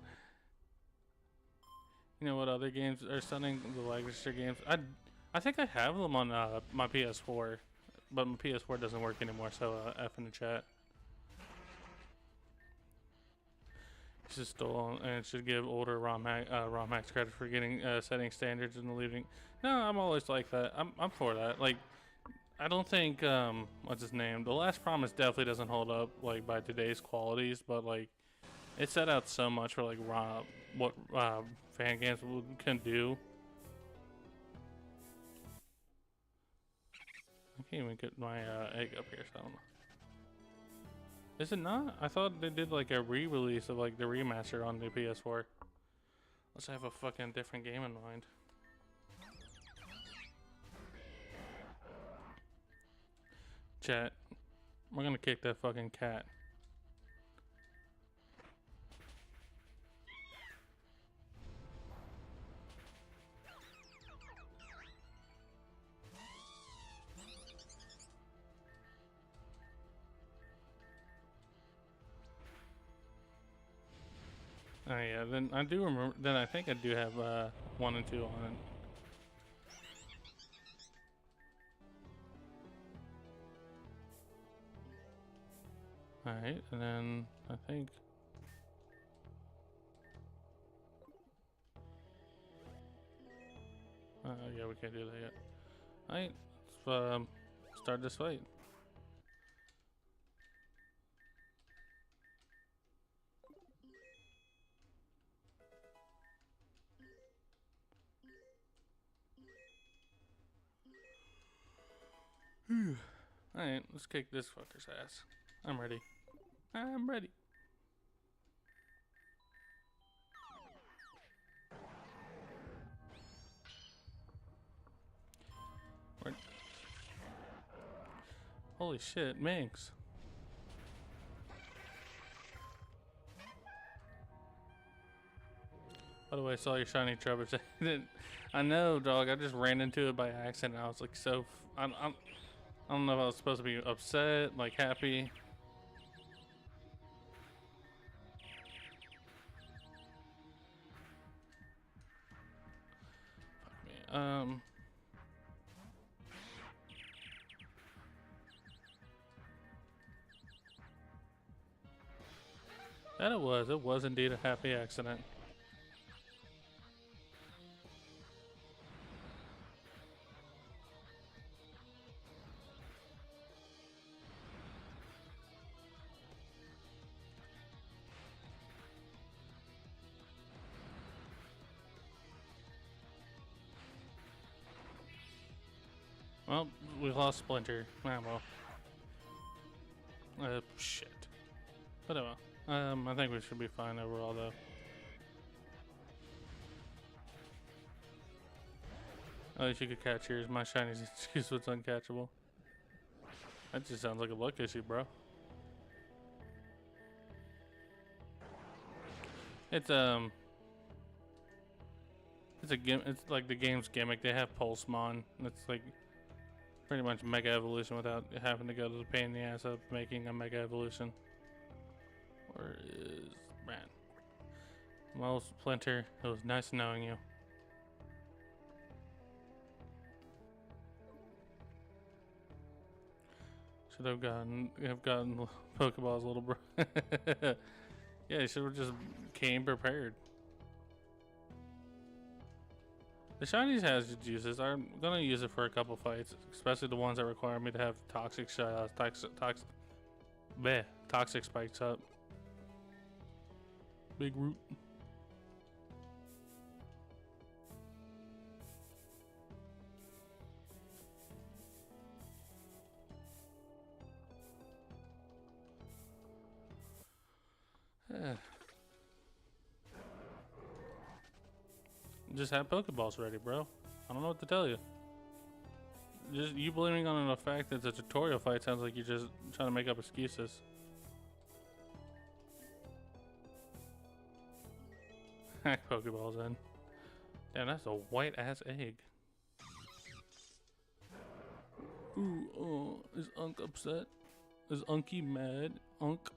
You know what other games are stunning? The Lancaster games. I think I have them on my PS4, but my PS4 doesn't work anymore. So F in the chat. It's just stolen, and it should give older ROM hacks credit for getting setting standards and leaving. No, I'm always like that. I'm for that. Like, I don't think what's his name? The Last Promise definitely doesn't hold up like by today's qualities, but like it set out so much for like what fan games can do. I can't even get my egg up here, so I don't know. Is it not? I thought they did like a re-release of like the remaster on the PS4. Let's have a fucking different game in mind. Chat, we're gonna kick that fucking cat. Oh yeah, then I do remember. Then I think I do have 1 and 2 on it. All right, and then I think. Yeah, we can't do that yet. All right, let's start this fight. Alright, let's kick this fucker's ass. I'm ready. I'm ready. Holy shit, Minx. By the way, I saw your shiny trebuchet. I know, dog. I just ran into it by accident. I was like, I don't know if I was supposed to be upset, like happy. Fuck me. That it was. It was indeed a happy accident. Well, we lost Splinter. Ah, well. Shit. Whatever. I think we should be fine overall, though. At least you could catch yours. My shiny's excuse what's uncatchable. That just sounds like a luck issue, bro. It's it's like the game's gimmick. They have Pulsemon. It's like pretty much Mega Evolution without having to go to the pain in the ass of making a Mega Evolution. Where is man? Well, Splinter, it was nice knowing you. Should have gotten Pokeballs, little bro. Yeah, you should have just came prepared. The shinies has uses. I'm gonna use it for a couple fights, especially the ones that require me to have toxic spikes up. Big root. Just have Pokeballs ready, bro. I don't know what to tell you. Just you blaming on the fact that it's a tutorial fight sounds like you're just trying to make up excuses. Hack Pokeballs in. Damn, that's a white ass egg. Ooh, is Unk upset? Is Unky mad? Unk.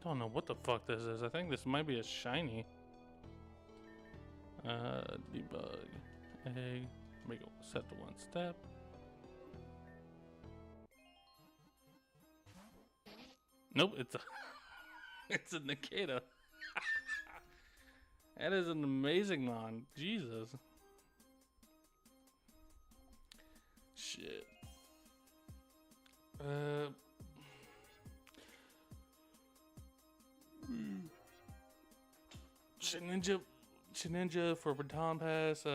Don't know what the fuck this is. I think this might be a shiny. Debug. Egg. Make it set to one step. Nope, it's a it's a Nikita. That is an amazing mon. Jesus. Shit. Ninja for Baton Pass.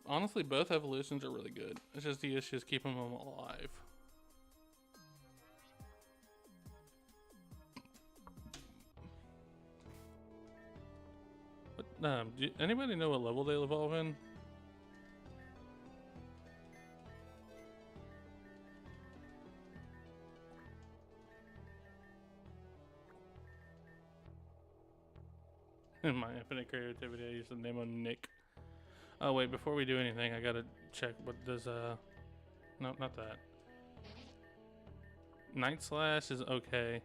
Honestly, both evolutions are really good. It's just the issue is keeping them alive. But do anybody know what level they evolve in? In my infinite creativity, I use the name of Nick. Oh wait, before we do anything, I gotta check what does no, not that. Night Slash is okay.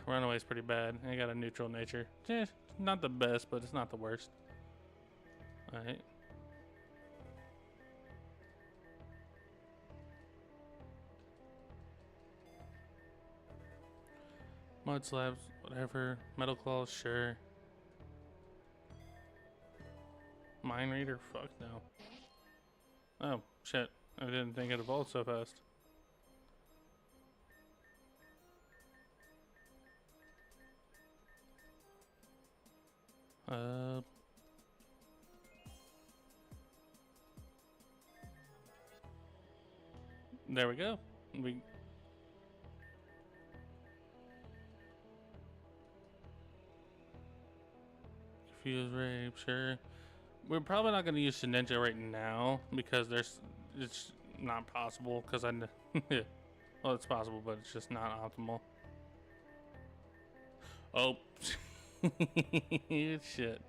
Runaway's pretty bad. I got a neutral nature. Not the best, but it's not the worst. Alright. Mud Slabs, whatever. Metal Claws, sure. Mind Reader? Fuck no. Oh, shit. I didn't think it evolved so fast. There we go. Fuse rape, sure. We're probably not going to use Ninja right now because it's not possible because yeah. Well, it's possible, but it's just not optimal. Oh, shit.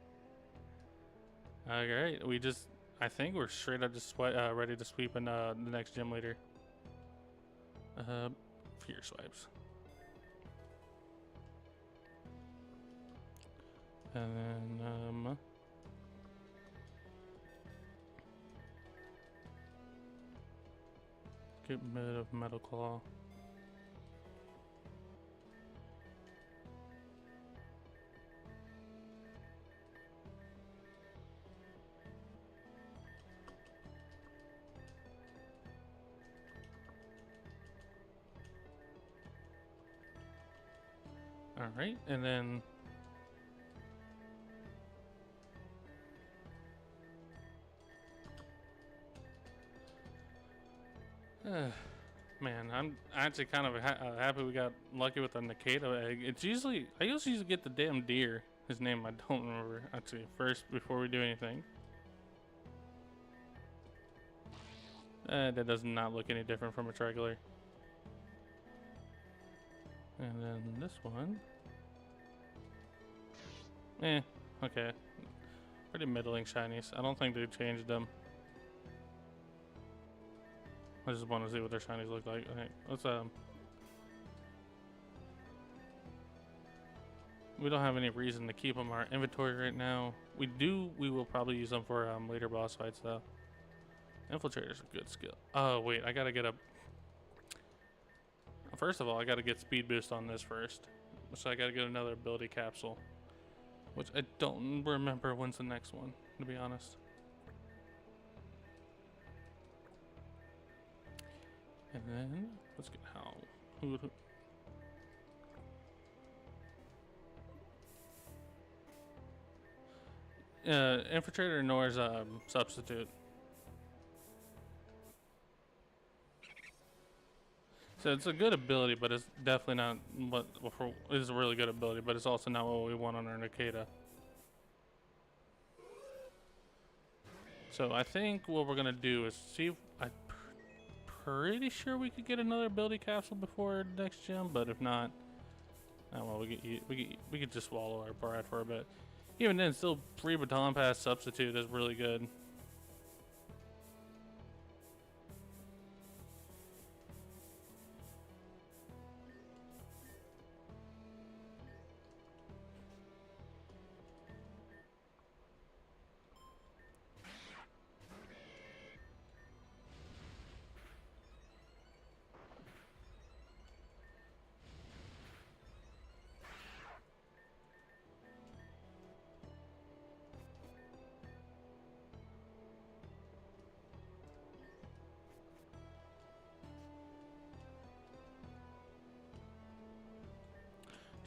Alright, I think we're straight up just ready to sweep in the next gym leader. Fear swipes. And then, get rid of Metal Claw. Alright, and then man, I'm actually kind of happy we got lucky with the Nikaido egg. I usually get the damn deer. His name I don't remember actually first before we do anything. That does not look any different from its regular. And then this one. Okay. Pretty middling shinies. I don't think they changed them. I just want to see what their shinies look like. Okay, let's we don't have any reason to keep them in our inventory right now. We will probably use them for later boss fights though. Infiltrator's a good skill. Oh wait, I gotta get a. First of all, I gotta get speed boost on this first. So I gotta get another ability capsule. Which I don't remember when's the next one, to be honest. And then, let's get how. Infiltrator Nor's substitute. So it's a good ability, but it's definitely not what is a really good ability, but it's also not what we want on our Nikaido. So I think what we're gonna do is see if I'm pretty sure we could get another ability capsule before next gym, but if not, well, we could just swallow our pride for a bit. Even then, still free baton pass substitute is really good.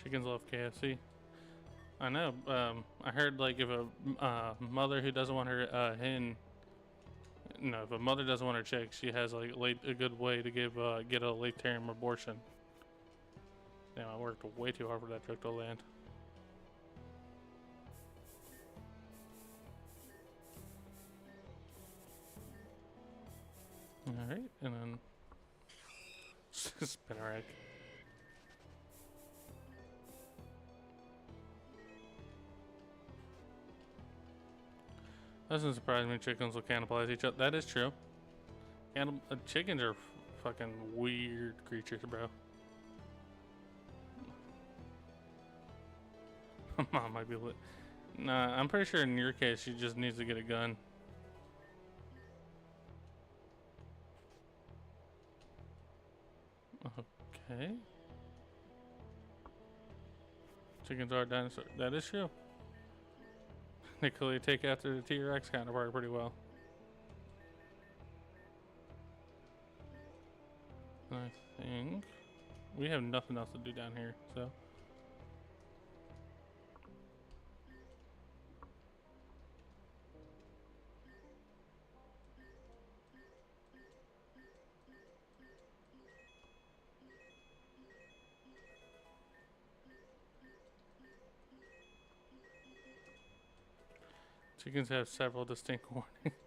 Chickens love KFC. I know. I heard like if a mother who doesn't want her hen, no, if a mother doesn't want her chick, she has like a good way to get a late term abortion. Damn, I worked way too hard for that joke to land. All right, and then Spinnerack. Doesn't surprise me. Chickens will cannibalize each other. That is true. Chickens are fucking weird creatures, bro. Mom might be lit. Nah, I'm pretty sure in your case, she just needs to get a gun. Okay. Chickens are dinosaurs. That is true. They clearly take after the T-Rex counterpart pretty well. I think we have nothing else to do down here, so. Chickens have several distinct warnings.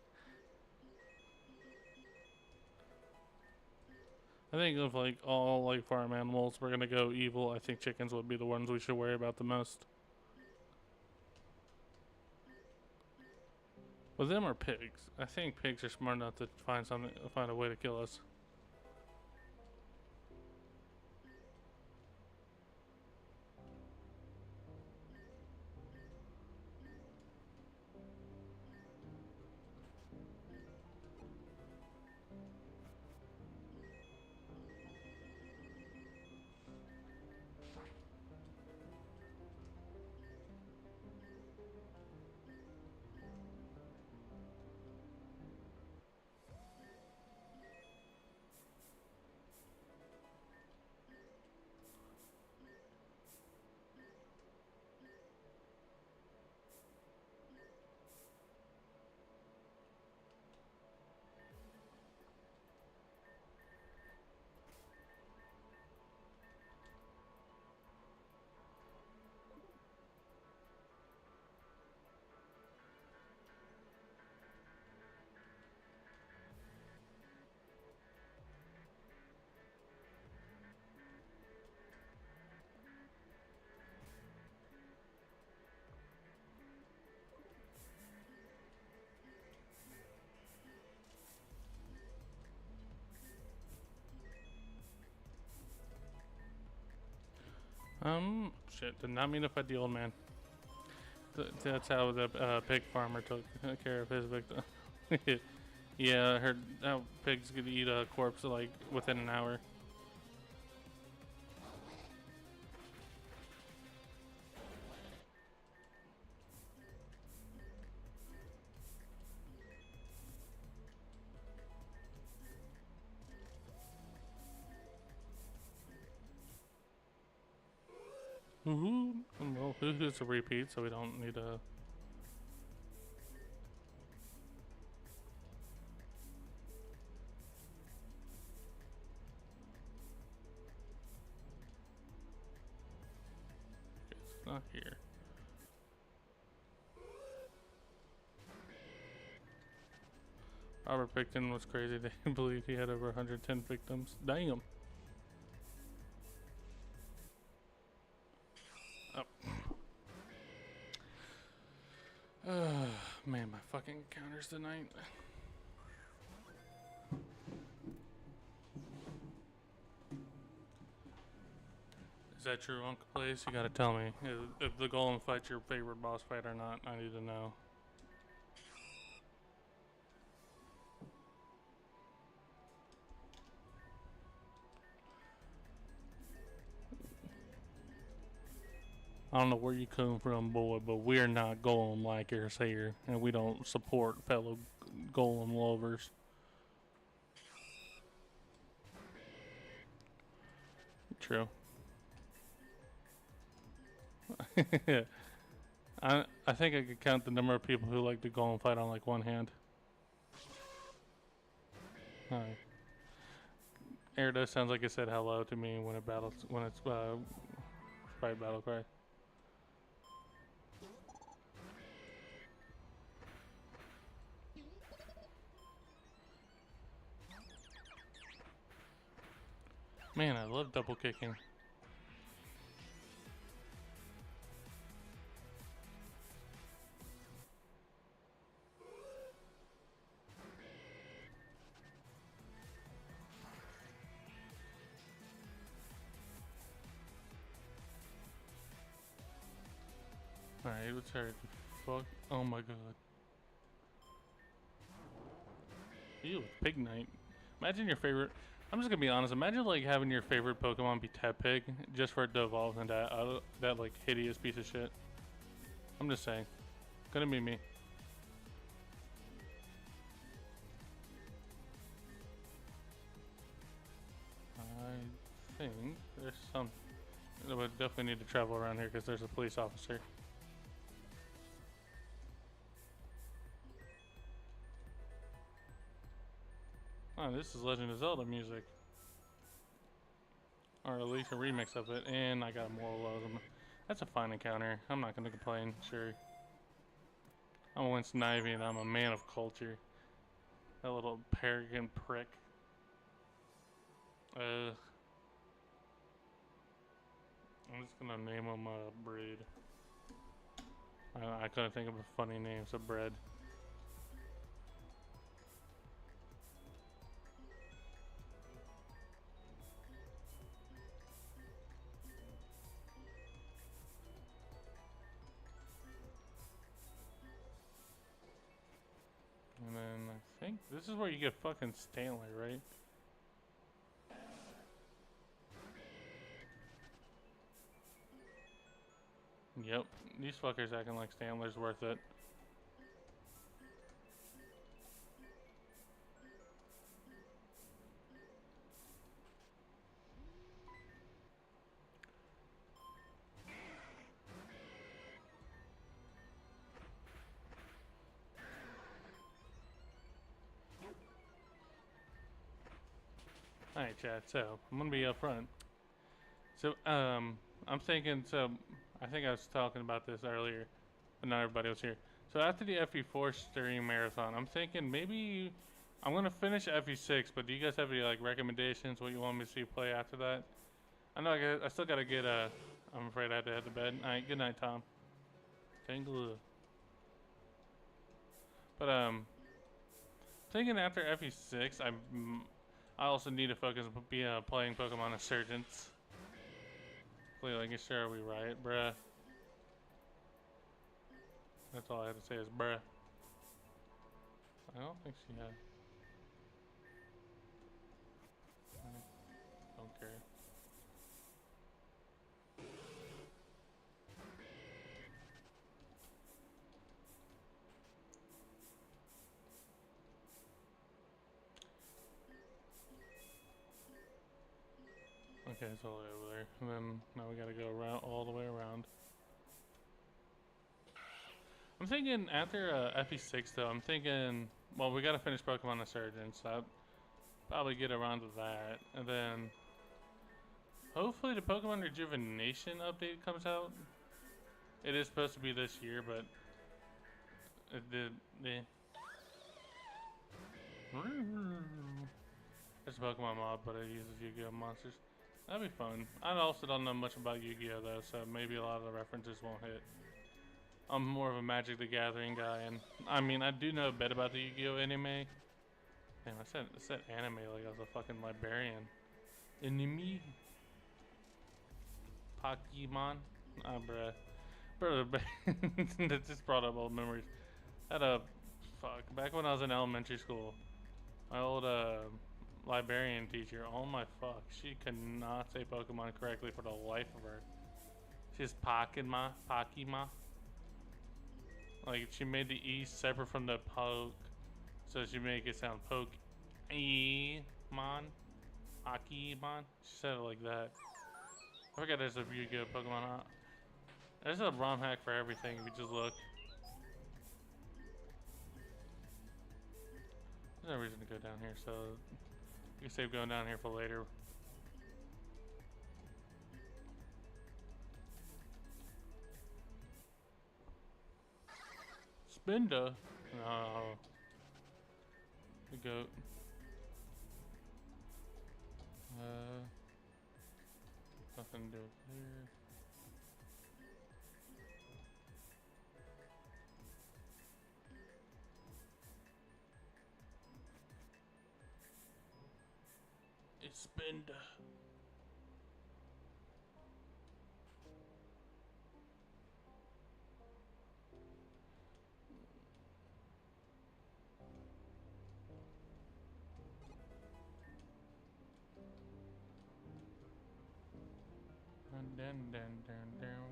I think of like all like farm animals, we're gonna go evil. I think chickens would be the ones we should worry about the most. Well, them or pigs. I think pigs are smart enough to find a way to kill us. Shit, did not mean to fight the old man. That's how the pig farmer took care of his victim. Yeah, I heard how pigs could eat a corpse like within an hour. Well, who's a repeat, so we don't need a. It's not here. Robert Picton was crazy. They believed he had over 110 victims. Damn. Oh. Man, my fucking encounters tonight. Is that true, Uncle Place? You gotta tell me. If the golem fight's your favorite boss fight or not, I need to know. I don't know where you come from, boy, but we're not golem likers here, and we don't support fellow golem lovers. True. I think I could count the number of people who like to golem fight on like one hand. Alright. Erdo sounds like it said hello to me when it's fight battle cry. Man, I love double kicking. Alright, let's hurt. Fuck. Oh my god. Ew, Pig Knight. Imagine your favorite. I'm just gonna be honest. Imagine like having your favorite Pokemon be Tepig just for it to evolve into that like hideous piece of shit. I'm just saying. Gonna be me. I think there's some. I would definitely need to travel around here because there's a police officer. Oh, this is Legend of Zelda music. Or at least a remix of it, and I got a moral load. That's a fine encounter. I'm not gonna complain, sure. I'm once Nivey and I'm a man of culture. That little pagan prick. I'm just gonna name him Breed. I couldn't think of a funny name, so Bread. And then I think this is where you get fucking Stanley, right? Yep, these fuckers acting like Stanley's worth it. Alright, chat, so I'm gonna be up front. So, I'm thinking, so I think I was talking about this earlier, but not everybody was here. So after the FE4 stream marathon, I'm thinking maybe I'm gonna finish FE6, but do you guys have any like recommendations? What you want me to see play after that? I know I still gotta get I'm afraid I have to head to bed. Alright, good night, Tom. Tangle. But thinking after FE6, I also need to focus on playing Pokemon Insurgents. Clearly, like, sure, are we right, bruh? That's all I have to say is bruh. I don't think she had. I don't care. Okay, it's all the way over there. And then now we gotta go around all the way around. I'm thinking after FE6 though, I'm thinking, well, we gotta finish Pokemon Insurgents, so I'll probably get around to that. And then hopefully the Pokemon Rejuvenation update comes out. It is supposed to be this year, but it did. It's a Pokemon mod, but it uses Yu-Gi-Oh monsters. That'd be fun. I also don't know much about Yu-Gi-Oh though, so maybe a lot of the references won't hit. I'm more of a Magic the Gathering guy, and I mean, I do know a bit about the Yu-Gi-Oh anime. Damn, I said anime like I was a fucking librarian. Anime? Pokemon? Ah, bruh. Brother, that just brought up old memories. Had a, fuck, back when I was in elementary school, my old, librarian teacher, oh my fuck, she could not say Pokemon correctly for the life of her. She's Pokemon. Like, she made the E separate from the poke, so she made it sound poke. E-mon? Pokemon? She said it like that. I forgot there's a Yu-Gi-Oh Pokemon. There's a ROM hack for everything if you just look. There's no reason to go down here, so you can save going down here for later. Spinda? No. The goat. Nothing to do here. It's Spinda. Down.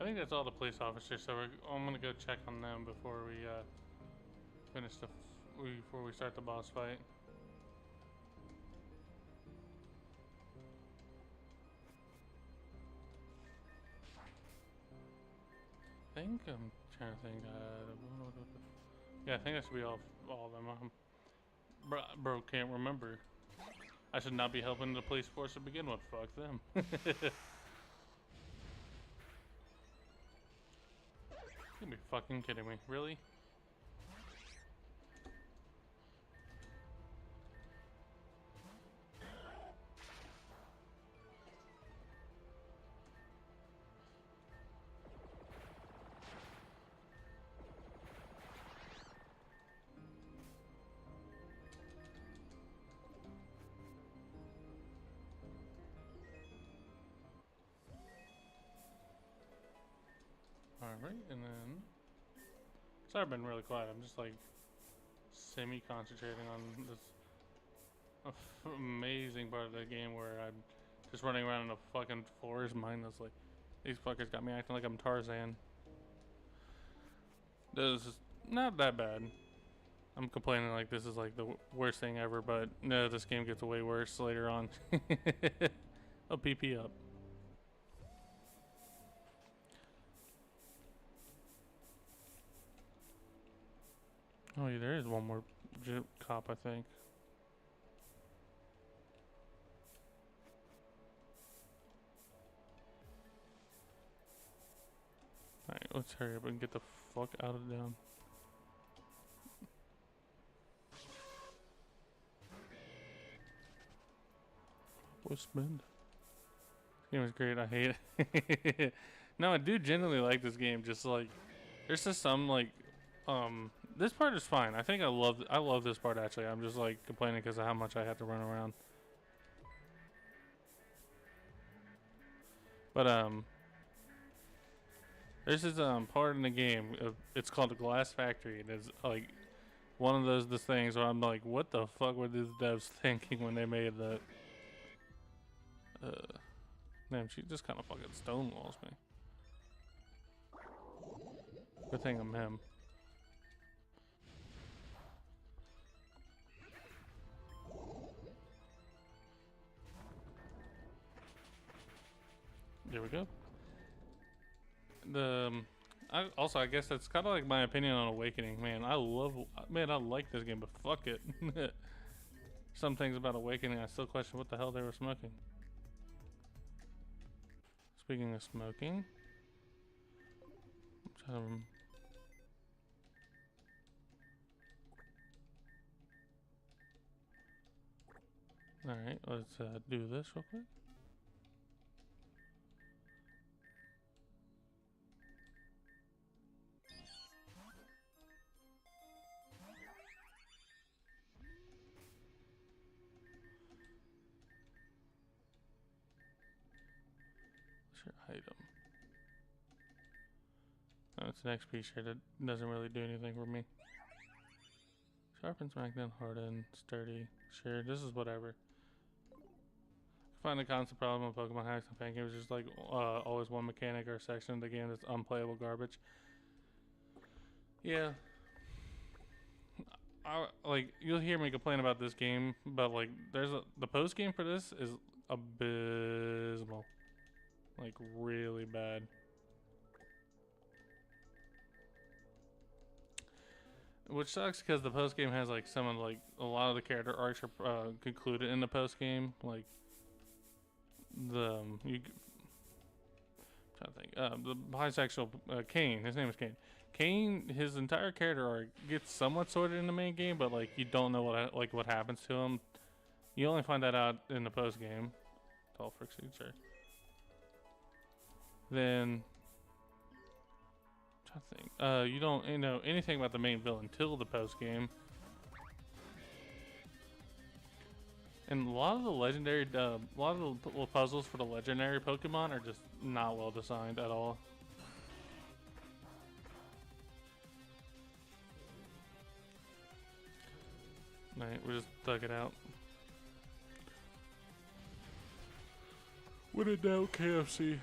I think that's all the police officers, so I'm gonna go check on them before we finish before we start the boss fight. I think I'm trying to think. Yeah, I think that should be all of them. Bro can't remember. I should not be helping the police force to begin with. Fuck them. You be fucking kidding me. Really? Alright, and then... Sorry I've been really quiet. I'm just like semi-concentrating on this amazing part of the game where I'm just running around in a fucking forest mindlessly. These fuckers got me acting like I'm Tarzan. This is not that bad. I'm complaining like this is like the worst thing ever, but no, this game gets way worse later on. I'll PP up. Oh, yeah, there is one more cop, I think. Alright, let's hurry up and get the fuck out of town. What's spend? This game is great, I hate it. No, I do genuinely like this game, just like there's just some like this part is fine. I think I love this part actually. I'm just like complaining because of how much I have to run around. But there's this part in the game. It's called the Glass Factory, and it's like one of those things where I'm like, what the fuck were these devs thinking when they made that? Damn, she just kind of fucking stonewalls me. Good thing I'm him. There we go. I guess that's kind of like my opinion on Awakening. Man, I like this game, but fuck it. Some things about Awakening, I still question what the hell they were smoking. Speaking of smoking, alright, let's do this real quick. What's your item? Oh, it's an XP share that doesn't really do anything for me. Sharpen, smackdown, harden, sturdy, sure, this is whatever. Find the constant problem of Pokemon hacks and fan games is just like always one mechanic or section of the game that's unplayable garbage. Yeah. Like you'll hear me complain about this game, but like the post game for this is abysmal. Like really bad. Which sucks because the post game has like some of like a lot of the character arcs are concluded in the post game. Like I'm trying to think. The bisexual Kane. His name is Kane. Kane, his entire character arc gets somewhat sorted in the main game, but like you don't know what happens to him. You only find that out in the post game. Tall frick signature. Then I'm trying to think. You don't know anything about the main villain until the post game. And a lot of the legendary, a lot of the little puzzles for the legendary Pokemon are just not well designed at all. Right, we just dug it out. What a doubt, KFC.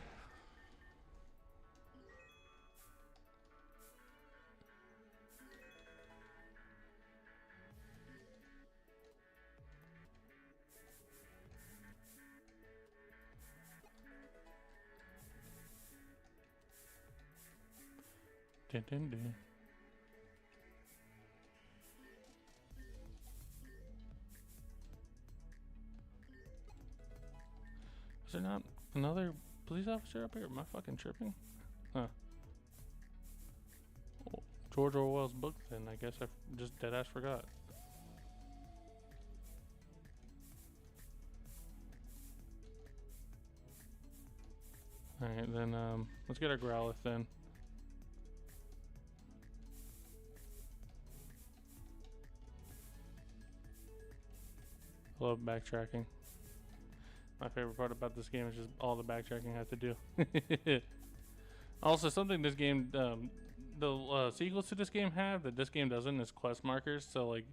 Dun, dun, dun. Is there not another police officer up here? Am I fucking tripping? Huh. Well, George Orwell's book then. I guess I just deadass forgot. Alright, then let's get our Growlithe then. I love backtracking. My favorite part about this game is just all the backtracking I have to do. Also, something this game, the sequels to this game have that this game doesn't is quest markers. So like,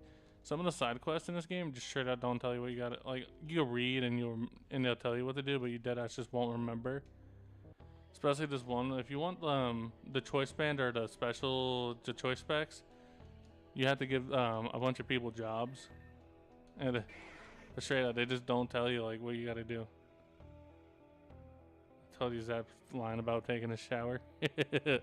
some of the side quests in this game just straight out don't tell you what you got. Like you can read and they'll tell you what to do, but you deadass just won't remember. Especially this one. If you want the choice band or the choice specs, you have to give a bunch of people jobs, and straight out they just don't tell you like what you got to do. I told you that line about taking a shower. I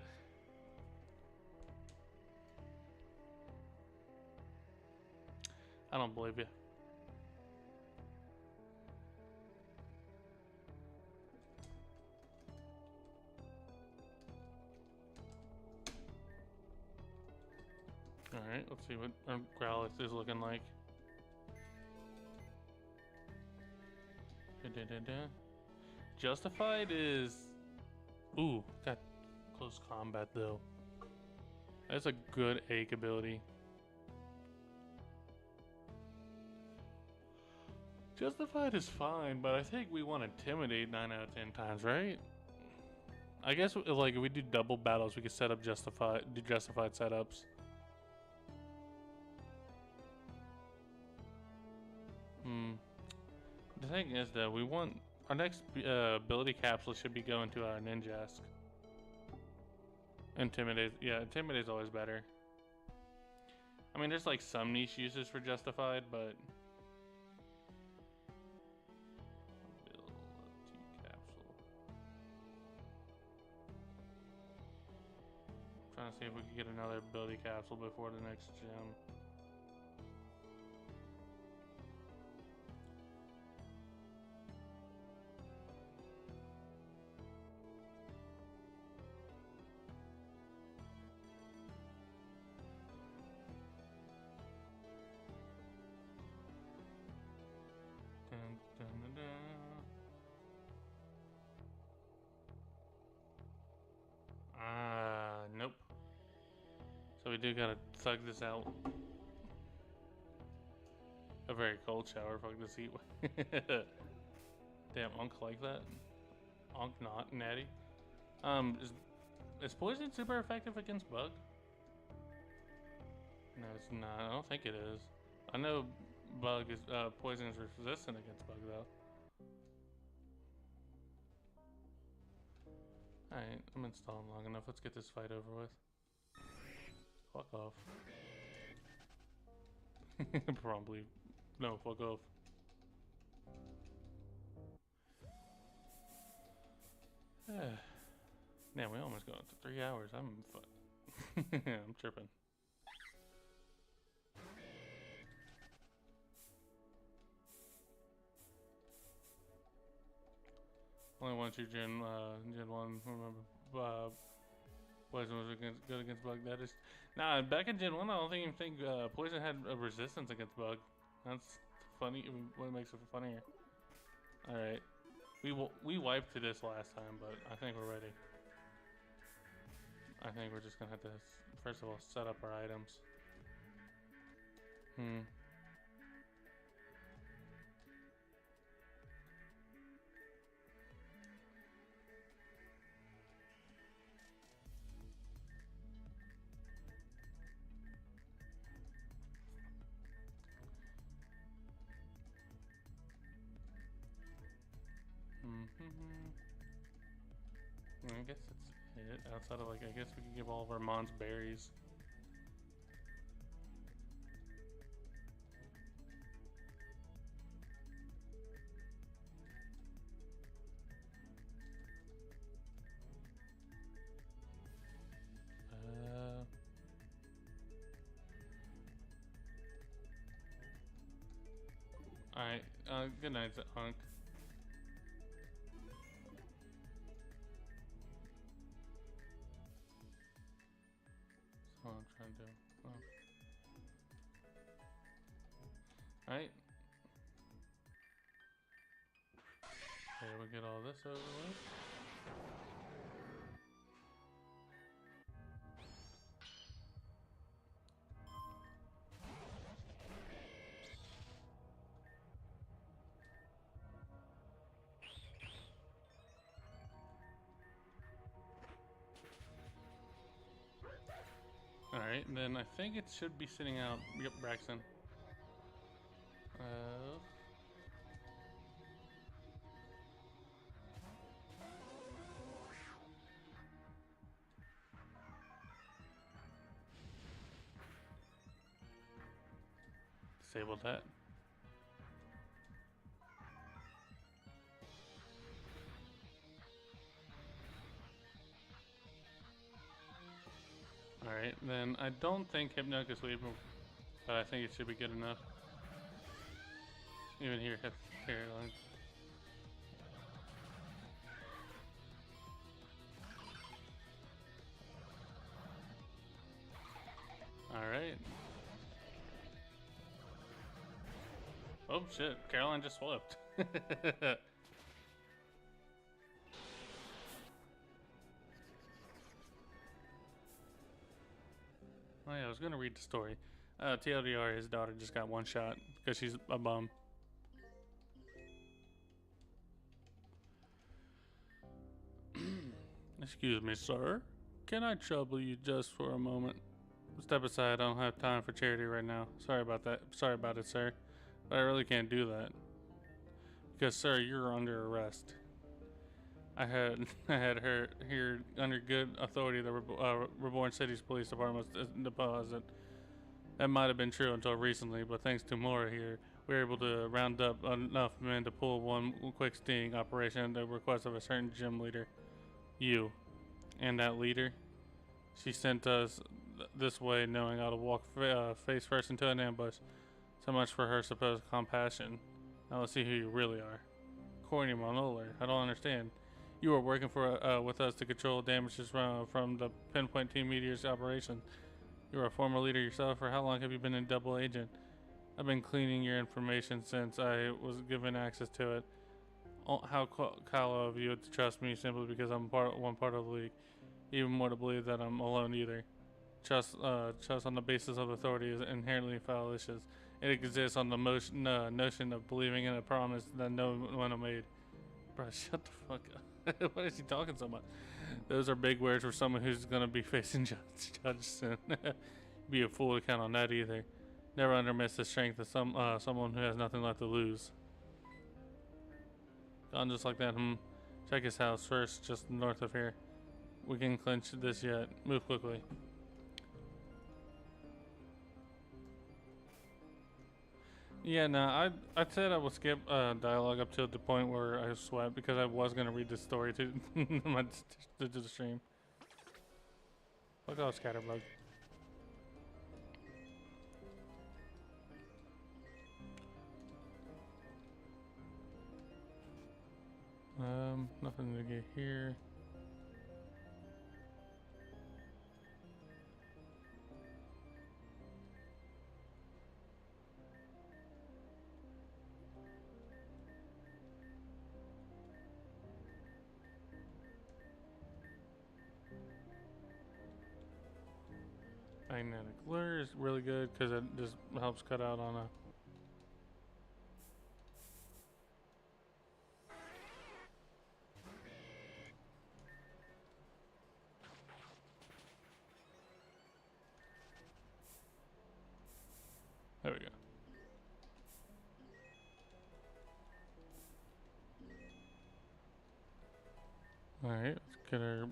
don't believe you. Alright, let's see what our Growlithe is looking like. Justified is... Ooh, got close combat though. That's a good A ability. Justified is fine, but I think we want Intimidate 9 out of 10 times, right? I guess like if we do double battles, we could set up do Justified setups. The thing is though, we want our next ability capsule should be going to our Ninjask. Intimidate, yeah, Intimidate is always better. I mean, there's like some niche uses for Justified, but ability capsule. I'm trying to see if we can get another ability capsule before the next gym. Nope. So we do gotta thug this out. A very cold shower, fuck this heat. Damn, Unk like that? Unk not, Natty. Is poison super effective against bug? No, it's not. I don't think it is. I know bug is poison is resistant against bug though. Alright, I'm installing long enough. Let's get this fight over with. Fuck off. Probably. No, fuck off. Man, we almost got to 3 hours. I'm tripping. Only one true Gen 1. Remember, Poison was good against bug. That is, nah. Back in Gen 1, I don't even think Poison had a resistance against bug. That's funny. What makes it funnier? All right, we wiped to this last time, but I think we're ready. I think we're just gonna have to first of all set up our items. I guess that's it. Outside of like, I guess we could give all of our mons berries. Alright, good night, Hunk. Right? There we get all this over with. Alright, then I think it should be sitting out. Yep, Braxton. Disable that. Alright, then I don't think Hypnotic Sweep, but I think it should be good enough. Even here, Caroline. Alright. Oh shit, Caroline just slipped. Oh yeah, I was gonna read the story. TLDR, his daughter just got one shot because she's a bum. Excuse me, sir. Can I trouble you just for a moment? Step aside, I don't have time for charity right now. Sorry about that. Sorry about it, sir. But I really can't do that. Because, sir, you're under arrest. I had her here under good authority. The Reborn City's police department was deposed. That might have been true until recently, but thanks to Mora here, we were able to round up enough men to pull one quick sting operation at the request of a certain gym leader. You. And that leader? She sent us this way knowing how to walk face first into an ambush. So much for her supposed compassion. Now let's see who you really are. Courtney Monoler. I don't understand. You were working with us to control damages from the Pinpoint Team Meteor's operation. You were a former leader yourself. For how long have you been a double agent? I've been cleaning your information since I was given access to it. How callow of you to trust me simply because I'm one part of the league. Even more to believe that I'm alone either. Trust on the basis of authority is inherently fallacious. It exists on the notion of believing in a promise that no one made. Bro, shut the fuck up. Why is he talking so much? Those are big words for someone who's gonna be facing judge soon. Be a fool to count on that either. Never underestimate the strength of someone who has nothing left to lose. Gone just like that. Check his house first, just north of here. We can clinch this yet. Move quickly. Yeah, no, I said I would skip dialogue up to the point where I sweat because I was gonna read this story to the stream. Look at Scatterbug. Nothing to get here. Magnetic lure is really good because it just helps cut out on a. There we go. Alright, let's get our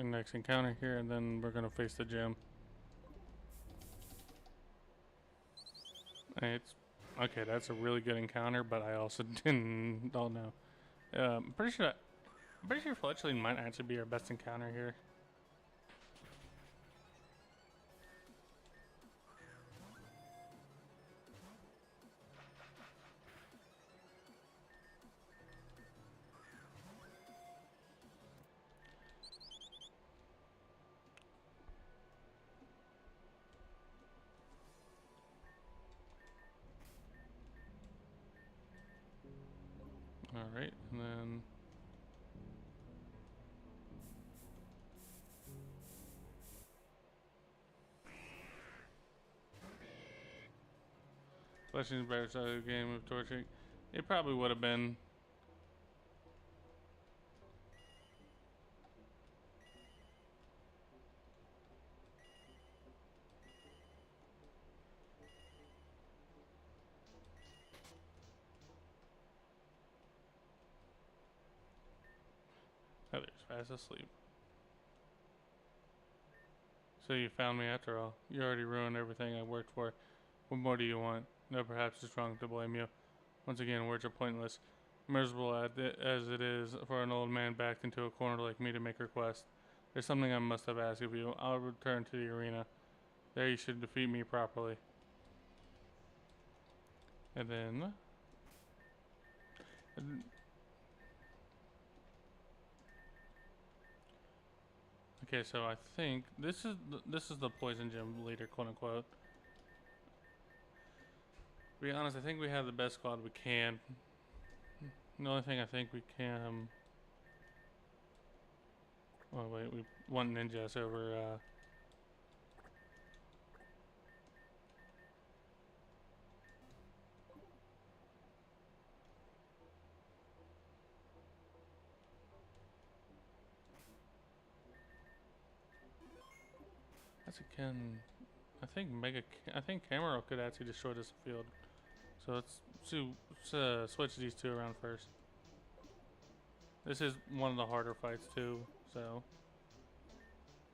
next encounter here and then we're gonna face the gym. It's okay, that's a really good encounter, but I also don't know. I'm pretty sure Fletchling might actually be our best encounter here. Alright, and then... Flashing better side of the game of torturing. It probably would have been. Heather's fast asleep. So you found me after all. You already ruined everything I worked for. What more do you want? No, perhaps it's wrong to blame you. Once again, words are pointless. Miserable as it is for an old man backed into a corner like me to make requests. There's something I must have asked of you. I'll return to the arena. There you should defeat me properly. And then... Okay, so I think this is the poison gym leader, quote unquote. To be honest, I think we have the best squad we can. The only thing I think we can... oh wait, we want ninjas over... That's again... I think Camaro could actually destroy this field. So let's switch these two around first. This is one of the harder fights too, so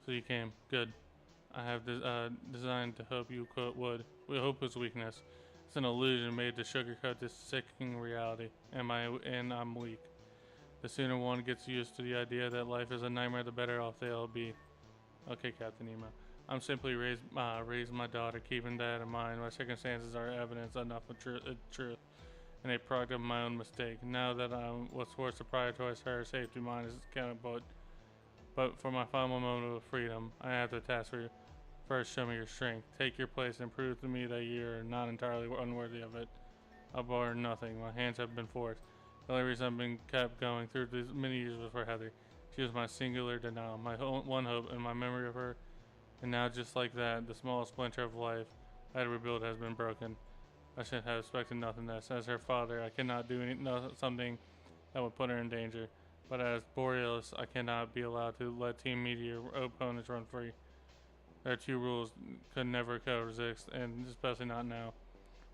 you came. Good. I have designed to hope you would. We hope is weakness. It's an illusion made to sugarcoat this sickening reality, and I'm weak. The sooner one gets used to the idea that life is a nightmare, the better off they'll be. Okay, Captain Nemo. I'm simply raising my daughter, keeping that in mind. My circumstances are evidence enough of truth, and a product of my own mistake. Now that I was forced to prioritize her safety, mine is counted, but for my final moment of freedom, I have the task for you. First, show me your strength. Take your place and prove to me that you're not entirely unworthy of it. I'll bar nothing. My hands have been forced. The only reason I've been kept going through these many years was for Heather. She was my singular denial, my one hope, and my memory of her. And now, just like that, the smallest splinter of life I had to rebuild has been broken. I should have expected nothing less. As her father, I cannot do something that would put her in danger. But as Borealis, I cannot be allowed to let Team Meteor opponents run free. There are two rules could never coexist, and especially not now.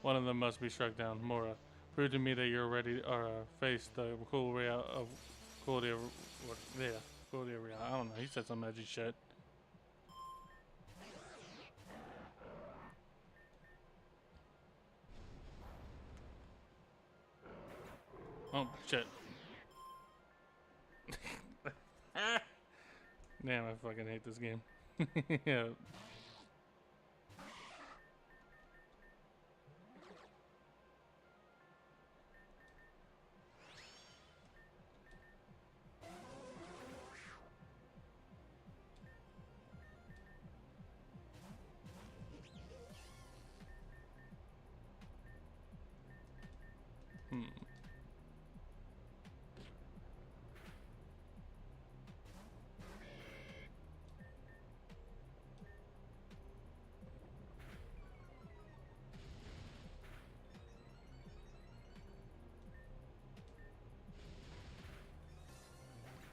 One of them must be struck down. Mora, prove to me that you're ready to face the cruelty of reality. I don't know. He said some edgy shit. Oh shit. Damn, I fucking hate this game. Yeah.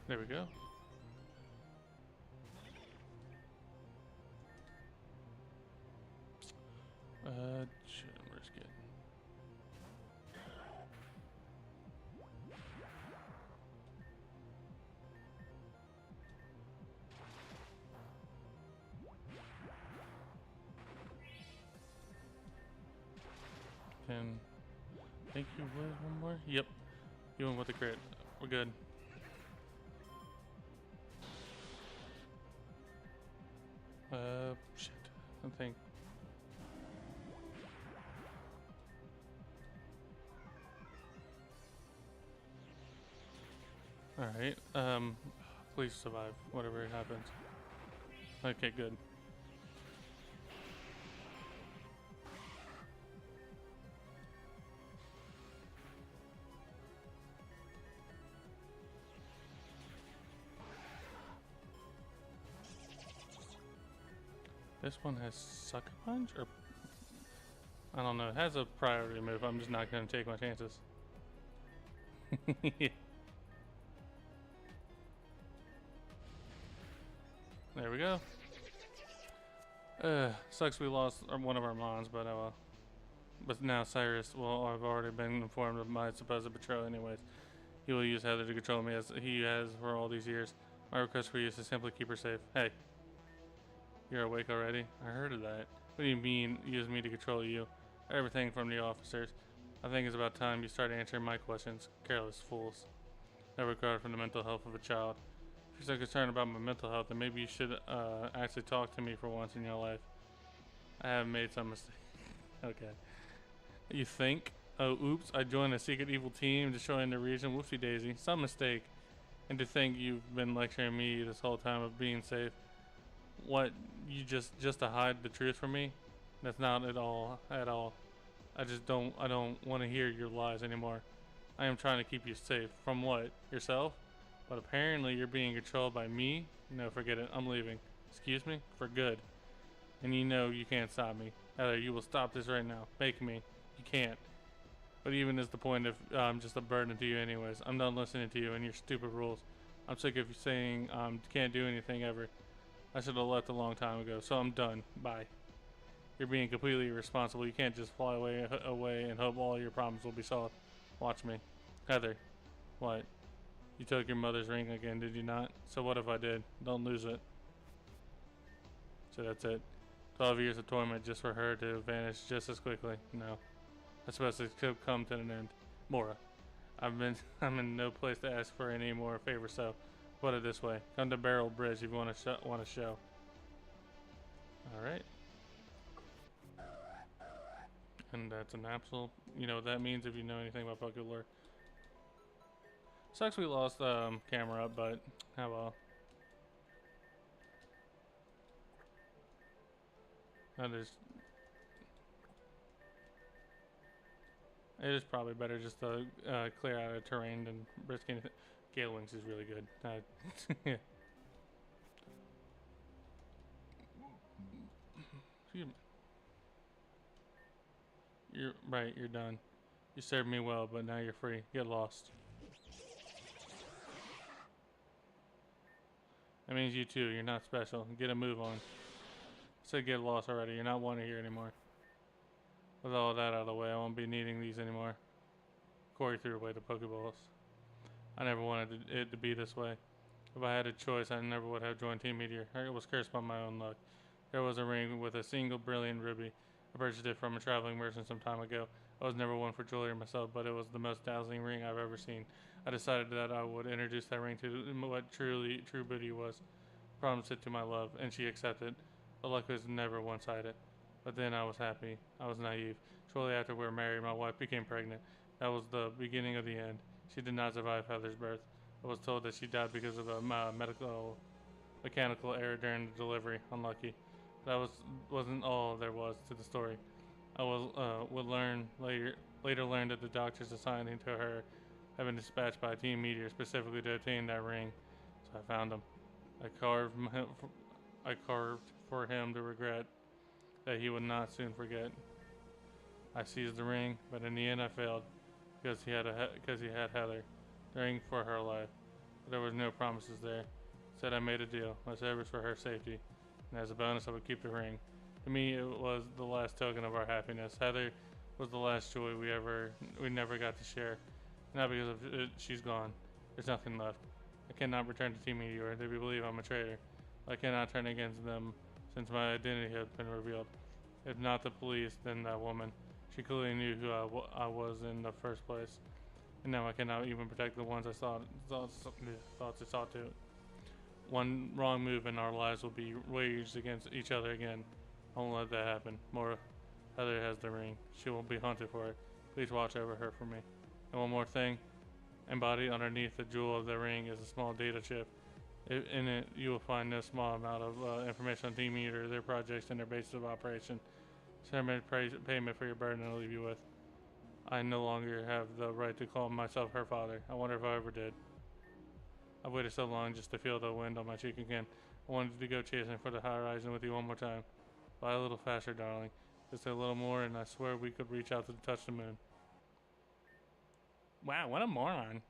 There we go. Shit, where's good? Thank you. One more. Yep. You went with the crit. We're good. Shit. I think. Alright. Please survive, whatever happens. Okay, good. this one has Sucker Punch, or I don't know. It has a priority move. I'm just not going to take my chances. There we go. Sucks we lost one of our mons, but but now Cyrus will have already been informed of my supposed betrayal anyways. He will use Heather to control me as he has for all these years. My request for you is to simply keep her safe. Hey, you're awake already? I heard of that. What do you mean, use me to control you? Everything from the officers. I think it's about time you start answering my questions. Careless fools. No regard for the mental health of a child. If you're so concerned about my mental health, then maybe you should actually talk to me for once in your life. I have made some mistakes. Okay. You think? Oh, oops, I joined a secret evil team destroying the region. Whoopsie daisy. Some mistake. And to think you've been lecturing me this whole time of being safe. What, you just to hide the truth from me? That's not at all. I don't want to hear your lies anymore. I am trying to keep you safe. From what? Yourself? But apparently you're being controlled by me? No, forget it. I'm leaving. Excuse me? For good. And you know you can't stop me. Heather, you will stop this right now. Make me. You can't. But even is the point if I'm just a burden to you anyways. I'm done listening to you and your stupid rules. I'm sick of you saying can't do anything ever. I should have left a long time ago, so I'm done. Bye. You're being completely irresponsible. You can't just fly away and hope all your problems will be solved. Watch me. Heather. What? You took your mother's ring again, did you not? So what if I did? Don't lose it. So that's it. 12 years of torment just for her to vanish just as quickly. No. That's supposed to come to an end. Mora. I'm in no place to ask for any more favors, so put it this way. Come to Barrel Bridge if you want to show. Alright. And that's an absolute, you know what that means if you know anything about Poké lore. Sucks we lost camera up, but how well. It is probably better just to clear out of terrain than risk anything. Gale Wings is really good. Yeah. Excuse me. You're right, you're done. You served me well, but now you're free. Get lost. That means you too. You're not special. Get a move on. I said get lost already. You're not wanted here anymore. With all that out of the way, I won't be needing these anymore. Corey threw away the Pokeballs. I never wanted it to be this way. If I had a choice, I never would have joined Team Meteor. I was cursed by my own luck. There was a ring with a single brilliant ruby. I purchased it from a traveling merchant some time ago. I was never one for jewelry myself, but it was the most dazzling ring I've ever seen. I decided that I would introduce that ring to what true beauty was. Promised it to my love, and she accepted. The luck was never one-sided. But then I was happy. I was naive. Shortly after we were married, my wife became pregnant. That was the beginning of the end. She did not survive Heather's birth. I was told that she died because of a mechanical error during the delivery. Unlucky. That wasn't all there was to the story. I would learn later learn that the doctors assigning to her had been dispatched by Team Meteor specifically to obtain that ring. So I found him. I carved for him to regret that he would not soon forget. I seized the ring, but in the end I failed because he had Heather, the ring for her life. But there was no promises there. Said I made a deal. My service for her safety, and as a bonus I would keep the ring. To me, it was the last token of our happiness. Heather was the last joy we never got to share. Not because of it, she's gone. There's nothing left. I cannot return to Team Meteor. They believe I'm a traitor. I cannot turn against them since my identity has been revealed. If not the police, then that woman. She clearly knew who I was in the first place. And now I cannot even protect the ones I thought to sought to. One wrong move and our lives will be waged against each other again. I won't let that happen. Mora, Heather has the ring. She will be hunted for it. Please watch over her for me. And one more thing. Embodied underneath the jewel of the ring is a small data chip. In it, you will find no small amount of information on Team Meteor, their projects, and their basis of operation. Send me payment for your burden I'll leave you with. I no longer have the right to call myself her father. I wonder if I ever did. I've waited so long just to feel the wind on my cheek again. I wanted to go chasing for the horizon with you one more time. Fly a little faster, darling. Just a little more, and I swear we could reach out to touch the moon. Wow, what a moron.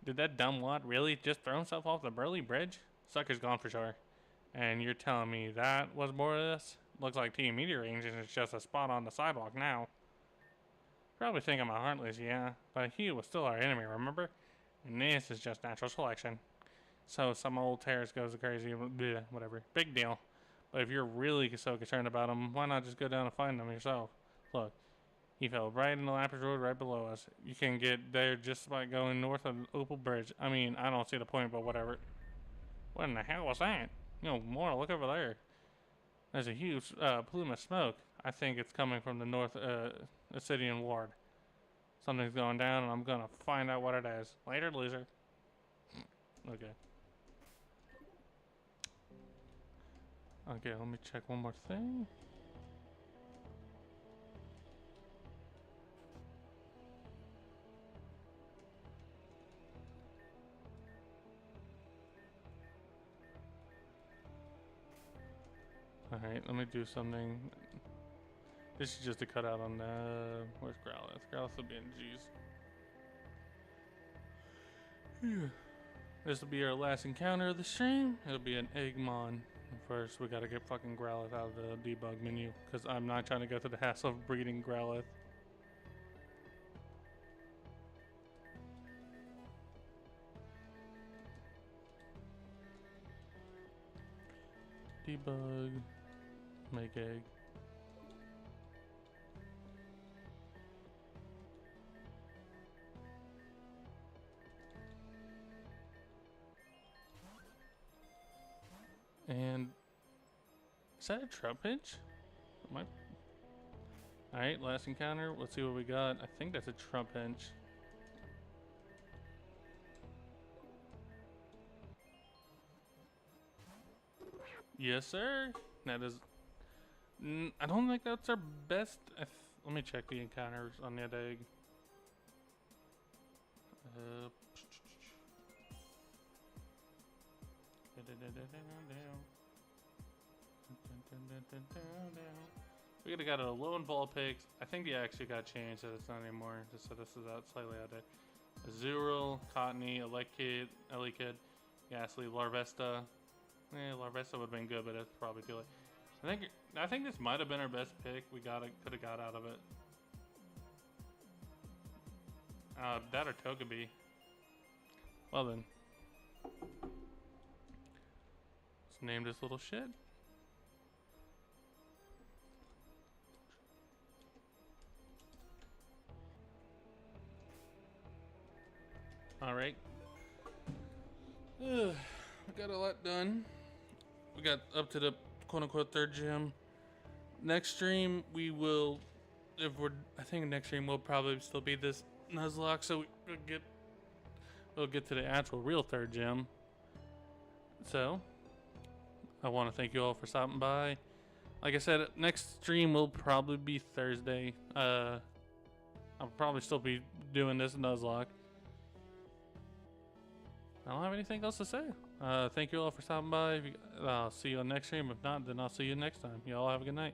Did that dumbwad really just throw himself off the Burley Bridge? Sucker's gone for sure. And you're telling me that was more of this? Looks like Team Meteor Range is just a spot on the sidewalk now. Probably think I'm a heartless, yeah, but he was still our enemy, remember? And this is just natural selection. So some old terrorist goes crazy, bleh, whatever. Big deal. But if you're really so concerned about him, why not just go down and find him yourself? Look, he fell right in the Lapis Road right below us. You can get there just by going north of Opal Bridge. I mean, I don't see the point, but whatever. What in the hell was that? You know, Mora, look over there. There's a huge plume of smoke. I think it's coming from the North Obsidian Ward. Something's going down, and I'm gonna find out what it is. Later, loser. Okay. Okay, let me check one more thing. Alright, let me do something. This is just a cutout on where's Growlithe? Growlithe will be in G's. This will be our last encounter of the stream. It'll be an Eggmon. First, we gotta get fucking Growlithe out of the debug menu, because I'm not trying to go through the hassle of breeding Growlithe. Debug, make egg. And is that a Trumfinch? Alright, last encounter. Let's see what we got. I think that's a Trumfinch. Yes, sir. That is. I don't think that's our best. Let me check the encounters on that egg. We could have got a lone Vulpix. I think the actually got changed, so it's not anymore. Just so this is out slightly out there. Azurill, Cottony, Elekid, Ghastly, Larvesta. Larvesta would have been good, but it's probably too late. I think this might have been our best pick. We could have got out of it. That or Togepi. Well then. Let's name this little shit. Alright. We got a lot done. We got up to the quote-unquote third gym. Next stream, we will... I think next stream will probably still be this Nuzlocke, so we'll get to the actual real third gym. So, I want to thank you all for stopping by. Like I said, next stream will probably be Thursday. I'll probably still be doing this Nuzlocke. I don't have anything else to say. Thank you all for stopping by. I'll see you on next stream. If not, then I'll see you next time. You all have a good night.